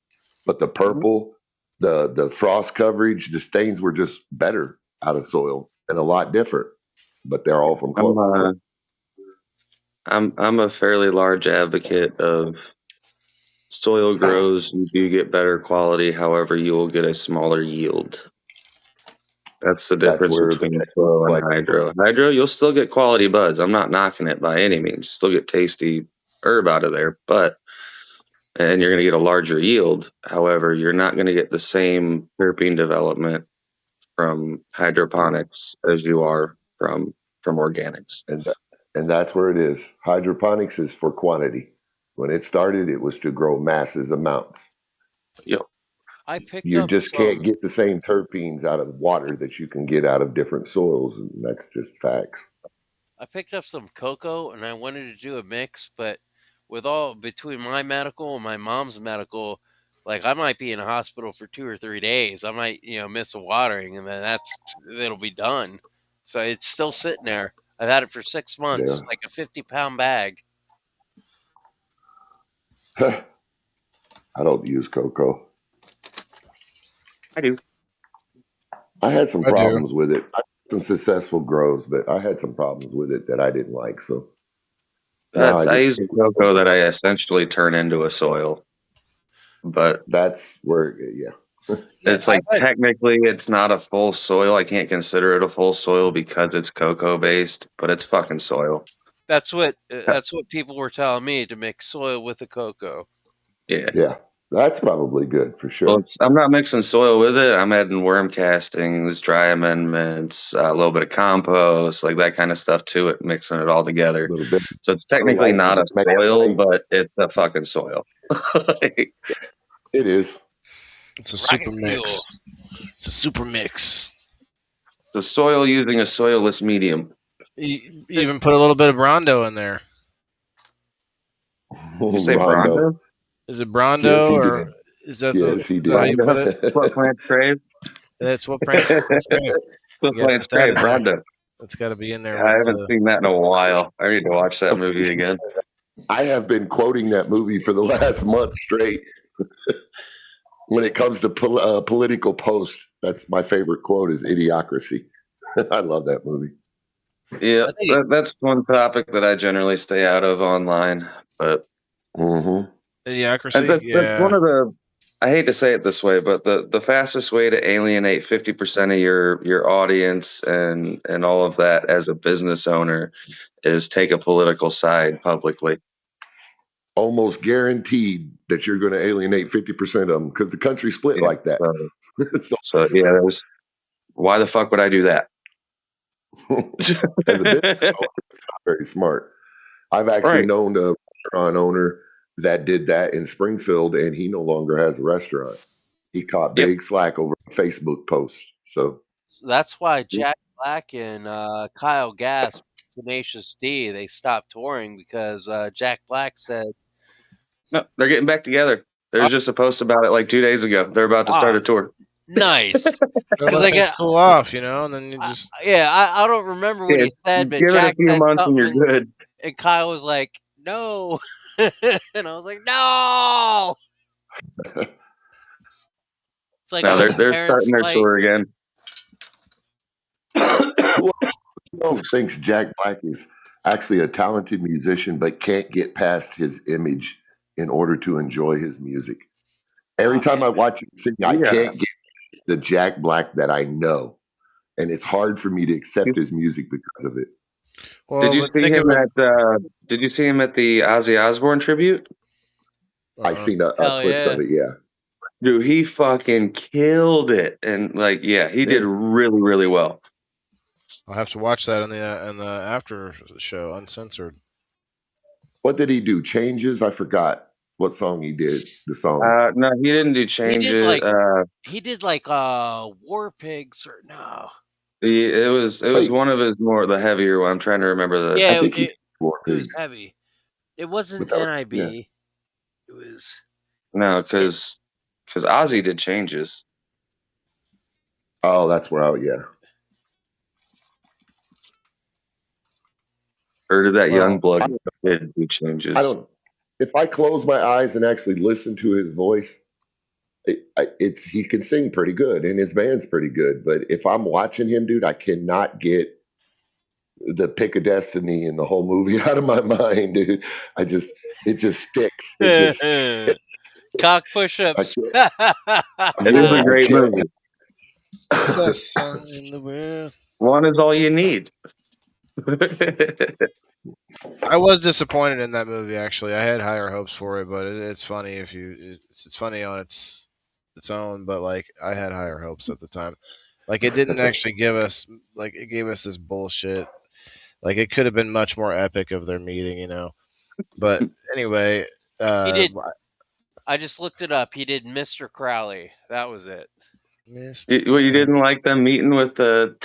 But the Mhm. purple, the frost coverage, the stains were just better out of soil and a lot different. But they're all from I'm clone. uh, I'm a fairly large advocate of soil grows. You do get better quality, however, you will get a smaller yield. That's the That's difference where the between technique soil and plays. hydro. Hydro, you'll still get quality buds. I'm not knocking it by any means. Still get tasty herb out of there, and you're going to get a larger yield. However, you're not going to get the same terpene development from Yeah. hydroponics as you are from organics. And that, and that's where it is. Hydroponics is for quantity. When it started, it was to grow masses amounts. Yep. I picked You up just can't some. get the same terpenes out of water that you can get out of different soils, and that's just facts. I picked up some cocoa, and I wanted to do a mix, but with all between my medical and my mom's medical, like I might be in a hospital for 2 or 3 days. I might, miss a watering, and then it'll be done. So it's still sitting there. I've had it for 6 months, Yeah. like a 50-pound bag. I don't use cocoa. I do. I had some I do. problems with it. I had some successful grows, but I had some problems with it that I didn't like. So now I I just use a cocoa that I essentially turn into a soil, but that's where yeah. Yeah, it's like technically it's not a full soil. I can't consider it a full soil because it's cocoa based, but it's fucking soil. that's what people were telling me to mix soil with the cocoa. Yeah. Yeah, that's probably good for Well, sure. I'm not mixing soil with it. I'm adding worm castings, dry amendments, a little bit of compost, like that kind of stuff to it, mixing it all A together. little bit So it's of technically perlite not and a soil, perlite. but it's a fucking soil. Like, It is. It's a super Rocket fuel. mix. It's a super mix. the soil using a soilless medium. You even put a little bit of Brondo in there. Did you say Rondo. Brondo? Is it Yes, Brondo he or did. is that Yes, he is that how did. you put Brondo? it? That's what plants crave. That's what plants crave. What You got to plants put that crave, in there. Brondo. That's got to be in there I with haven't the. seen that in a while. I need to watch that movie again. I have been quoting that movie for the last month straight. When it comes to political posts, that's my favorite quote is "Idiocracy." I love that movie. Yeah, I think that's one topic that I generally stay out of online. But Hmm. Idiocracy, that's yeah. one of the. I hate to say it this way, but the fastest way to alienate 50% of your audience and all of that as a business owner is take a political side publicly. Almost guaranteed that you're going to alienate 50% of them because the country's split Yeah. like that. So, So, so yeah, there's why the fuck would I do that? as a business owner, it's not very smart. I've actually Right. known a restaurant owner that did that in Springfield, and he no longer has a restaurant. He caught Yep. big slack over a Facebook post. So That's why Jack Black and Kyle Gass, Tenacious D, they stopped touring because Jack Black said, No, they're getting back together. There's just a post about it like 2 days ago. They're about to start "Ah, a tour. nice." Gotta Because let things cool off, you know, and then you just I don't remember what he It's said, but give it a Jack few said months and you're something, good. and Kyle was like, "No," and I was like, "No." It's like No, when they're parents starting their fight. tour again. Who else thinks Jack Black is actually a talented musician but can't get past his image in order to enjoy his music? Every Oh time yeah, I watch him sing, I Yeah, can't get the Jack Black that I know. And it's hard for me to accept his music because of it. Did well, you but see think of him it. at Did you see him at the Ozzy Osbourne tribute? I Uh, seen a hell clips of yeah. it, yeah. Dude, he fucking killed it, and like, yeah, he did Yeah. really, really well. I'll have to watch that in the after show, uncensored. What did he do? Changes? I forgot what song he did. The song. No, he didn't do He change did it. like War Pigs or no? It was Wait, one of his more the heavier one. I'm trying to remember I Yeah, think he did War it was Pigs. heavy. It But wasn't that was, yeah. NIB. It was no, it, because Ozzy did changes. Oh, that's where yeah. Or did that young Well, blood I, did do I changes? don't, if I close my eyes and actually listen to his voice, it's he can sing pretty good and his band's pretty good. But if I'm watching him, dude, I cannot get the Pick of Destiny and the whole movie out of my mind, dude. It just sticks. It just, cock I push-ups. can't, It is a I great can't. movie. the best song in the world. One is all you need. I was disappointed in that movie. Actually, I had higher hopes for it, but it's funny if it's funny on its own. But like, I had higher hopes at the time. Like, it didn't actually give us like it gave us this bullshit. Like, it could have been much more epic of their meeting, you know. But anyway, He uh, did. I just looked it up. He did Mr. Crowley. That was it. Mr. Well, you didn't like them meeting with the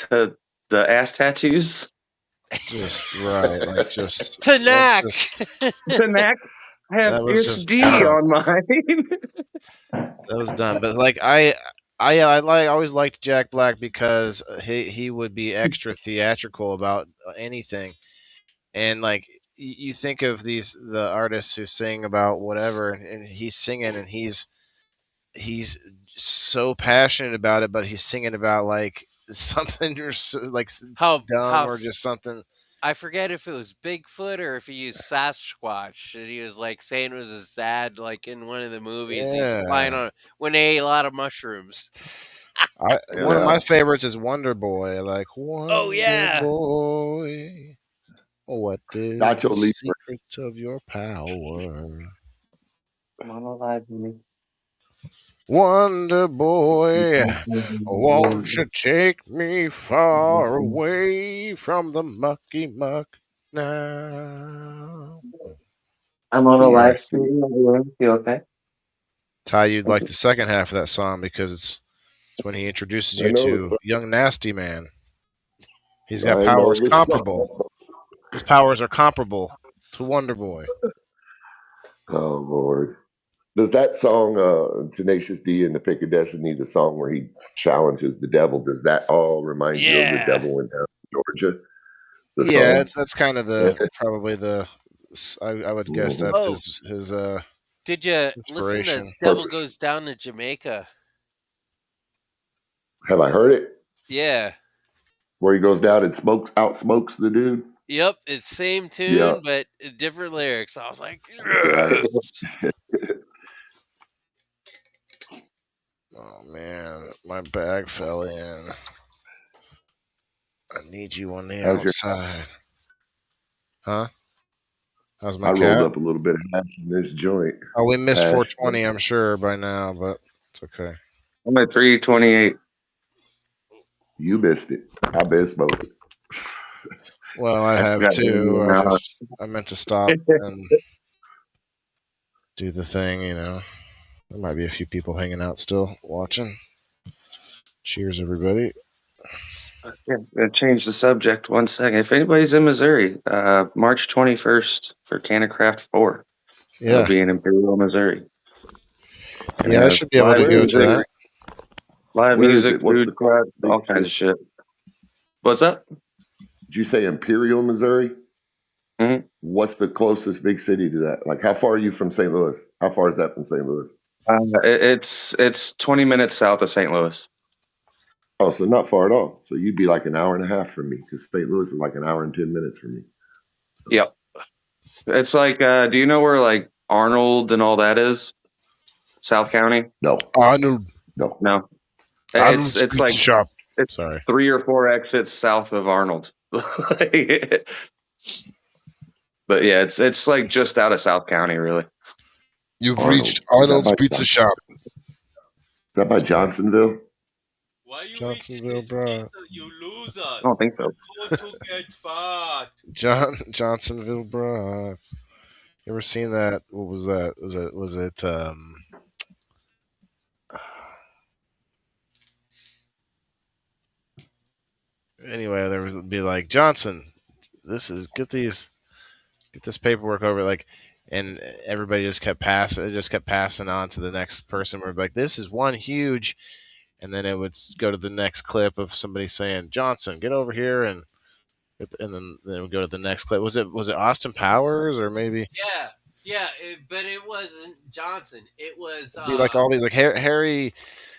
ass tattoos? Just right, like just let's Tanak. just The neck. I have that was just SD dumb. on mine. That was dumb. But like I like always liked Jack Black because he would be extra theatrical about anything, and like you think of the artists who sing about whatever, and he's singing and he's so passionate about it, but he's singing about like something or so, like dumb How or just something. I forget if it was Bigfoot or if he used Sasquatch. And he was like saying it was a sad, like in one of the movies, he's flying Yeah. on when they ate a lot of mushrooms. One of Yeah. my favorites is Wonder Boy. Like Oh Wonder yeah. Boy, what is Nacho the Libre. secret of your power? Come on alive, me. Wonder Boy, won't you take me far away from the mucky muck now? I'm on a See, live see, stream. You okay? Ty, you'd like the second half of that song because it's when he introduces I you know, to Young Nasty Man. He's got I know powers this comparable. song. His powers are comparable to Wonder Boy. Oh Lord. Does that song, Tenacious D and the Pick of Destiny, the song where he challenges the devil, does that all remind you of the Yeah. devil in Georgia? The Yeah, song? that's kind of probably the. I would guess Mhm. that's Oh, his did you listen to inspiration. Devil Goes Down to Jamaica? Have I heard it? Yeah. Where he goes down and smokes the dude? Yep. It's same Yeah. tune, but different lyrics. I was like, Right. yes. Oh man, my bag fell in. I need you on the How's your outside. Huh? How's my I rolled cat? up a little bit of hash in this joint. Oh, we missed Hash. 420, I'm sure by now, but it's okay. I'm at 328. You missed it. I missed both. Well, I I have forgot your too. name now. I meant to stop and do the thing, you know. There might be a few people hanging out still watching. Cheers, everybody. Yeah, change the subject 1 second. If anybody's in Missouri, March 21st for CannaCraft 4. It'll Yeah, be in Imperial, Missouri. And yeah, I should be able live to Where go is to music, it? that. live Where is music, it? What's the food truck, big all kinds city? of shit. What's up? Did you say Imperial, Missouri? Mhm. What's the closest big city to that? Like, how far are you from St. Louis? How far is that from St. Louis? It's 20 minutes south of St. Louis. Oh, so not far at all. So you'd be like an hour and a half from me because St. Louis is like an hour and 10 minutes from me. Yep. It's like, do you know where like Arnold and all that is? South County? No, Arnold, no. No. It's Arnold's it's Pizza like Shop. it's Sorry. 3 or 4 exits south of Arnold. But yeah, it's like just out of South County, really. You've Arnold. reached Is that Arnold's by Pizza Shop. Johnsonville? Why you eating Johnsonville, this bro. pizza, you loser? I don't think so. Go to get fat. Johnsonville, bro. You ever seen that? What was that? Was it anyway, there was be like, Johnson, get this paperwork over, like, and everybody just kept passing on to the next person. We're like, this is one huge, and then it would go to the next clip of somebody saying, Johnson, get over here, and then it would go to the next clip. Was it Austin Powers, or maybe Yeah, but it wasn't Johnson. It was it'd be like all these, like, Harry.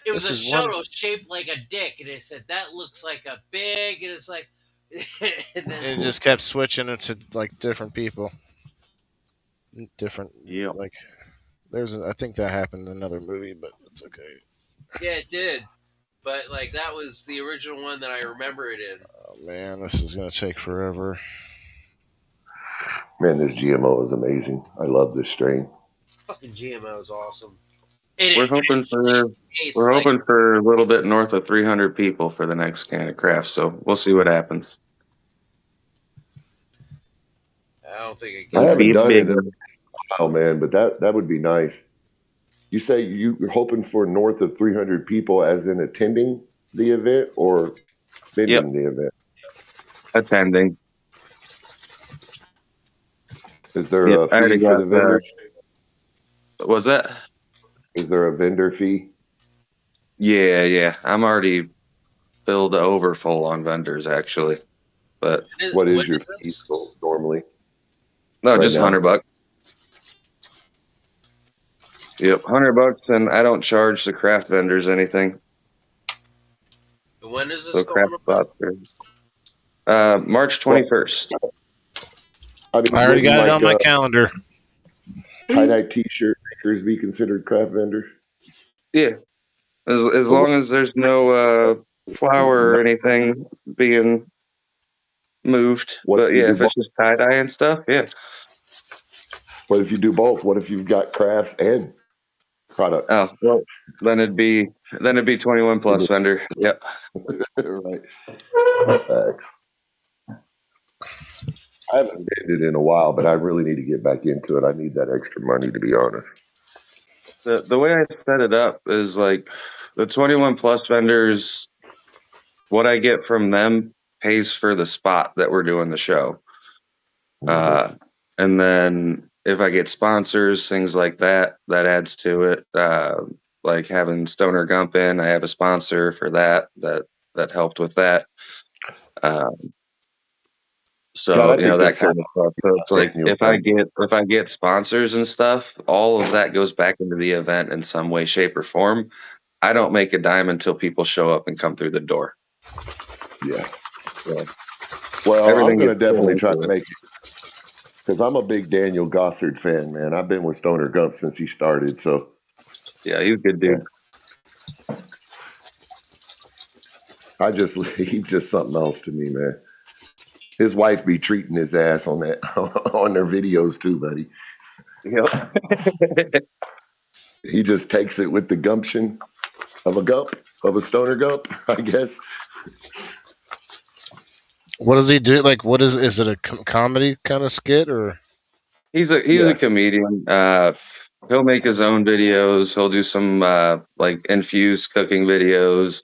it was This a is one. shuttle shaped like a dick, and it said that looks like a big, and it's like, and then And it just kept switching into like different people, different, Yeah. like, I think that happened in another movie, but it's okay. yeah, it did. But like that was the original one that I remember it in. Oh man, this is gonna take forever. Man, this GMO is amazing. I love this strain. Fucking GMO is awesome. We're hoping for a little bit north of 300 people for the next CannaCraft, so we'll see what happens. I don't think it I can. haven't done it big. in a while, man, but that would be nice. You say you're hoping for north of 300 people, as in attending the event or spending the event? Attending. Is there Yep, a I already fee for got the vendors? was that? Is there a vendor fee? Yeah. I'm already filled over full on vendors, actually. But What is your this? fee normally? no, Right just now. $100. Yep, $100, and I don't charge the craft vendors anything. When is this So going craft on? spots are March 21st. I mean, I already wouldn't got it like on my calendar. tie-dye T-shirt makers be considered craft vendors? Yeah, as long as there's no flour or anything being moved. What But if you yeah, do if it's just tie dye and stuff, yeah. What if you do both? What if you've got crafts and product? Oh well, then it'd be 21 plus vendor. Yep. Right. Facts. I haven't did it in a while, but I really need to get back into it. I need that extra money, to be honest. The way I set it up is like the 21 plus vendors. What I get from them pays for the spot that we're doing the show. And then if I get sponsors, things like that, that adds to it. Like having Stoner Gump in, I have a sponsor for that helped with that. So God, I think that that's kind of stuff. So it's like Daniel if I get sponsors and stuff, all of that goes back into the event in some way, shape, or form. I don't make a dime until people show up and come through the door. Yeah. So Well, I'm everything going to gets put definitely try into to it. make it because I'm a big Daniel Gossard fan, man. I've been with Stoner Gump since he started. So, Yeah, he's a good dude. he's just something else to me, man. His wife be treating his ass on that on their videos too, buddy. Yep. He just takes it with the gumption of a Stoner Gump, I guess. What does he do? Like, what is it a comedy kind of skit, or? He's a comedian. He'll make his own videos. He'll do some like infused cooking videos.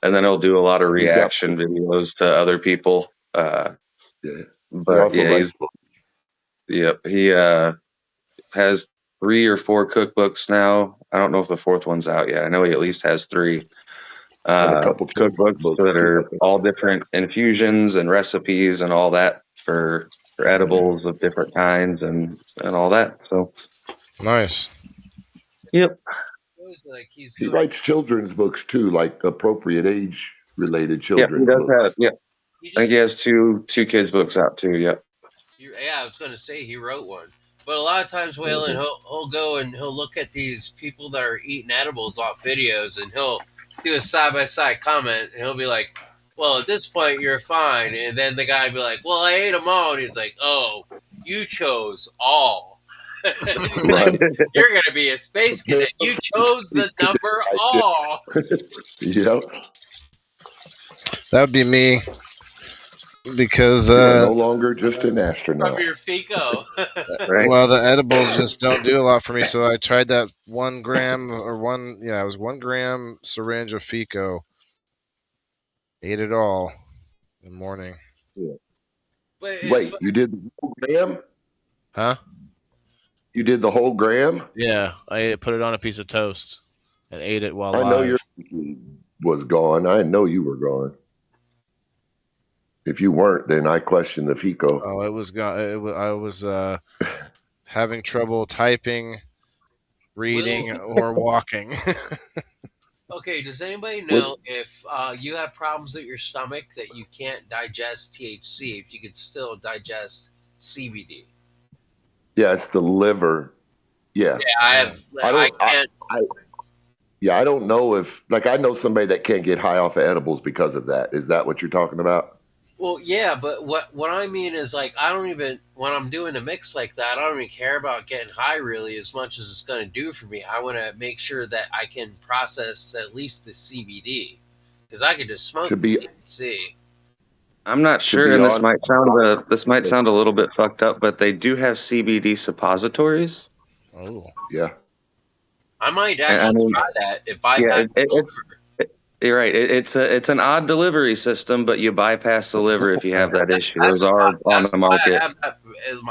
and then he'll do a lot of He's got- reaction videos to other people. Yeah. He But also yeah, writes he has 3 or 4 cookbooks now. I don't know if the 4th one's out yet. I know he at least has 3 and a couple cookbooks books that too. are all different infusions and recipes and all that for edibles of different kinds and all that. So Nice. yep. It was like he's He doing. writes children's books too, like appropriate age related Yeah, children's he does books. have. Yeah, He I think he has two kids books out too. Yep. Yeah, I was going to say he wrote one. But a lot of times, Waylon, he'll go and he'll look at these people that are eating edibles off videos, and he'll do a side by side comment, and he'll be like, "Well, at this point, you're fine." And then the guy will be like, "Well, I ate them all," and he's like, "Oh, you chose all." He's like, "You're going to be a space cadet. You chose the number all." Yep. That would be me. Because You are no longer just an astronaut. From your FICO. Right. well, the edibles just don't do a lot for me. So I tried that 1 gram or it was 1 gram syringe of Fico. Ate it all in the morning. But Wait, you did the whole gram? Huh? You did the whole gram? Yeah, I put it on a piece of toast and ate it while I know live. your thinking was gone. I know you were gone. If you weren't, then I question the FICO. Oh, it was gone. I was having trouble typing, reading, or walking. Okay, does anybody know if you have problems with your stomach that you can't digest THC, if you could still digest CBD? Yeah, it's the liver. Yeah. Yeah, I can't. Yeah, I don't know if, like, I know somebody that can't get high off of edibles because of that. Is that what you're talking about? Well, yeah, but what I mean is, like, I don't even, when I'm doing a mix like that, I don't even care about getting high really as much as it's going to do for me. I want to make sure that I can process at least the CBD, because I could just smoke THC. I'm not sure, and this might sound a little bit fucked up, but they do have CBD suppositories. Oh, yeah. I might actually try that if I You're right. It's an odd delivery system, but you bypass the liver if you have that issue. Those are on the market.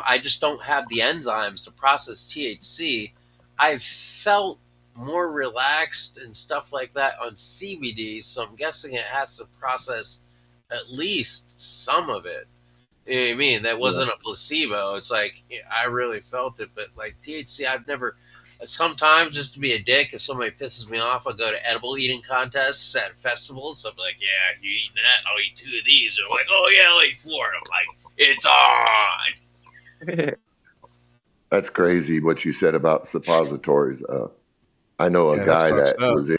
I just don't have the enzymes to process THC. I've felt more relaxed and stuff like that on CBD, so I'm guessing it has to process at least some of it. You know what I mean? That wasn't a placebo. It's like I really felt it, but like THC, I've never. Sometimes, just to be a dick, if somebody pisses me off, I'll go to edible eating contests at festivals. I'm like, yeah, you eating that? I'll eat 2 of these. They're like, oh, yeah, I'll eat 4. I'm like, it's on. That's crazy what you said about suppositories. I know a guy that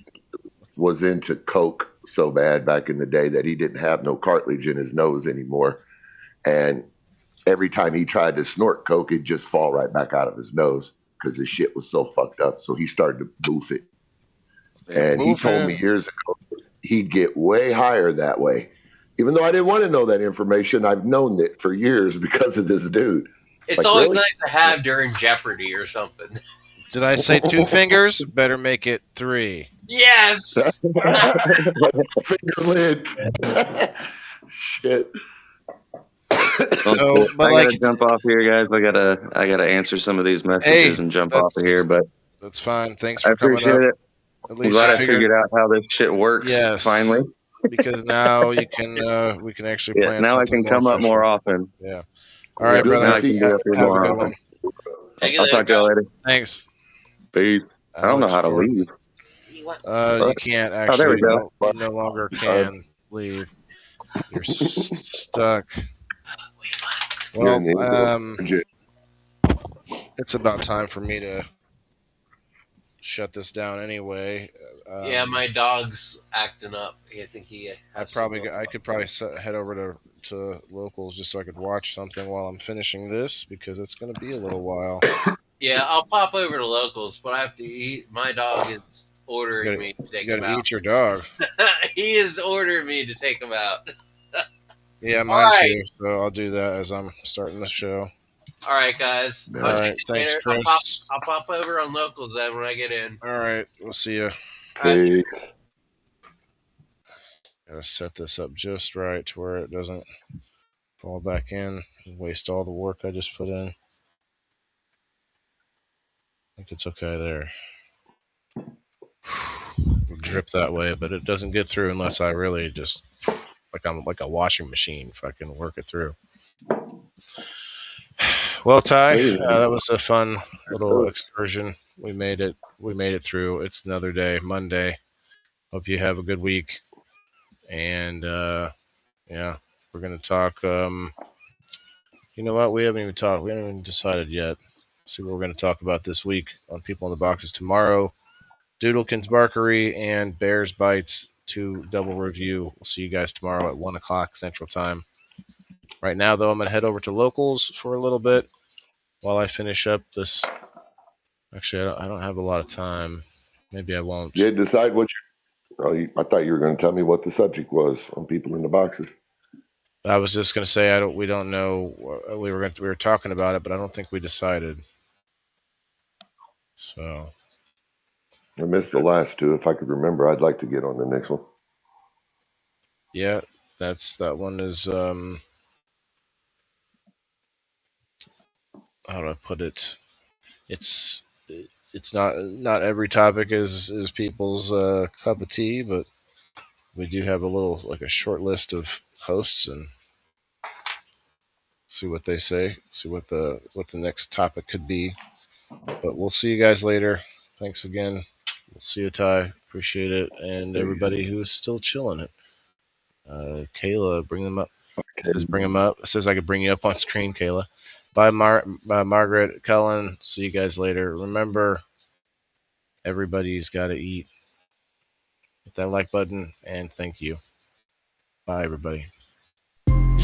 was into coke so bad back in the day that he didn't have no cartilage in his nose anymore. And every time he tried to snort coke, it'd just fall right back out of his nose, because his shit was so fucked up. So he started to boof it. And he told me years ago he'd get way higher that way. Even though I didn't want to know that information, I've known it for years because of this dude. It's like, always nice to have during Jeopardy or something. Did I say 2 fingers? Better make it 3. Yes! Finger lid. Shit. So, but I gotta jump off here, guys. I gotta answer some of these messages and jump off of here. But that's fine. Thanks for coming up. I appreciate it. At least I'm glad I figured out how this shit works. Yes, finally. Because now we can actually plan. Now I can come up more often. Yeah. All right, brother. Now I can get up here more often. I'll talk to you later. Thanks. Peace. I don't know how to leave. You can't actually. Oh, there we go. You no longer can leave. You're stuck. Well, it's about time for me to shut this down anyway. Yeah, my dog's acting up. I think he. I could probably head over to locals just so I could watch something while I'm finishing this, because it's going to be a little while. Yeah, I'll pop over to locals, but I have to eat. My dog is ordering me to take him out. You got to eat your dog. He is ordering me to take him out. Yeah, mine too. So I'll do that as I'm starting the show. All right, guys. All right, thanks, Chris. I'll pop over on locals then when I get in. All right, we'll see you. Peace. Gotta set this up just right to where it doesn't fall back in and waste all the work I just put in. I think it's okay there. It'll drip that way, but it doesn't get through unless I really just, like I'm like a washing machine, if I can work it through. Well, Ty, that was a fun little excursion. We made it. We made it through. It's another day, Monday. Hope you have a good week. And yeah, we're gonna talk. You know what? We haven't even talked. We haven't even decided yet. See what we're gonna talk about this week on People in the Boxes tomorrow. Doodlekin's Barkery and Bears Bites 2 double review. We'll see you guys tomorrow at 1 o'clock Central Time. Right now, though, I'm going to head over to Locals for a little bit while I finish up this. Actually, I don't have a lot of time. Maybe I won't. You decide what I thought you were going to tell me what the subject was on People in the Boxes. I was just going to say we don't know. We were talking about it, but I don't think we decided. So I missed the last two. If I could remember, I'd like to get on the next one. Yeah, that one is how do I put it? It's not every topic is people's cup of tea, but we do have a short list of hosts and see what they say, see what the next topic could be. But we'll see you guys later. Thanks again. We'll see you, Ty. Appreciate it, and everybody who is still chilling it. Kayla, bring them up. Okay. Says bring them up. It says I could bring you up on screen, Kayla. Bye, Margaret, Cullen. See you guys later. Remember, everybody's got to eat. Hit that like button, and thank you. Bye, everybody.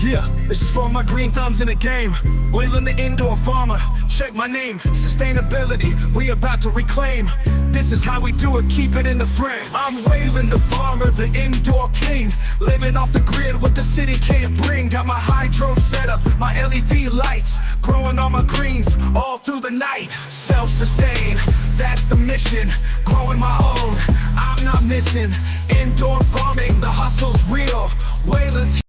Yeah, this is for my green thumbs in the game. Wailing the indoor farmer, check my name. Sustainability, we about to reclaim. This is how we do it, keep it in the frame. I'm Waylon the farmer, the indoor king. Living off the grid, what the city can't bring. Got my hydro setup, my LED lights. Growing all my greens, all through the night. Self-sustain, that's the mission. Growing my own, I'm not missing. Indoor farming, the hustle's real. Waylon's